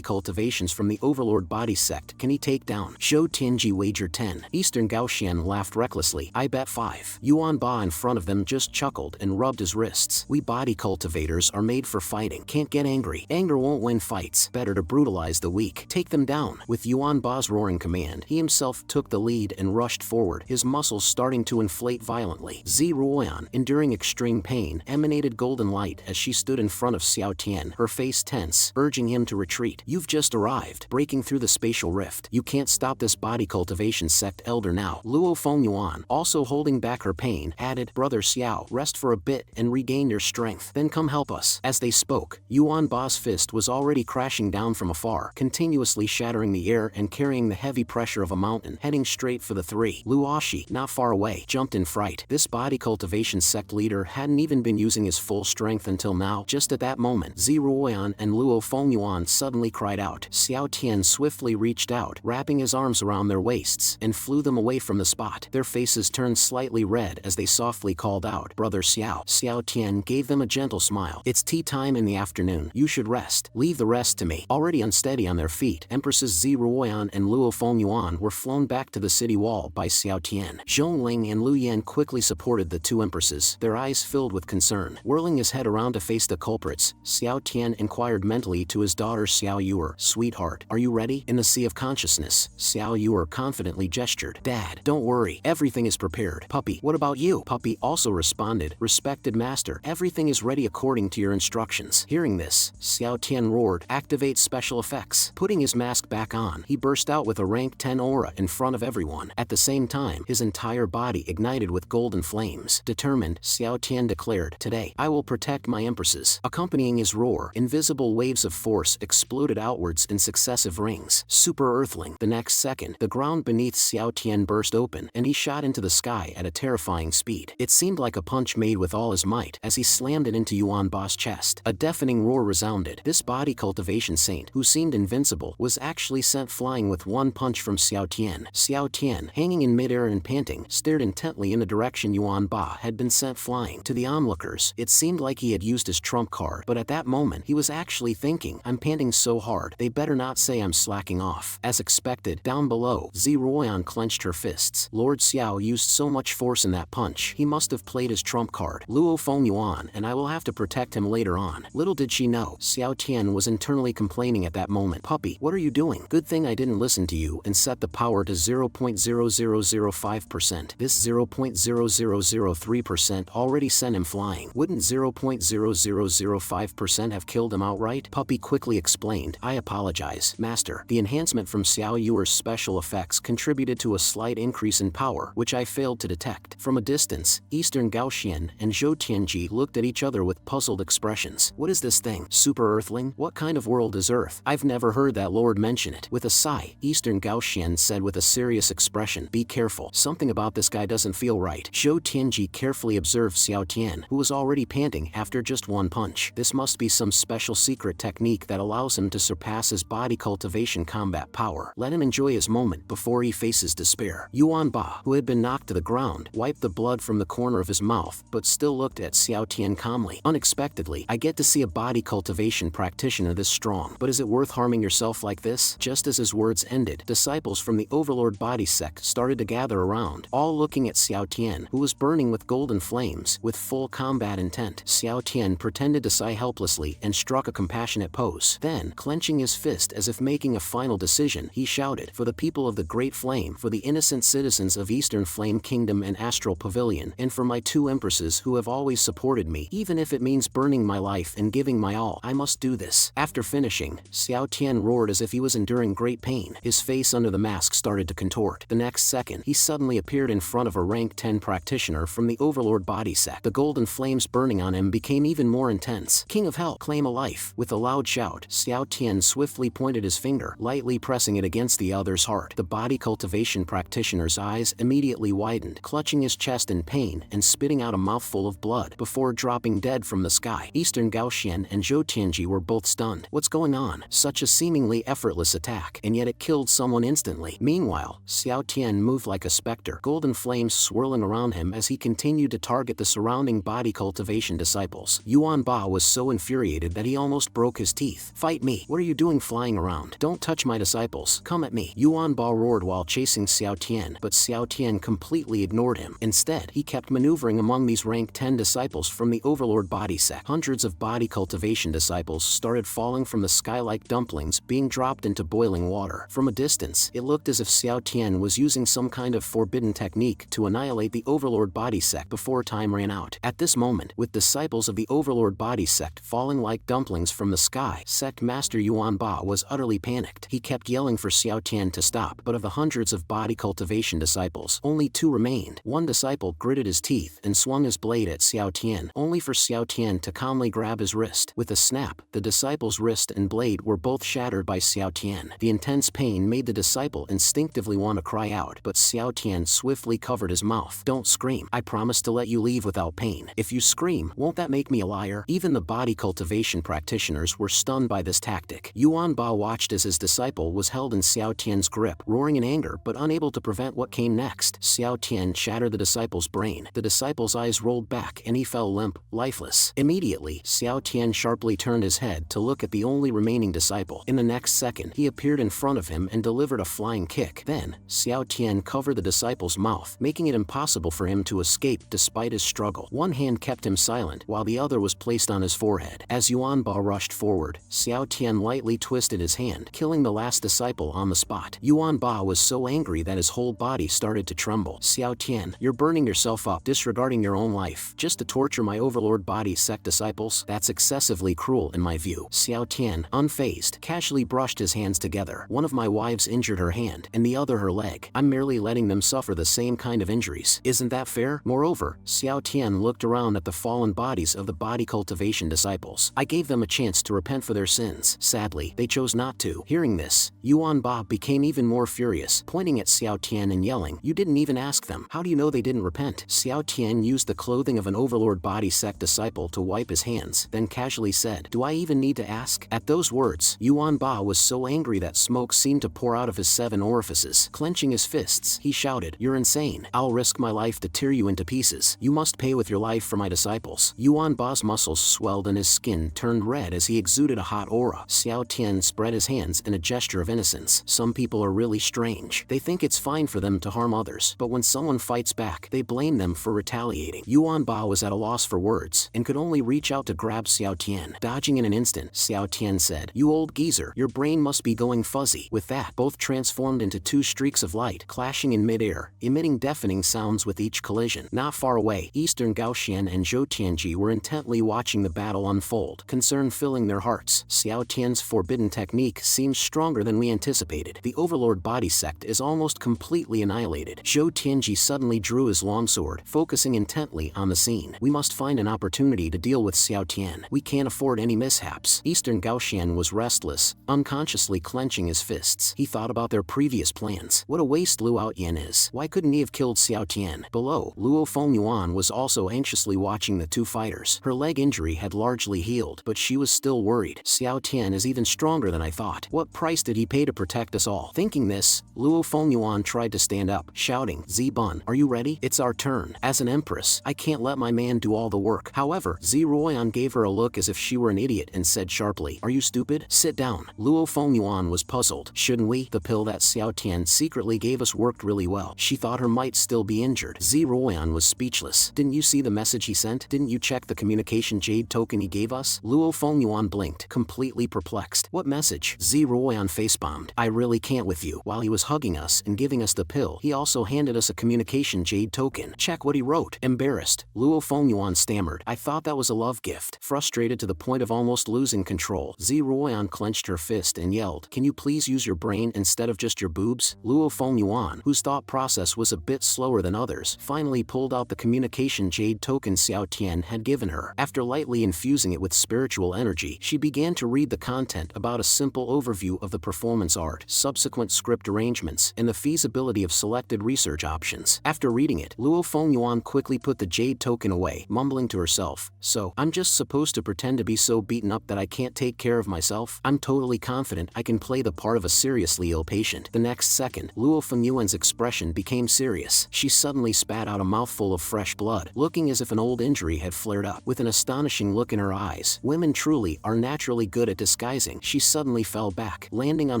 cultivations from the Overlord body sect can he take down? Zhou Tianji wagered 10. Eastern Gaoxian laughed recklessly. I bet 5. Yuan Ba in front of them just chuckled and rubbed his wrists. We body cultivators are made for fighting. Can't get angry. Anger won't win fights. Better to brutalize the weak. Take them down. With Yuan Ba's roaring command, he himself took the lead and rushed forward, his muscles starting to inflate violently. Ziruoyan, enduring extreme pain, emanated golden light as she stood in front of Xiao Tian, her face tense, urging him to retreat. You've just arrived, breaking through the spatial rift. You can't stop this body cultivation sect elder now. Luo Fengyuan, also holding back her pain, added, Brother Xiao, rest for a bit and regain your strength. Then come help us. As they spoke, Yuan Ba's fist was already crashing down from afar, continuously shattering the air and carrying the heavy pressure of a mountain, heading straight for the three. Luoshi, not far away, jumped in fright. This body cultivation sect leader hadn't even been using his full strength until now. Just at that moment, Ziruoyan and Luo Fengyuan suddenly cried out. Xiao Tian swiftly reached out, wrapping his arms around their waists, and flew them away from the spot. Their faces turned slightly red as they softly called out, Brother Xiao. Xiao Tian gave them a gentle smile. It's tea time in the afternoon. You should rest. Leave the rest to me. Already unsteady on their feet, Empresses Ziruoyan and Luo Fengyuan were flown back to the city wall by Xiao Tian. Zhongling and Lu Yan quickly supported the two empresses, their eyes filled with concern. Whirling his head around to face the culprits, Xiao Tian inquired mentally to his daughter Xiao Yuer, Sweetheart, are you ready? In the sea of consciousness, Xiao Yuer confidently gestured. Dad, don't worry, everything is prepared. Puppy, what about you? Puppy also responded, Respected master, everything is ready according to your instructions. Hearing this, Xiao Tian roared, Activate special effects. Putting his mask back on, he burst out with a rank 10 aura in front of everyone. At the same time, his entire body ignited with golden flames. Determined, Xiao Tian declared, Today, I will protect my empresses. Accompanying his roar, invisible waves of force exploded outwards in successive rings. Super Earthling. The next second, the ground beneath Xiao Tian burst open, and he shot into the sky at a terrifying speed. It seemed like a punch made with all his might as he slammed it into Yuan Ba's chest. A deafening roar resounded. This body cultivation saint, who seemed invincible, was actually sent flying with one punch from Xiao Tian. Xiao Tian, hanging in midair and panting, stared intently in the direction Yuan Ba had been sent flying. To the onlookers, it seemed like he had used his trump card, but at that moment, he was actually thinking, I'm panting so hard, they better not say I'm slacking off. As expected, down below, Ziruoyan clenched her fists. Lord Xiao used so much force in that punch, he must have played his trump card. Luo Fengyuan and I will have to protect him later on. Little did she know, Xiao Tian was internally complaining at that moment. Puppy, what are you doing? Good thing I didn't listen to you and set the power to 0.0005%. This 0.0003% already sent him flying. Wouldn't 0.0005% have killed him outright? Puppy quickly explained. I apologize, Master. The enhancement from Xiao Yuer's special effects contributed to a slight increase in power, which I failed to detect. From a distance, Eastern Gaoxian and Zhou Tianji looked at each other with puzzled expressions. What is this thing? Super Earthling? What kind of world is Earth? I've never heard that lord mention it. With a sigh, Eastern Gaoxian said with a serious expression, be careful. Something about this guy doesn't feel right. Zhou Tianji carefully observed Xiao Tian, who was already panting after just one punch. This must be some special secret technique that allows him to surpass his body cultivation combat power. Let him enjoy his moment before he faces despair. Yuan Ba, who had been knocked to the ground, wiped the blood from the corner of his mouth, but still looked at Xiao Tian calmly. Unexpectedly, I get to see a body cultivation practitioner this strong, but is it worth harming yourself like this? Just as his words ended, disciples from the Overlord body sect started to gather around, all looking at Xiao Tian, who was burning with golden flames, with full combat intent. Xiao Tian pretended to sigh helplessly and struck a compassionate pose. Then, clenching his fist as if making a final decision, he shouted, for the people of the Great Flame, for the innocent citizens of Eastern Flame Kingdom and Astral Pavilion, and for my two empresses who have always supported me, even if it means burning my life and giving my all, I must do this. After finishing, Xiao Tian roared as if he was enduring great pain. His face under the mask started to contort. The next second, he suddenly appeared in front of a rank 10 practitioner from the Overlord body sect. The golden flames burning on him became even more intense. King of Hell, claim a life. With a loud shout, Xiao Tian swiftly pointed his finger, lightly pressing it against the other's heart. The body cultivation practitioner's eyes immediately widened, clutching his chest in pain and spitting out a mouthful of blood before dropping dead from the sky. Eastern Gaoxian and Zhou Tianji were both stunned. What's going on? Such a seemingly effortless attack, and yet it killed someone instantly. Meanwhile, Xiao Tian moved like a specter, golden flames swirling around him as he continued to target the surrounding body cultivation disciples. Yuan Ba was so infuriated that he almost broke his teeth. Fight me! What are you doing flying around? Don't touch my disciples. Come at me! Yuan Ba roared while chasing Xiao Tian, but Xiao Tian completely ignored him. Instead, he kept maneuvering among these rank 10 disciples from the Overlord body sect. Hundreds of body cultivation disciples started falling from the sky like dumplings being dropped into boiling water. From a distance, it looked as if Xiao Tian was using some kind of forbidden technique to annihilate the Overlord body sect before time ran out. At this moment, with disciples of the Overlord body sect falling like dumplings from the sky, Sect Master Yuan Ba was utterly panicked. He kept yelling for Xiao Tian to stop, but of the hundreds of body cultivation disciples, only 2 remained. One disciple gritted his teeth and swung his blade at Xiao Tian, only for Xiao Tian to calmly grab his wrist. With a snap, the disciple's wrist and blade were both shattered by Xiao Tian. The intense pain made the disciple instinctively want to cry out, but Xiao Tian swiftly covered his mouth. Don't scream. I promise to let you leave without pain. If you scream, won't that make me a liar? Even the body cultivation practitioners were stunned by this tactic. Yuan Ba watched as his disciple was held in Xiao Tian's grip, roaring in anger but unable to prevent what came next. Xiao Tian shattered the disciple's brain. The disciple's eyes rolled back and he fell limp, lifeless. Immediately, Xiao Tian sharply turned his head to look at the only remaining disciple. In the next second, he appeared in front of him and delivered a flying kick. Then, Xiao Tian covered the disciple's mouth, making it impossible for him to escape despite his struggle. One hand kept him silent while the other was placed on his forehead. As Yuan Ba rushed forward, Xiao Tian lightly twisted his hand, killing the last disciple on the spot. Yuan Ba was so angry that his whole body started to tremble. Xiao Tian, you're burning yourself up, disregarding your own life, just to torture my Overlord body sect disciples? That's excessively cruel in my view. Xiao Tian, unfazed, casually brushed his hands together. One of my wives injured her hand, and the other her leg. I'm merely letting them suffer the same kind of injuries. Isn't that fair? Moreover, Xiao Tian looked around at the fallen bodies of the body cultivation disciples. I gave them a chance to repent for their sins. Sadly, they chose not to. Hearing this, Yuan Ba became even more furious, pointing at Xiao Tian and yelling, you didn't even ask them. How do you know they didn't repent? Xiao Tian used the clothing of an Overlord body sect disciple to wipe his hands, then casually said, do I even need to ask? At those words, Yuan Ba was so angry that smoke seemed to pour out of his 7 orifices. Clenching his fists, he shouted, you're insane. I'll risk my life to tear you into pieces. You must pay with your life for my disciples. Yuan Ba's muscles swelled and his skin turned red as he exuded a hot aura. Xiao Tian spread his hands in a gesture of innocence. Some people are really strange. They think it's fine for them to harm others, but when someone fights back, they blame them for retaliating. Yuan Ba was at a loss for words. words, and could only reach out to grab Xiao Tian. Dodging in an instant, Xiao Tian said, "You old geezer, your brain must be going fuzzy." With that, both transformed into two streaks of light, clashing in midair, emitting deafening sounds with each collision. Not far away, Eastern Gaoxian and Zhou Tianji were intently watching the battle unfold, concern filling their hearts. Xiao Tian's forbidden technique seems stronger than we anticipated. The Overlord body sect is almost completely annihilated. Zhou Tianji suddenly drew his longsword, focusing intently on the scene. "We must find an opportunity to deal with Xiao Tian. We can't afford any mishaps." Eastern Gaoxian was restless, unconsciously clenching his fists. He thought about their previous plans. What a waste Luo Yan is. Why couldn't he have killed Xiao Tian? Below, Luo Fengyuan was also anxiously watching the two fighters. Her leg injury had largely healed, but she was still worried. "Xiao Tian is even stronger than I thought. What price did he pay to protect us all?" Thinking this, Luo Fengyuan tried to stand up, shouting, "Zibun, are you ready? It's our turn. As an empress, I can't let my man do all the work." However, Ziruoyan gave her a look as if she were an idiot and said sharply, "Are you stupid? Sit down." Luo Fengyuan was puzzled. "Shouldn't we? The pill that Xiao Tian secretly gave us worked really well." She thought her might still be injured. Ziruoyan was speechless. "Didn't you see the message he sent? Didn't you check the communication jade token he gave us?" Luo Fengyuan blinked, completely perplexed. "What message?" Ziruoyan facepalmed. "I really can't with you." While he was hugging us and giving us the pill, he also handed us a communication jade token. "Check what he wrote." Embarrassed, Luo Fengyuan stammered, "I thought that was a love gift." Frustrated to the point of almost losing control, Ziruoyan clenched her fist and yelled, "Can you please use your brain instead of just your boobs?" Luo Fengyuan, whose thought process was a bit slower than others, finally pulled out the communication jade token Xiao Tian had given her. After lightly infusing it with spiritual energy, she began to read the content about a simple overview of the performance art, subsequent script arrangements, and the feasibility of selected research options. After reading it, Luo Fengyuan quickly put the jade token away, mumbling to herself, "So, I'm just supposed to pretend to be so beaten up that I can't take care of myself? I'm totally confident I can play the part of a seriously ill patient." The next second, Luo Fengyuan's expression became serious. She suddenly spat out a mouthful of fresh blood, looking as if an old injury had flared up. With an astonishing look in her eyes, women truly are naturally good at disguising. She suddenly fell back, landing on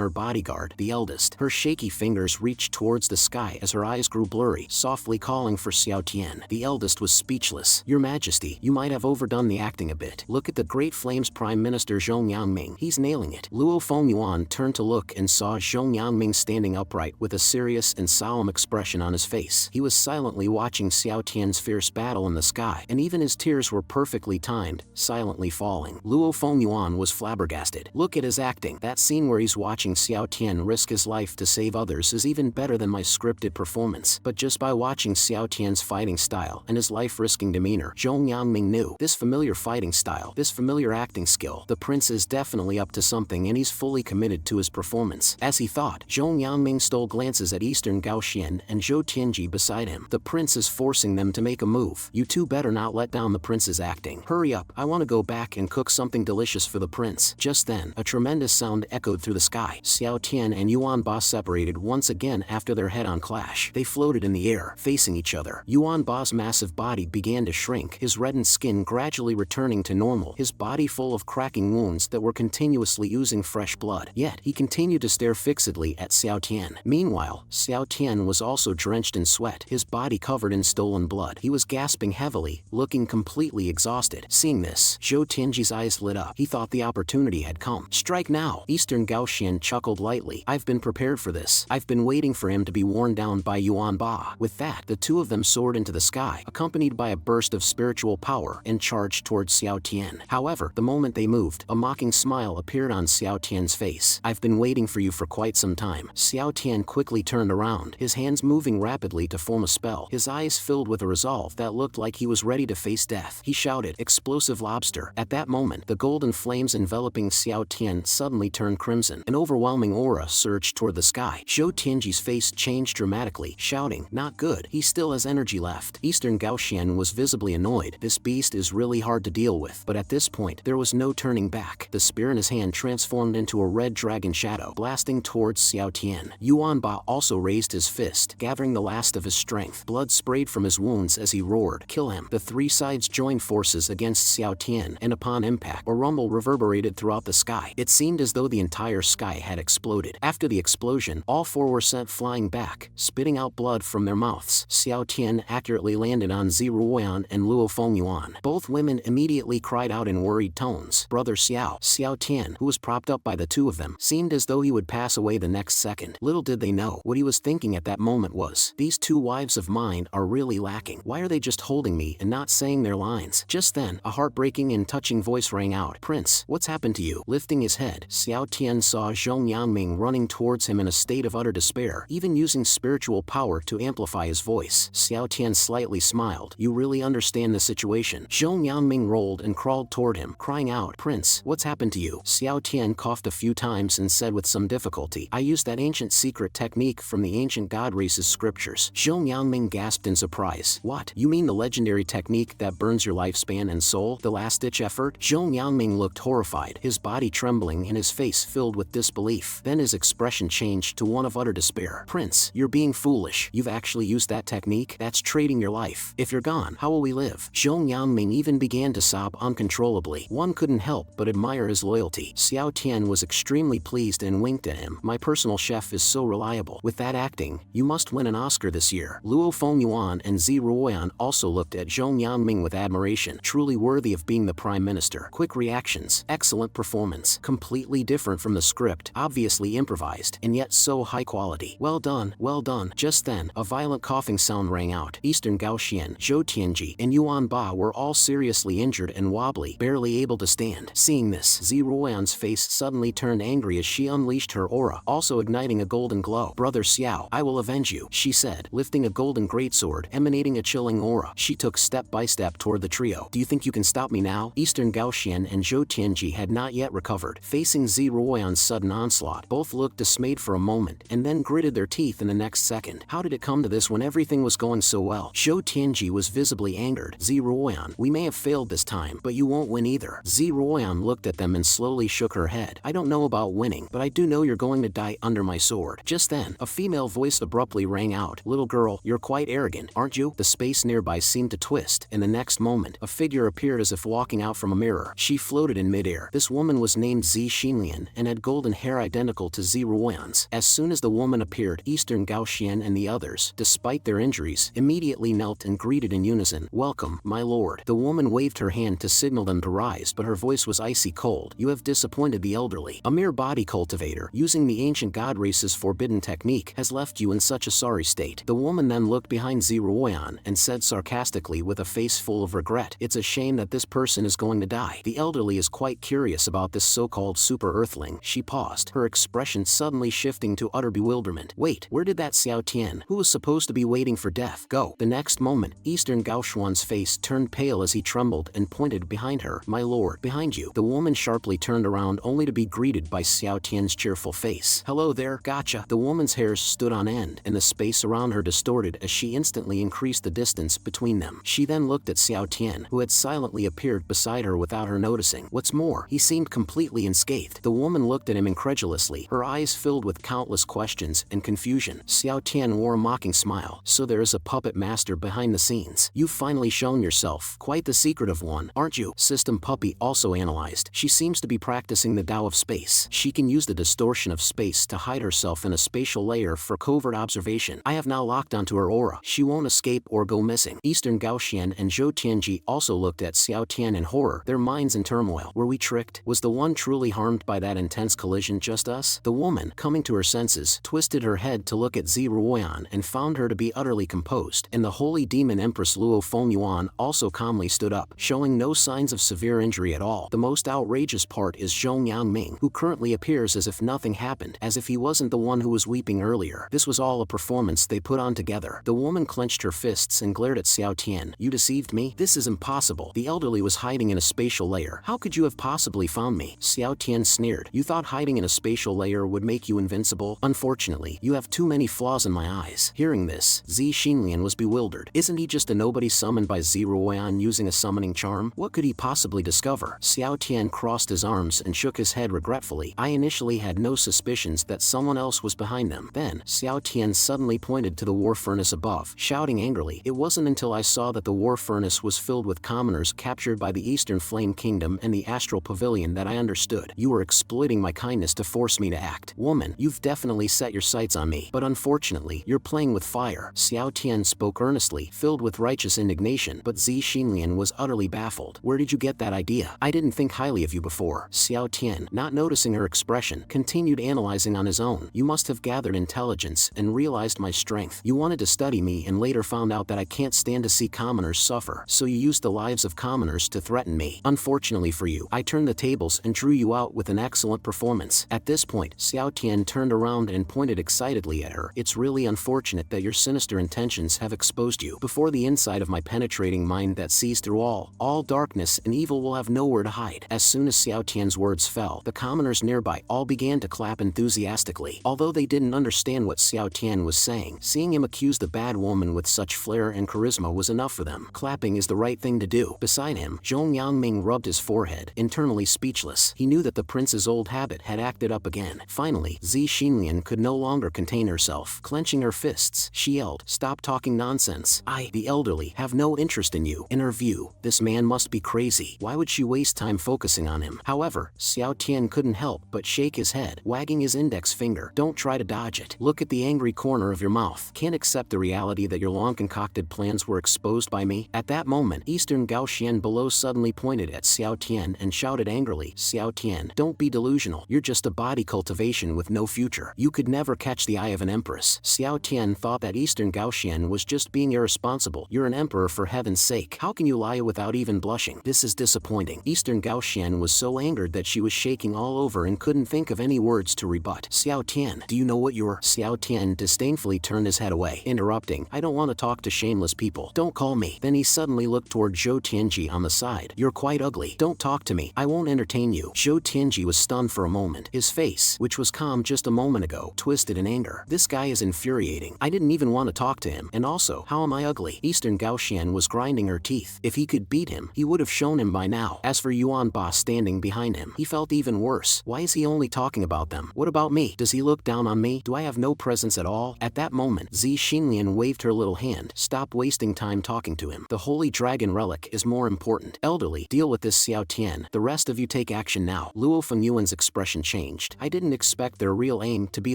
her bodyguard, the eldest. Her shaky fingers reached towards the sky as her eyes grew blurry, softly calling for Xiao Tian. The eldest was speechless. "Your Majesty, you might have overdone the acting a bit. Look at the Great Flames Prime Minister Zhong Yangming. He's nailing it." Luo Fengyuan turned to look and saw Zhong Yangming standing upright with a serious and solemn expression on his face. He was silently watching Xiao Tian's fierce battle in the sky, and even his tears were perfectly timed, silently falling. Luo Fengyuan was flabbergasted. "Look at his acting. That scene where he's watching Xiao Tian risk his life to save others is even better than my scripted performance." But just by watching Xiao Tian's fighting style and his life-risking demeanor, Zhong Yangming knew, this familiar fighting style, this familiar acting skill, the prince is definitely up to something and he's fully committed to his performance. As he thought, Zhong Yangming stole glances at Eastern Gaoxian and Zhou Tianji beside him. "The prince is forcing them to make a move. You two better not let down the prince's acting. Hurry up, I want to go back and cook something delicious for the prince." Just then, a tremendous sound echoed through the sky. Xiao Tian and Yuan Ba separated once again after their head-on clash. They floated in the air, facing each other. Yuan Ba's massive body began to shrink, his reddened skin gradually returning to normal, his body full of cracking wounds that were continuously oozing fresh blood. Yet, he continued to stare fixedly at Xiao Tian. Meanwhile, Xiao Tian was also drenched in sweat, his body covered in stolen blood. He was gasping heavily, looking completely exhausted. Seeing this, Zhou Tianji's eyes lit up. He thought the opportunity had come. "Strike now!" Eastern Gaoxian chuckled lightly. "I've been prepared for this. I've been waiting for him to be worn down by Yuan Ba." With that, the two of them soared into the sky, accompanied by a burst of spiritual power, and charged towards Xiao Tian. However, the moment they moved, a mocking smile appeared on Xiao Tian's face. "I've been waiting for you for quite some time." Xiao Tian quickly turned around, his hands moving rapidly to form a spell, his eyes filled with a resolve that looked like he was ready to face death. He shouted, "Explosive lobster." At that moment, the golden flames enveloping Xiao Tian suddenly turned crimson. An overwhelming aura surged toward the sky. Zhou Tianji's face changed dramatically, shouting, "Not good. He still has energy left." Eastern Gaoxian was visibly annoyed. This beast is really hard to deal with. But at this point, there was no turning back. The spear in his hand transformed into a red dragon shadow, blasting towards Xiao Tian. Yuan Ba also raised his fist, gathering the last of his strength. Blood sprayed from his wounds as he roared, "Kill him!" The three sides joined forces against Xiao Tian, and upon impact, a rumble reverberated throughout the sky. It seemed as though the entire sky had exploded. After the explosion, all four were sent flying back, spitting out blood from their mouths. Xiao Tian accurately landed on Ziruoyan and Luo Fengyuan. Both women immediately cried out in worried tones. Brother Xiao Tian, who was propped up by the two of them, seemed as though he would pass away the next second. Little did they know, what he was thinking at that moment was, these two wives of mine are really lacking. Why are they just holding me and not saying their lines? Just then, a heartbreaking and touching voice rang out. Prince, what's happened to you? Lifting his head, Xiao Tian saw Zhong Yangming running towards him in a state of utter despair, even using spiritual power to amplify his voice. Xiao Tian slightly smiled. You really understand the situation. Zhong Yangming rolled and crawled toward him, crying out, Prince, what's happened to you? Xiao Tian coughed a few times and said with some difficulty, I used that ancient secret technique from the ancient god race's scriptures. Zhong Yangming gasped in surprise. What? You mean the legendary technique that burns your lifespan and soul? The last-ditch effort? Zhong Yangming looked horrified, his body trembling and his face filled with disbelief. Then his expression changed to one of utter despair. Prince, you're being foolish. You've actually used that technique? That's trading your life. If you're gone, how will we live? Zhong Yangming even began to sob uncontrollably. One couldn't help but admire his loyalty. Xiao Tian was extremely pleased and winked at him. My personal chef is so reliable. With that acting, you must win an Oscar this year. Luo Fengyuan and Zi Ruoyan also looked at Zhong Yangming with admiration. Truly worthy of being the prime minister. Quick reactions. Excellent performance. Completely different from the script. Obviously improvised, and yet so high quality. Well done, well done. Just then, a violent coughing sound rang out. Eastern Gaoxian, Zhou Tianji, and Yuan Ba were all seriously injured and wobbly, barely able to stand. Seeing this, Zi Ruoyan's face suddenly turned angry as she unleashed her aura, also igniting a golden glow. Brother Xiao, I will avenge you, she said, lifting a golden greatsword emanating a chilling aura. She took step by step toward the trio. Do you think you can stop me now? Eastern Gaoxian and Zhou Tianji had not yet recovered. Facing Zi Ruoyan's sudden onslaught, both looked dismayed for a moment, and then gritted their teeth in the next second. How did it come to this when everything was going so well? Zhou Tianji was visibly angered. Zi Ruoyan, we may have failed this time, but you won't win either. Zi Ruoyan looked at them and slowly shook her head. I don't know about winning, but I do know you're going to die under my sword. Just then, a female voice abruptly rang out. Little girl, you're quite arrogant, aren't you? The space nearby seemed to twist, and the next moment, a figure appeared as if walking out from a mirror. She floated in midair. This woman was named Zi Xinlian and had golden hair identical to Zi Ruoyan's. As soon as the woman appeared, Eastern Gaoxian and the others, despite their injuries, immediately knelt and greeted in unison. Welcome, my lord. The woman waved her hand to signal them to rise, but her voice was icy cold. You have disappointed the elderly. A mere body cultivator, using the ancient god race's forbidden technique, has left you in such a sorry state. The woman then looked behind Zi Ruoyan and said sarcastically with a face full of regret, it's a shame that this person is going to die. The elderly is quite curious about this so-called super earthling. She paused, her expression suddenly shifting to utter bewilderment. Wait, where did that Xiao Tian, who was supposed to be waiting for death, go? The next moment, Eastern Gaoxuan's face turned pale as he trembled and pointed behind her. My lord, behind you. The woman sharply turned around only to be greeted by Xiao Tian's cheerful face. Hello there, gotcha. The woman's hairs stood on end, and the space around her distorted as she instantly increased the distance between them. She then looked at Xiao Tian, who had silently appeared beside her without her noticing. What's more, he seemed completely unscathed. The woman looked at him incredulously, her eyes filled with countless questions and confusion. Xiao Tian wore a mocking smile. So there is a puppet master behind the scenes. You've finally shown yourself. Quite the secretive one, aren't you? System Puppy also analyzed. She seems to be practicing the Tao of space. She can use the distortion of space to hide herself in a spatial layer for covert observation. I have now locked onto her aura. She won't escape or go missing. Eastern Gaoxian and Zhou Tianji also looked at Xiao Tian in horror, their minds in turmoil. Were we tricked? Was the one truly harmed by that intense collision just us? The woman, coming to her senses, twisted her head to look at Zi Ruoyan and found her to be utterly composed, and the holy demon Empress Luo Fengyuan also calmly stood up, showing no signs of severe injury at all. The most outrageous part is Zhong Yangming, who currently appears as if nothing happened, as if he wasn't the one who was weeping earlier. This was all a performance they put on together. The woman clenched her fists and glared at Xiao Tian. You deceived me? This is impossible. The elderly was hiding in a spatial layer. How could you have possibly found me? Xiao Tian sneered. You thought hiding in a spatial layer would make you invincible? Unfortunately, you have too many flaws in my eyes. Hearing this, Zi Xinlian was bewildered. Isn't he just a nobody summoned by Zi Ruoyan using a summoning charm? What could he possibly discover? Xiao Tian crossed his arms and shook his head regretfully. I initially had no suspicions that someone else was behind them. Then, Xiao Tian suddenly pointed to the war furnace above, shouting angrily. It wasn't until I saw that the war furnace was filled with commoners captured by the Eastern Flame Kingdom and the Astral Pavilion that I understood. You were exploiting my kindness to force me to act. Woman, you've definitely set your sights on me, but unfortunately, you're playing with fire. Xiao Tian spoke earnestly, filled with righteous indignation. but Zi Xinlian was utterly baffled. Where did you get that idea? I didn't think highly of you before. Xiao Tian, not noticing her expression, continued analyzing on his own. You must have gathered intelligence and realized my strength. You wanted to study me and later found out that I can't stand to see commoners suffer, so you used the lives of commoners to threaten me. Unfortunately for you, I turned the tables and drew you out with an excellent performance. At this point, Xiao Tian turned around and pointed excitedly at her. It's really unfortunate that your sinister intentions have exposed you. Before the inside of my penetrating mind that sees through all darkness and evil will have nowhere to hide. As soon as Xiao Tian's words fell, the commoners nearby all began to clap enthusiastically. Although they didn't understand what Xiao Tian was saying, seeing him accuse the bad woman with such flair and charisma was enough for them. Clapping is the right thing to do. Beside him, Zhong Yangming rubbed his forehead, internally speechless. He knew that the prince's old habit had acted up again. Finally, Zi Xinlian could no longer contain herself. Clenching her fists, she yelled, "Stop talking nonsense. I, the elderly, have no interest in you." In her view, this man must be crazy. Why would she waste time focusing on him? However, Xiao Tian couldn't help but shake his head, wagging his index finger. Don't try to dodge it. Look at the angry corner of your mouth. Can't accept the reality that your long-concocted plans were exposed by me? At that moment, Eastern Gaoxian below suddenly pointed at Xiao Tian and shouted angrily, "Xiao Tian, don't be delusional. You're just a body cultivation with no future. You could never catch the eye of an empress." Xiao Tian thought that Eastern Gaoxian was just being irresponsible. You're an emperor, for heaven's sake. How can you lie without even blushing? This is disappointing. Eastern Gaoxian was so angered that she was shaking all over and couldn't think of any words to rebut. Xiao Tian, do you know what you're? Xiao Tian disdainfully turned his head away, interrupting, "I don't want to talk to shameless people. Don't call me." Then he suddenly looked toward Zhou Tianji on the side. "You're quite ugly. Don't talk to me. I won't entertain you." Zhou Tianji was stunned for a moment. His face, which was calm just a moment ago, twisted in anger. This guy is infuriating. I didn't even want to talk to him. And also, how am I ugly? Eastern Gaoxian was grinding her teeth. If he could beat him, he would have shown him by now. As for Yuan Ba standing behind him, he felt even worse. Why is he only talking about them? What about me? Does he look down on me? Do I have no presence at all? At that moment, Zi Xinlian waved her little hand. Stop wasting time talking to him. The holy dragon relic is more important. Elderly, deal with this Xiao Tian. The rest of you take action now. Luo Fengyuan's expression changed. I didn't expect their real aim to be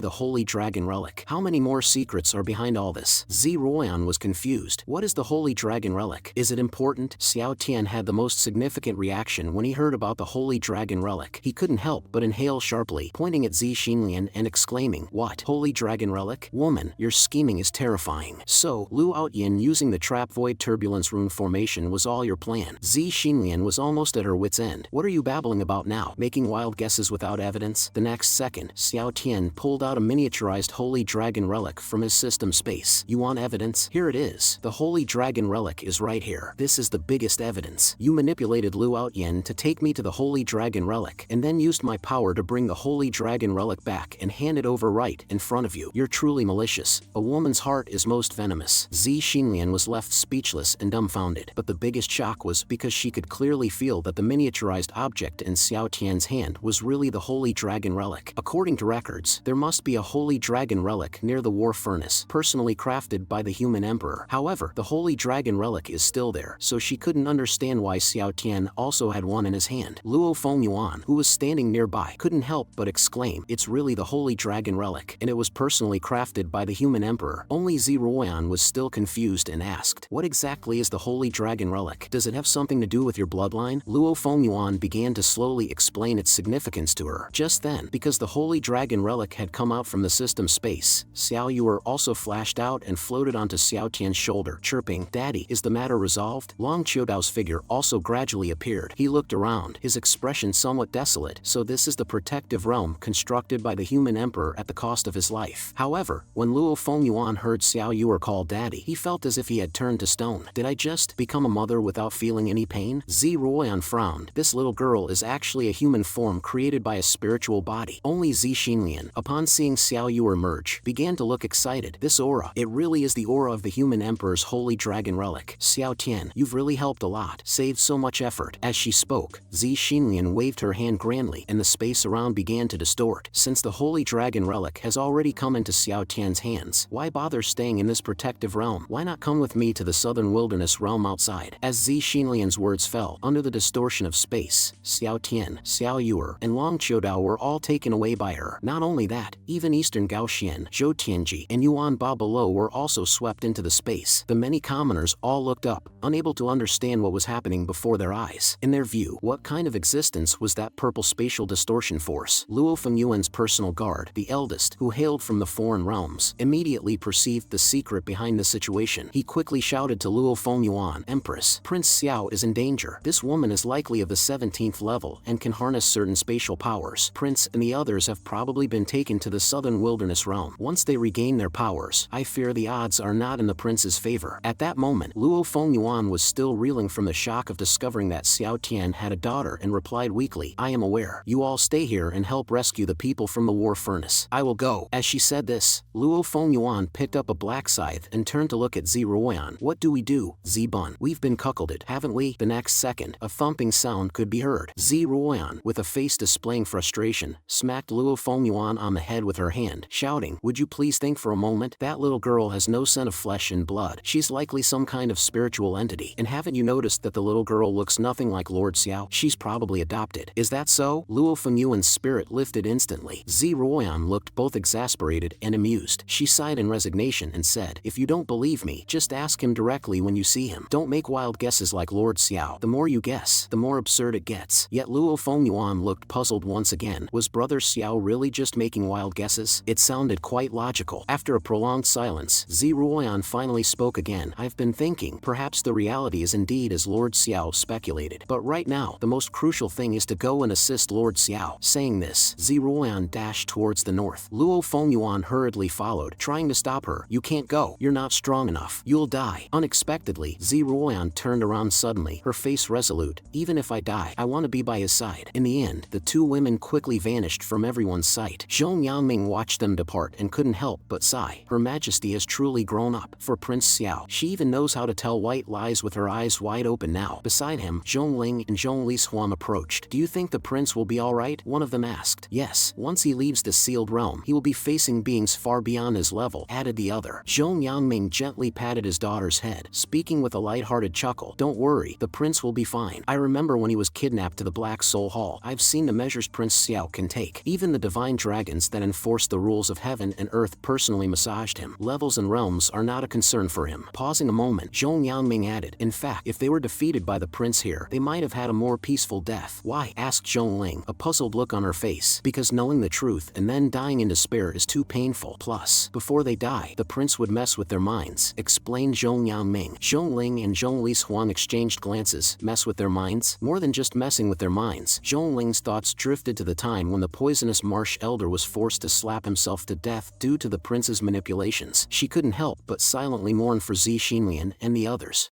the holy dragon relic. How many more secrets are behind all this? Zi Ruoyan was confused. What is the holy dragon relic? Is it important? Xiao Tian had the most significant reaction when he heard about the holy dragon relic. He couldn't help but inhale sharply, pointing at Zi Xinlian and exclaiming, "What? Holy dragon relic? Woman, your scheming is terrifying." So, Lu Outyin using the trap void turbulence rune formation was all your plan. Zi Xinlian was almost at her wit's end. What are you babbling about now? Making wild guesses without evidence? The next second, Xiao Tian pulled out a miniaturized holy dragon relic from his system space. You want evidence? Here it is. The holy dragon relic is right here. This is the biggest evidence. You manipulated Lu Outyin to take me to the holy dragon relic, and then used my power to bring the holy dragon relic back and hand it over right in front of you. You're truly malicious. A woman's heart is most venomous. Zi Xinlian was left speechless and dumbfounded, but the biggest shock was because she could clearly feel that the miniaturized object in Xiao Tian's hand was really the holy dragon relic. According to records, there must be a holy dragon relic near the war furnace, personally crafted by the human emperor. However, the holy dragon relic is still there, so she couldn't understand why Xiao Tian also had one in his hand. Luo Fengyuan, who was standing nearby, couldn't help but exclaim, "It's really the holy dragon relic, and it was personally crafted by the human emperor." Only Zi Ruoyan was still confused and asked, "What exactly is the holy dragon relic? Does it have something to do with your bloodline?" Luo Fengyuan began to slowly explain its significance to her. Just then, because the holy dragon relic had come out from the system space, Xiao Yuer also flashed out and floated onto Xiao Tian's shoulder, chirping, "Daddy, is the matter resolved?" Long Chiodao's figure also gradually appeared. He looked around, his expression somewhat desolate. So this is the protective realm constructed by the human emperor at the cost of his life. However, when Luo Fengyuan heard Xiao Yuer call daddy, he felt as if he had turned to stone. Did I just become a mother without feeling any pain? Zi Ruoyan frowned. This little girl is actually a human form created by a spiritual body. Only Zi Xinlian, upon seeing Xiao Yuer emerge, began to look excited. This aura, it really is the aura of the human emperor's holy dragon relic. Xiao Tian, you've really helped a lot. Saved so much effort. As she spoke, Zi Xinlian waved her hand grandly and the space around began to distort. Since the holy dragon relic has already come into Xiao Tian's hands, why bother staying in this protective realm? Why not come with me to the southern wilderness realm outside? As Zi Xinlian's words fell, under the distortion of space, Xiao Tian, Xiao Yuer, and Long Qiudao were all taken away by her. Not only that, even Eastern Gaoxian, Zhou Tianji, and Yuan Ba below were also swept into the space. The many commoners all looked looked up, unable to understand what was happening before their eyes. In their view, what kind of existence was that purple spatial distortion force? Luo Fengyuan's personal guard, the eldest, who hailed from the foreign realms, immediately perceived the secret behind the situation. He quickly shouted to Luo Fengyuan, "Empress, Prince Xiao is in danger. This woman is likely of the 17th level and can harness certain spatial powers. Prince and the others have probably been taken to the southern wilderness realm. Once they regain their powers, I fear the odds are not in the prince's favor." At that moment, Luo Fengyuan was still reeling from the shock of discovering that Xiao Tian had a daughter and replied weakly, "I am aware. You all stay here and help rescue the people from the war furnace. I will go." As she said this, Luo Fengyuan picked up a black scythe and turned to look at Zi Ruoyan. "What do we do, Zi Bun? We've been cuckolded, haven't we?" The next second, a thumping sound could be heard. Zi Ruoyan, with a face displaying frustration, smacked Luo Fengyuan on the head with her hand, shouting, "Would you please think for a moment? That little girl has no scent of flesh and blood. She's likely some kind of spiritual entity. And haven't you noticed that the little girl looks nothing like Lord Xiao? She's probably adopted. Is that so?" Luo Fengyuan's spirit lifted instantly. Zi Ruoyan looked both exasperated and amused. She sighed in resignation and said, "If you don't believe me, just ask him directly when you see him. Don't make wild guesses like Lord Xiao. The more you guess, the more absurd it gets." Yet Luo Fengyuan looked puzzled once again. Was Brother Xiao really just making wild guesses? It sounded quite logical. After a prolonged silence, Zi Ruoyan finally spoke again. "I've been thinking, perhaps the reality is indeed as Lord Xiao speculated. But right now, the most crucial thing is to go and assist Lord Xiao." Saying this, Zi Ruoyan dashed towards the north. Luo Fengyuan hurriedly followed, trying to stop her. "You can't go. You're not strong enough. You'll die." Unexpectedly, Zi Ruoyan turned around suddenly, her face resolute. "Even if I die, I want to be by his side." In the end, the two women quickly vanished from everyone's sight. Zhong Yangming watched them depart and couldn't help but sigh. Her Majesty has truly grown up. For Prince Xiao, she even knows how to tell white lies with her eyes wide open now. Beside him, Zhongling and Zhong Lishuan approached. "Do you think the prince will be alright?" one of them asked. "Yes, once he leaves the sealed realm, he will be facing beings far beyond his level," added the other. Zhong Yangming gently patted his daughter's head, speaking with a light-hearted chuckle. "Don't worry, the prince will be fine. I remember when he was kidnapped to the Black Soul Hall. I've seen the measures Prince Xiao can take. Even the divine dragons that enforce the rules of heaven and earth personally massaged him. Levels and realms are not a concern for him." Pausing a moment, Zhong Yangming added, "In fact, if they were defeated by the prince here, they might have had a more peaceful death." "Why?" asked Zhongling, a puzzled look on her face. "Because knowing the truth and then dying in despair is too painful. Plus, before they die, the prince would mess with their minds," explained Zhong Yangming. Zhongling and Zhong Lishuan exchanged glances. Mess with their minds? More than just messing with their minds. Zhongling's thoughts drifted to the time when the poisonous marsh elder was forced to slap himself to death due to the prince's manipulations. She couldn't help but silently mourn for Zi Xinlian and the others.